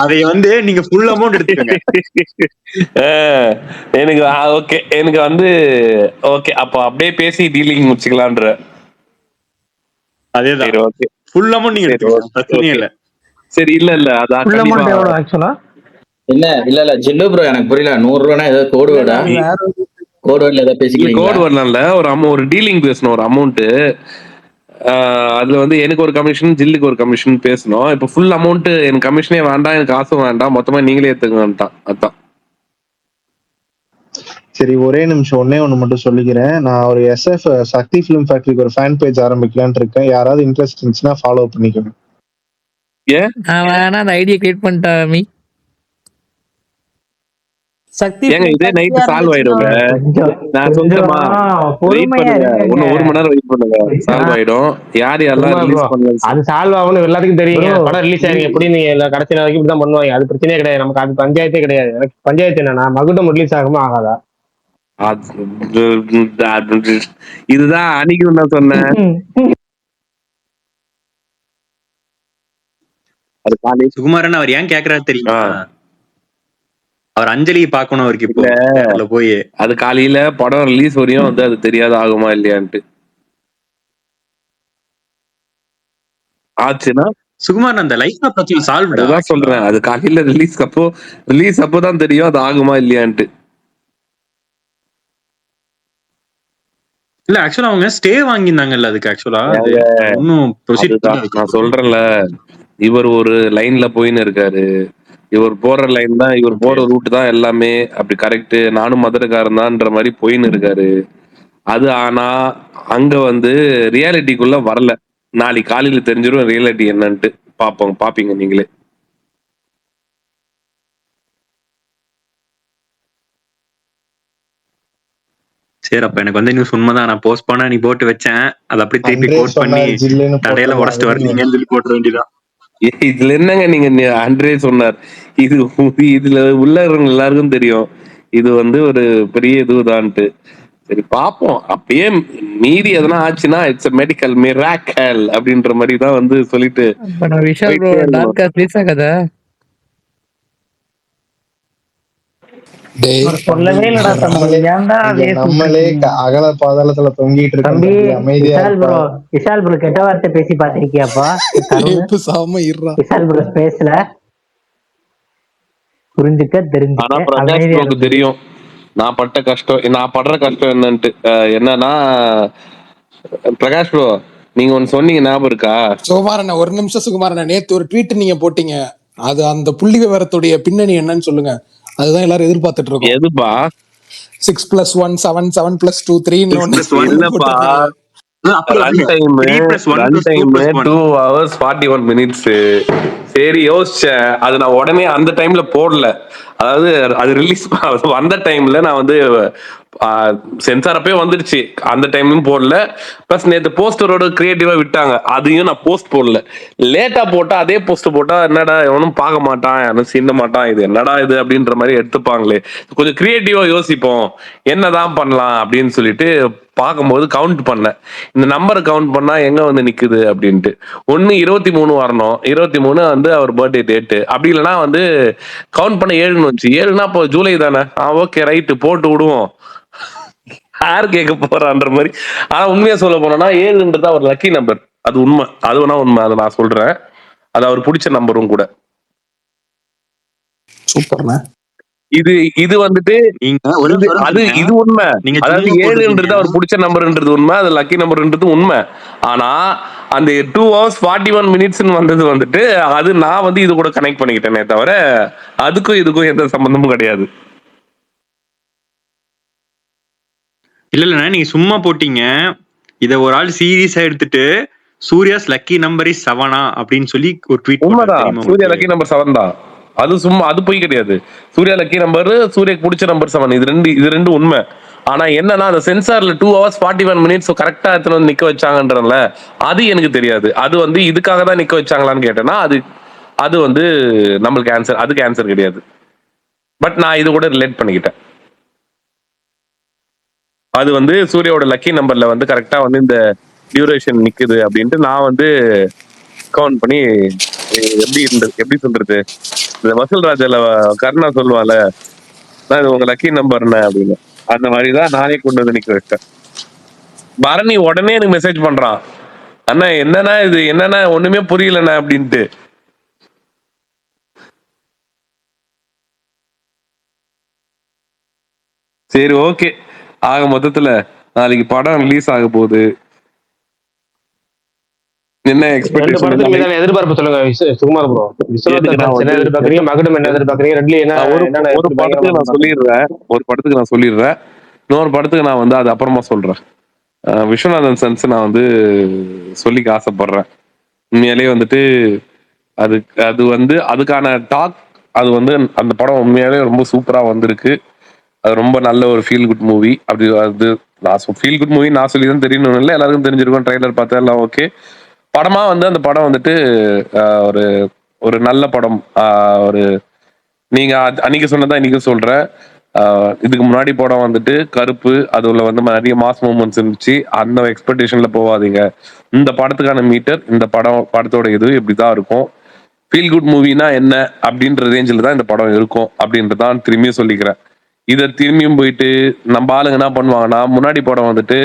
அதை வந்து நீங்க ஃபுல் அமௌண்ட் எடுத்துக்கங்க. எனக்கு ஓகே, எனக்கு வந்து ஓகே, அப்ப அப்படியே பேசி டீலிங் முடிச்சுக்கலான்ற. அதேதான், ஓகே, ஃபுல் அமௌண்ட் நீங்க எடுத்துக்கோங்க, பிரச்சனையே இல்ல. சரி, இல்ல அது ஃபுல் அமௌண்ட் எவ்வளவு ஆக்சுவலா? இல்ல ஜில்லு ப்ரோ, எனக்கு புரியல. 100 ரூபானா ஏதோ கோடு வேர்டா? கோடு வேர்ட்ல ஏதோ பேசிக்கிறீங்க? கோடு வேர்ட்ல இல்ல, ஒரு டீலிங் பேசணும், ஒரு அமௌண்ட். அதுல வந்து எனக்கு ஒரு கமிஷன், ஜில்லுக்கு ஒரு கமிஷன் பேசணும். இப்ப ஃபுல் அமௌண்ட் எனக்கு கமிஷனே வேண்டாம், எனக்கு காசும் வேண்டாம், மொத்தமா நீங்களே எடுத்துக்கன்ட்டான். அதான். சரி, ஒரே நிமிஷம், ஒண்ணு மட்டும் சொல்லிக்கிறேன். நான் ஒரு SF சக்தி பிலிம் ஃபேக்டரிக்கு ஒரு ஃபேன் பேஜ் ஆரம்பிக்கலாம்னு இருக்கேன். யாராவது இன்ட்ரெஸ்ட் இருந்துச்சுன்னா ஃபாலோ பண்ணிக்கணும். வேணா அந்த ஐடியா கிரியேட் பண்ணிட்டாமி. சக்தி இதே நைட் சால்வ் ஆயிடும். நான் சொல்றேமா, வெயிட் பண்ணுங்க, 1 மணி நேரம் வெயிட் பண்ணுங்க, சால்வ் ஆயிடும். யாரெல்லாம் ரிலீஸ் பண்ணல அது சால்வ் ஆகும்னு எல்லாத்துக்கும் தெரியுங்க. படம் ரிலீஸ் ஆயிருக்கு எப்படி நீங்க கடைசி நாளைக்கு இப்படிதான் பண்ணுவாங்க. அது பிரச்சனையே கிடையாது, நமக்கு அது பஞ்சாயத்தே கிடையாது. எனக்கு பஞ்சாயத்து என்னன்னா மகுடம் ரிலீஸ் ஆகுமா ஆகாதா? இதுதான் அன்னைக்கு நான் சொன்னேன். அது காலை சுகுமாரன் அவர் ஏன் கேக்குறாரு தெரியுமா? அவர் அஞ்சலியை பார்க்கணும் அவருக்கு. இப்போ போய் அது காலையில படம் ரிலீஸ் வரையும் வந்து அது தெரியாது ஆகுமா இல்லையான்ட்டு. ஆச்சுன்னா சுகுமாரன் அந்த லைஃப் பிரச்சனை சால்வ் தான் சொல்றேன். அது காலையில ரிலீஸ் அப்போதான் தெரியும் அது ஆகுமா இல்லையான்ட்டு. இல்ல ஆக்சுவலா அவங்க ஸ்டே வாங்கியிருந்தாங்கல்ல, அதுக்கு ஆக்சுவலா இன்னும் நான் சொல்றேன்ல, இவர் ஒரு லைன்ல போயின்னு இருக்காரு. இவர் போற லைன் தான், இவர் போற ரூட் தான் எல்லாமே அப்படி கரெக்ட். நானும் மதுரைக்காரன் தான்ன்ற மாதிரி போயின்னு இருக்காரு. அது ஆனா அங்க வந்து ரியாலிட்டிக்குள்ள வரல. நாளைக்கு காலையில தெரிஞ்சிடும் ரியாலிட்டி என்னன்ட்டு. பாப்பீங்க நீங்களே. சரி, அப்ப எனக்கு வந்து நியூஸ் உண்மைதான். நான் போஸ்ட் பண்ண நீ போட்டு வச்சேன், அது அப்படியே திருப்பி கோட் பண்ணி தடையில உடச்சிட்டு வரலீங்கன்னு சொல்லி போட்டு வேண்டியதான். இதுல என்னங்க நீங்க அன்றே சொன்னார், இதுல உள்ள எல்லாருக்கும் தெரியும் இது வந்து ஒரு பெரிய இதுதான்ட்டு. சரி பாப்போம், அப்பயே மீறி எதனா ஆச்சுன்னா இட்ஸ் மெடிக்கல் மிராக்கல் அப்படின்ற மாதிரி தான் வந்து சொல்லிட்டு நம்மளே அகல பாதாளத்துல தொங்கிட்டு இருக்கோம். விஷால் ப்ரோ கெட்ட வார்த்தை பேசி பாத்திருக்கியாப்பா? விஷால் ப்ரோ பேசல புரிஞ்சுக்க தெரிஞ்சு தெரியும் நான் படுற கஷ்டம் என்னன்ட்டு. என்னன்னா பிரகாஷ் ப்ரோ, நீங்க ஒன்னு சொன்னீங்க ஞாபகம் இருக்கா? சுகுமாரண்ணா ஒரு நிமிஷம். சுகுமாரண்ணா, நேத்து ஒரு ட்வீட் நீங்க போட்டீங்க, அது அந்த புள்ளி விவரத்துடைய பின்னணி என்னன்னு சொல்லுங்க. அதுதான் எல்லாரும் எதிர்பார்த்துட்டு இருக்கோம். எதுப்பா? 6+1 7 7+2 3 இல்லப்பா, run time three plus one run plus two time plus one 2 hours 41 minutes. சரி யோசிச்சேன், அது நான் உடனே அந்த டைம்ல போடல. அதாவது அது ரிலீஸ் வந்த டைம்ல நான் வந்து சென்சார் அப்பவே வந்துடுச்சு, அந்த டைமும் போடல. பிளஸ் நேத்து போஸ்டரோட கிரியேட்டிவா விட்டாங்க, அதையும் நான் போஸ்ட் போடல. லேட்டா போட்டா அதே போஸ்ட் போட்டா என்னடா எவனும் பார்க்க மாட்டான், யாரும் சீண்ட மாட்டான், இது என்னடா இது அப்படின்ற மாதிரி எடுத்துப்பாங்களே. கொஞ்சம் கிரியேட்டிவா யோசிப்போம், என்னதான் பண்ணலாம் அப்படின்னு சொல்லிட்டு பார்க்கும்போது கவுண்ட் பண்ணேன். இந்த நம்பரை கவுண்ட் பண்ணா எங்க வந்து நிக்குது அப்படின்ட்டு. ஒன்னு 23 வரணும், 23 வந்து அவர் பர்த்டே டேட்டு, அப்படி இல்லைன்னா வந்து கவுண்ட் பண்ண 7ன்னு வந்துச்சு. 7னா இப்போ ஜூலை தானே, ஓகே ரைட்டு போட்டு விடுவோம், யார் கேட்க போறான்ற மாதிரி. ஆனா உண்மையா சொல்ல போனோம்னா 7ன்றது அவர் லக்கி நம்பர், அது உண்மை, அது வேணா உண்மை, அதை நான் சொல்றேன். அது அவர் பிடிச்ச நம்பரும் கூட. சூப்பர்ண்ணா. இது இது வந்துட்டு இது உண்மை. அதாவது 7ன்றது அவர் பிடிச்ச நம்பர்ன்றது உண்மை, அது லக்கி நம்பர்ன்றது உண்மை. ஆனா அந்த 2 hours 41 minutes வந்தது வந்துட்டு அது நான் வந்து இது கூட கனெக்ட் பண்ணிக்கிட்டேனே தவிர அதுக்கும் இதுக்கும் எந்த சம்பந்தமும் கிடையாது. இல்ல நீங்க சும்மா போட்டீங்க, இத ஒரு ஆள் சீரியஸா எடுத்துட்டு சூர்யாஸ் லக்கி நம்பர் இஸ் 7 அப்படின்னு சொல்லி ஒரு ட்வீட் உண்மைதான், சூர்யா லக்கி நம்பர் 7 தான். அது சும்மா, அது போய் கிடையாது. சூர்யா லக்கி நம்பர், சூர்யாக்கு பிடிச்ச நம்பர் 7, இது ரெண்டு உண்மை. ஆனா என்னன்னா அந்த சென்சார்ல 2 hours 41 minutes கரெக்டா எத்தனை வந்து நிக்க வச்சாங்கன்றல அது எனக்கு தெரியாது. அது வந்து இதுக்காக தான் நிக்க வச்சாங்களான்னு கேட்டேன்னா அது அது வந்து நம்மளுக்கு ஆன்சர், அதுக்கு ஆன்சர் கிடையாது. பட் நான் இது கூட ரிலேட் பண்ணிக்கிட்டேன். அது வந்து சூர்யாவோட லக்கி நம்பர்ல வந்து கரெக்டா வந்து இந்த டியூரேஷன் நிக்குது அப்படின்ட்டு நான் வந்து கவுண்ட் பண்ணி எப்படி சொல்றது, இந்த வசூல் ராஜால கருணா சொல்லுவால, இது உங்க லக்கி நம்பர்னு அப்படின்னு, அந்த மாதிரிதான் நானே கொண்டு வந்து நிக்க வச்சேன். பரணி உடனே எனக்கு மெசேஜ் பண்றான், அண்ணா என்னன்னா இது, என்னன்னா ஒண்ணுமே புரியலண்ணா அப்படின்ட்டு. சரி ஓகே, ஆக மொத்தத்துல நாளைக்கு படம் ரிலீஸ் ஆக போகுது. என்ன ரெண்டு எக்ஸ்பெக்டேஷன்? படத்துக்கு மீதான எதிர்பார்ப்பு சொல்லுங்க சுகுமார் ப்ரோ. விஸ்வநாதன் என்ன எதிர்பார்க்கறீங்க, மகுடம் என்ன எதிர்பார்க்கறீங்க? ரெண்டுல என்ன ஒரு படத்துக்கு நான் சொல்லிடுறேன், இன்னொரு படத்துக்கு நான் வந்து அது அப்புறமா சொல்றேன். விஸ்வநாதன் சன்ஸ் நான் வந்து சொல்லிக்க ஆசைப்படுறேன். உண்மையாலேயே வந்துட்டு அது அது வந்து அதுக்கான டாக், அது வந்து அந்த படம் உண்மையாலே ரொம்ப சூப்பரா வந்திருக்கு. அது ரொம்ப நல்ல ஒரு ஃபீல் குட் மூவி. அப்படி அது நான் ஃபீல் குட் மூவி நான் சொல்லி தான் தெரியணும் இல்லை, எல்லாருக்கும் தெரிஞ்சிருக்கும், ட்ரைலர் பார்த்தா எல்லாம் ஓகே. படமா வந்து அந்த படம் வந்துட்டு ஒரு ஒரு நல்ல படம். ஒரு நீங்க அன்னைக்கு சொன்னதான் இன்னைக்கு சொல்றேன். இதுக்கு முன்னாடி படம் வந்துட்டு கருப்பு, அதுல வந்து நிறைய மாஸ் மூமெண்ட்ஸ் இருந்துச்சு, அந்த எக்ஸ்பெக்டேஷன்ல போகாதீங்க. இந்த படத்துக்கான மீட்டர், இந்த படத்தோட இது இப்படிதான் இருக்கும். ஃபீல் குட் மூவினா என்ன அப்படின்ற ரேஞ்சில் தான் இந்த படம் இருக்கும் அப்படின்றதான் திரும்பியும் சொல்லிக்கிறேன். இதை திரும்பியும் போயிட்டு நம்ம ஆளுங்க என்ன பண்ணுவாங்கன்னா, முன்னாடி படம் வந்துட்டு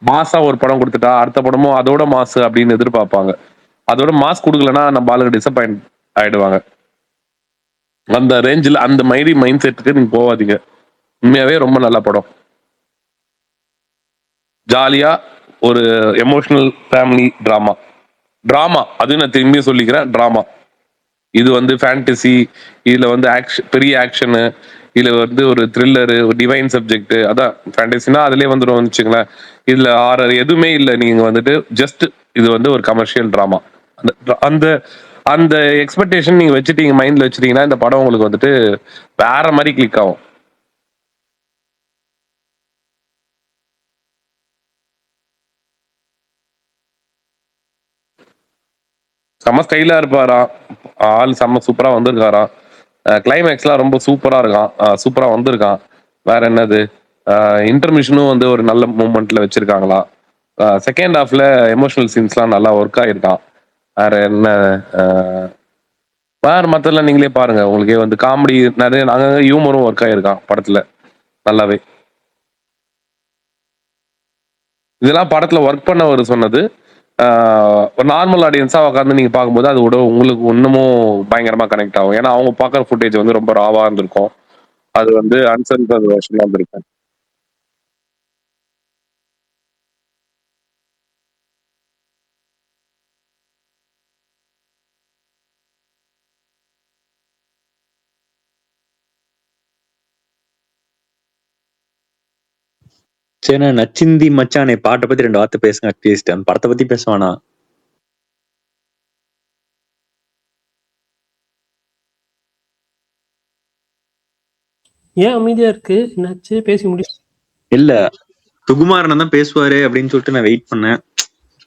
மாசா ஒரு படம் கொடுத்துட்டா அடுத்த படமும் அதோட மாசு அப்படின்னு எதிர்பார்ப்பாங்க. அதோட மாஸ் கொடுக்கலன்னா நம்ம ஆளுங்க டிசப்பாயிண்ட் ஆயிடுவாங்க. அந்த ரேஞ்சில் அந்த மாதிரி மைண்ட் செட்டுக்கு நீங்க போவாதீங்க. உண்மையாவே ரொம்ப நல்ல படம், ஜாலியா ஒரு எமோஷனல் ஃபேமிலி டிராமா. அது நான் திரும்பியும் சொல்லிக்கிறேன், டிராமா. இது வந்து ஃபேண்டசி, இதுல வந்து பெரிய ஆக்ஷனு, இதுல வந்து ஒரு த்ரில்லரு, ஒரு டிவைன் சப்ஜெக்ட். அதான் ஃபேண்டசினா அதுலயே வந்துடும் வச்சுங்களேன். இதுல ஆர்ஆர் எதுவுமே இல்லை. நீங்க வந்துட்டு ஜஸ்ட் இது வந்து ஒரு கமர்ஷியல் டிராமா. அந்த அந்த எக்ஸ்பெக்டேஷன் நீங்க வச்சுட்டீங்க, மைண்ட்ல வச்சுட்டீங்கன்னா இந்த படம் உங்களுக்கு வந்துட்டு வேற மாதிரி கிளிக் ஆகும். செம்ம ஸ்டைலா இருப்பாராம் ஆள், செம்ம சூப்பரா வந்திருக்காராம். கிளைமேக்ஸ்லாம் ரொம்ப சூப்பரா இருக்கான், சூப்பரா வந்திருக்கான். வேற என்னது, இன்டர்மிஷனும் வந்து ஒரு நல்ல மூமெண்ட்ல வச்சிருக்காங்களா. செகண்ட் ஹாஃப்ல எமோஷனல் சீன்ஸ்லாம் நல்லா ஒர்க் ஆயிருக்கான். வேற என்ன, வேற மத்தெல்லாம் நீங்களே பாருங்க, உங்களுக்கே வந்து காமெடி நிறைய அங்கங்க ஹியூமரும் ஒர்க் ஆயிருக்கான் படத்துல நல்லாவே. இதெல்லாம் படத்துல ஒர்க் பண்ணவர் சொன்னது. ஒரு நார்மல் ஆடியன்ஸா உட்காந்து நீங்க பார்க்கும்போது அது கூட உங்களுக்கு இன்னமும் பயங்கரமா கனெக்ட் ஆகும். ஏன்னா அவங்க பார்க்குற ஃபுட்டேஜ் வந்து ரொம்ப ராவா இருந்திருக்கும். அது வந்து அன்சென்சர்ட் வெர்ஷன்ல இருந்திருக்கும். சரி, நச்சிந்தி மச்சானே பாட்டை பத்தி 2 வார்த்தை பேசுங்க. அட்லீஸ்ட் அந்த படத்தை பத்தி பேசுவானா? ஏன் அமைதியா இருக்கு? என்னாச்சு? பேசி முடிச்சு. இல்ல சுகுமாரன் தான் பேசுவாரு அப்படின்னு சொல்லிட்டு நான் வெயிட் பண்ணேன்.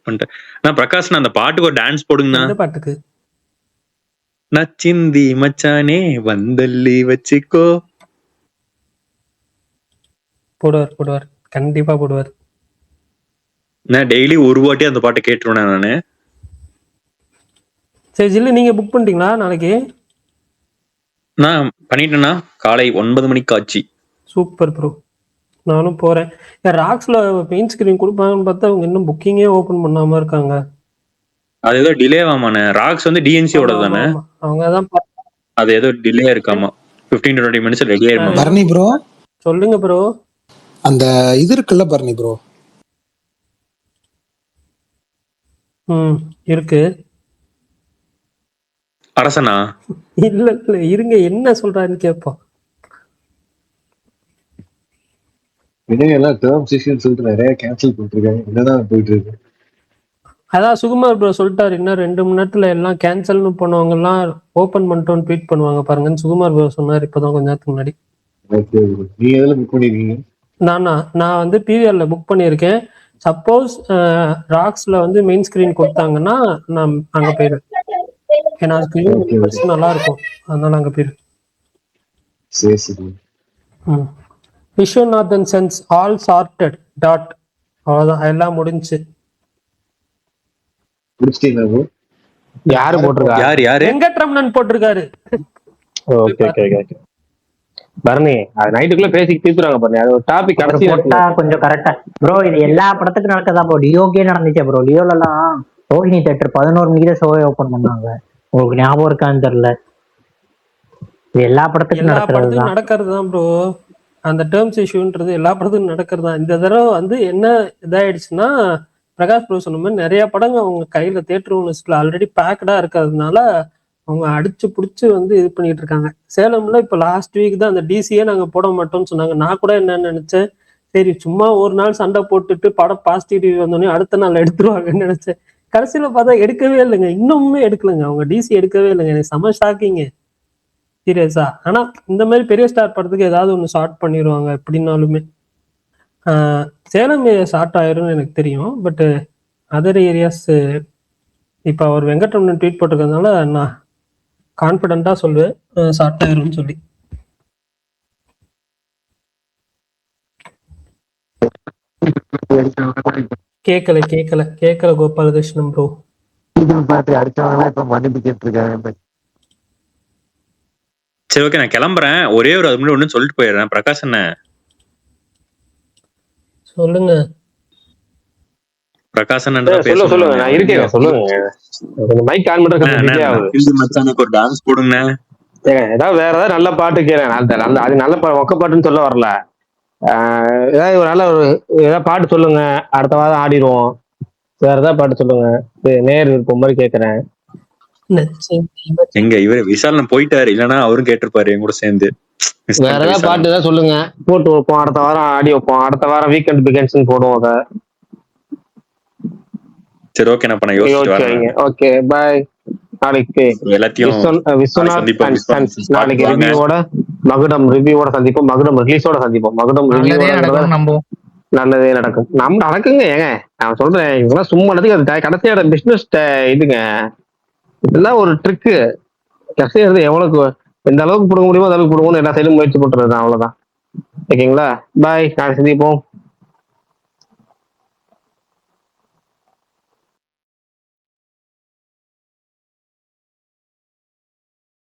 பண்ணிட்டேன். பிரகாஷ் அந்த பாட்டுக்கு ஒரு டான்ஸ் போடுங்கண்ணா. எந்த பாட்டுக்கு? நச்சிந்தி மச்சானே வந்தள்ளி வச்சுக்கோ. போடுவார் கண்டிப்பா போடுவார். நான் டெய்லி ஒரு வாட்டி அந்த பாட்டை கேட்டுருவேன் நானு. சரி ஜில்லு, நீங்க புக் பண்ணிட்டீங்களா நாளைக்கு? நான் பண்ணிட்டேன்னா காலை 9 மணிக்கு ஆச்சு. சூப்பர் ப்ரோ, நானும் போறேன். ராக்ஸ்ல மெயின் ஸ்கிரீன் கொடுப்பாங்கன்னு பார்த்தா அவங்க இன்னும் புக்கிங்கே ஓபன் பண்ணாம இருக்காங்க. அது ஏதோ டிலே ஆமாண்ணே. ராக்ஸ் வந்து டிஎன்சியோட தானே, அவங்கதான் அது ஏதோ டிலே இருக்காமா. 15 to 20 minutes ரெடி ஆயிருமா. பரணி ப்ரோ சொல்லுங்க ப்ரோ. அந்த இது இருக்குல்ல பரணி ப்ரோ, இருக்கு. அரசனா? இல்ல இருங்க, என்ன சொல்றாருன்னு கேட்போம். எல்லாம் டேர்ம் செஷன் சொல்லிட்டு நிறைய கேன்சல் பண்ணிருக்காங்க. என்னதான் போயிட்டு இருக்கு? அதான் சுகுமார் ப்ரோ சொல்லிட்டாரு, இன்னும் 2 மணி நேரத்துல எல்லாம் கேன்சல்னு போனவங்க எல்லாம் ஓபன் பண்ணிட்டோன்னு ட்வீட் பண்ணுவாங்க பாருங்கன்னு சுகுமார் ப்ரோ சொன்னார் இப்பதான் கொஞ்ச நேரத்துக்கு முன்னாடி. நீங்க எதுல புக் பண்ணிருக்கீங்க? நான் வந்து பிவிஆர்ல புக் பண்ணியிருக்கேன். சப்போஸ் ராக்ஸ்ல வந்து மெயின் ஸ்கிரீன் கொடுத்தாங்கன்னா நான் அங்க போயிடுவேன். ஏன்னா அதுக்கு நல்லா இருக்கும், அதனால அங்க போயிடுவேன். சரி சரி. Viswanathan sense all charted dot. அவ்வளவுதான், எல்லாம் முடிஞ்சு. யாரு போட்டிருக்கா? யாரு வெங்கட்ரமணன் போட்டிருக்காரு. ஓகே பரணி, அது நைட்டுக்குள்ள பேசி தீர்த்துறாங்க பரணி. அது ஒரு டாபிக் கடைசி போட்டா கொஞ்சம் கரெக்டா ப்ரோ. இது எல்லா படத்துக்கும் நடக்கதா ப்ரோ. லியோக்கே நடந்துச்சே ப்ரோ. லியோல எல்லாம் ரோஹிணி தியேட்டர் 11 மணிக்கு தான் ஷோவே ஓபன் பண்ணாங்க. உங்களுக்கு ஞாபகம் இருக்கான்னு தெரியல. இது எல்லா படத்துக்கும் நடக்கிறது தான் ப்ரோ. அந்த டேர்ம்ஸ் இஷ்யூன்றது எல்லா படத்துக்கும் நடக்கிறது தான். இந்த தடவை வந்து என்ன இதாயிடுச்சுன்னா, பிரகாஷ் ப்ரோ சொன்ன மாதிரி நிறைய படங்கள் அவங்க கையில தியேட்டர் ஓனர்ஸ்ல ஆல்ரெடி பேக்கடா இருக்கிறதுனால அவங்க அடிச்சு புடிச்சு வந்து இது பண்ணிட்டு இருக்காங்க. சேலம்ல இப்ப லாஸ்ட் வீக் தான் அந்த டிசியே நாங்க போட மாட்டோம்னு சொன்னாங்க. நான் கூட என்ன நினைச்சேன், சரி சும்மா ஒரு நாள் சண்டை போட்டுட்டு படம் பாசிட்டிவ் வந்தோடனே அடுத்த நாள் எடுத்துருவாங்கன்னு நினைச்சேன். கடைசியில பார்த்தா எடுக்கவே இல்லைங்க, இன்னுமே எடுக்கலைங்க, அவங்க டிசி எடுக்கவே இல்லைங்க. எனக்கு செம ஷாக்கிங்க சீரியஸா. ஆனா இந்த மாதிரி பெரிய ஸ்டார் படத்துக்கு ஏதாவது ஒண்ணு ஷார்ட் பண்ணிடுவாங்க எப்படின்னாலுமே. சேலம் ஷார்ட் ஆயிரும்னு எனக்கு தெரியும், பட் அதர் ஏரியாஸ் இப்ப அவர் வெங்கட்ரமணன் ட்வீட் போட்டிருக்கிறதுனால நான் கான்பிடண்டா சொல்லுவேன் ஷார்ட் ஆயிரும்னு சொல்லி. கேட்கல கோபாலகிருஷ்ணன் ப்ரோ. சரி ஓகே, நான் கிளம்புறேன். ஒரே ஒரு அது முன்னாடி ஒண்ணு சொல்லிட்டு போயிடுறேன். பிரகாஷ் என்ன சொல்லுங்க. பிரகாஷ் சொல்லுங்க, நான் இருக்கேன். சொல்லுங்க, மைக் ஆன் மச்சானுக்கு ஒரு டான்ஸ் போடுங்க. ஏதாவது வேற ஏதாவது நல்ல பாட்டு கேட்கிறேன். அது நல்ல மொக்க பாட்டுன்னு சொல்ல வரல. ஏதாவது ஒரு நல்ல ஏதாவது பாட்டு சொல்லுங்க, அடுத்த வாரம் ஆடிடுவோம். வேற ஏதாவது பாட்டு சொல்லுங்க, நேர் இருக்க மாதிரி கேட்கறேன். எங்க இவரு விஷால் போயிட்டாரு, இல்லன்னா அவரும் கேட்டிருப்பாரு என் கூட சேர்ந்து. வேற ஏதாவது பாட்டு ஏதாவது சொல்லுங்க, போட்டு வைப்போம். அடுத்த வாரம் ஆடி வைப்போம். அடுத்த வாரம் வீக்கெண்ட் பிகன்ஸ் போடுவோம் அதை. சரி ஓகே, நான் பண்ண யோசிச்சு. Okay bye. நாளைக்கு எல்லாத்தையும் நாளைக்கு ரிவ்யூவோட மகுடம் ரிவ்யூவோட சந்திப்போம். மகுடம் ரிலீஸோட சந்திப்போம். மகுடம் நல்லதே நடக்கும். நம்ம நடக்குங்க. ஏங்க நான் சொல்றேன், இவங்கெல்லாம் சும்மா நடத்துக்கு அது கடைசியோட பிசினஸ் இதுங்க. இதெல்லாம் ஒரு ட்ரிக்கு. கடைசியா எவ்வளவுக்கு எந்த அளவுக்கு கொடுக்க முடியுமோ அந்த அளவுக்கு கொடுக்கணும்னு எல்லா சைடும் முயற்சி பண்றது. அவ்வளவுதான். ஓகேங்களா, பாய். நாளைக்கு சந்திப்போம்.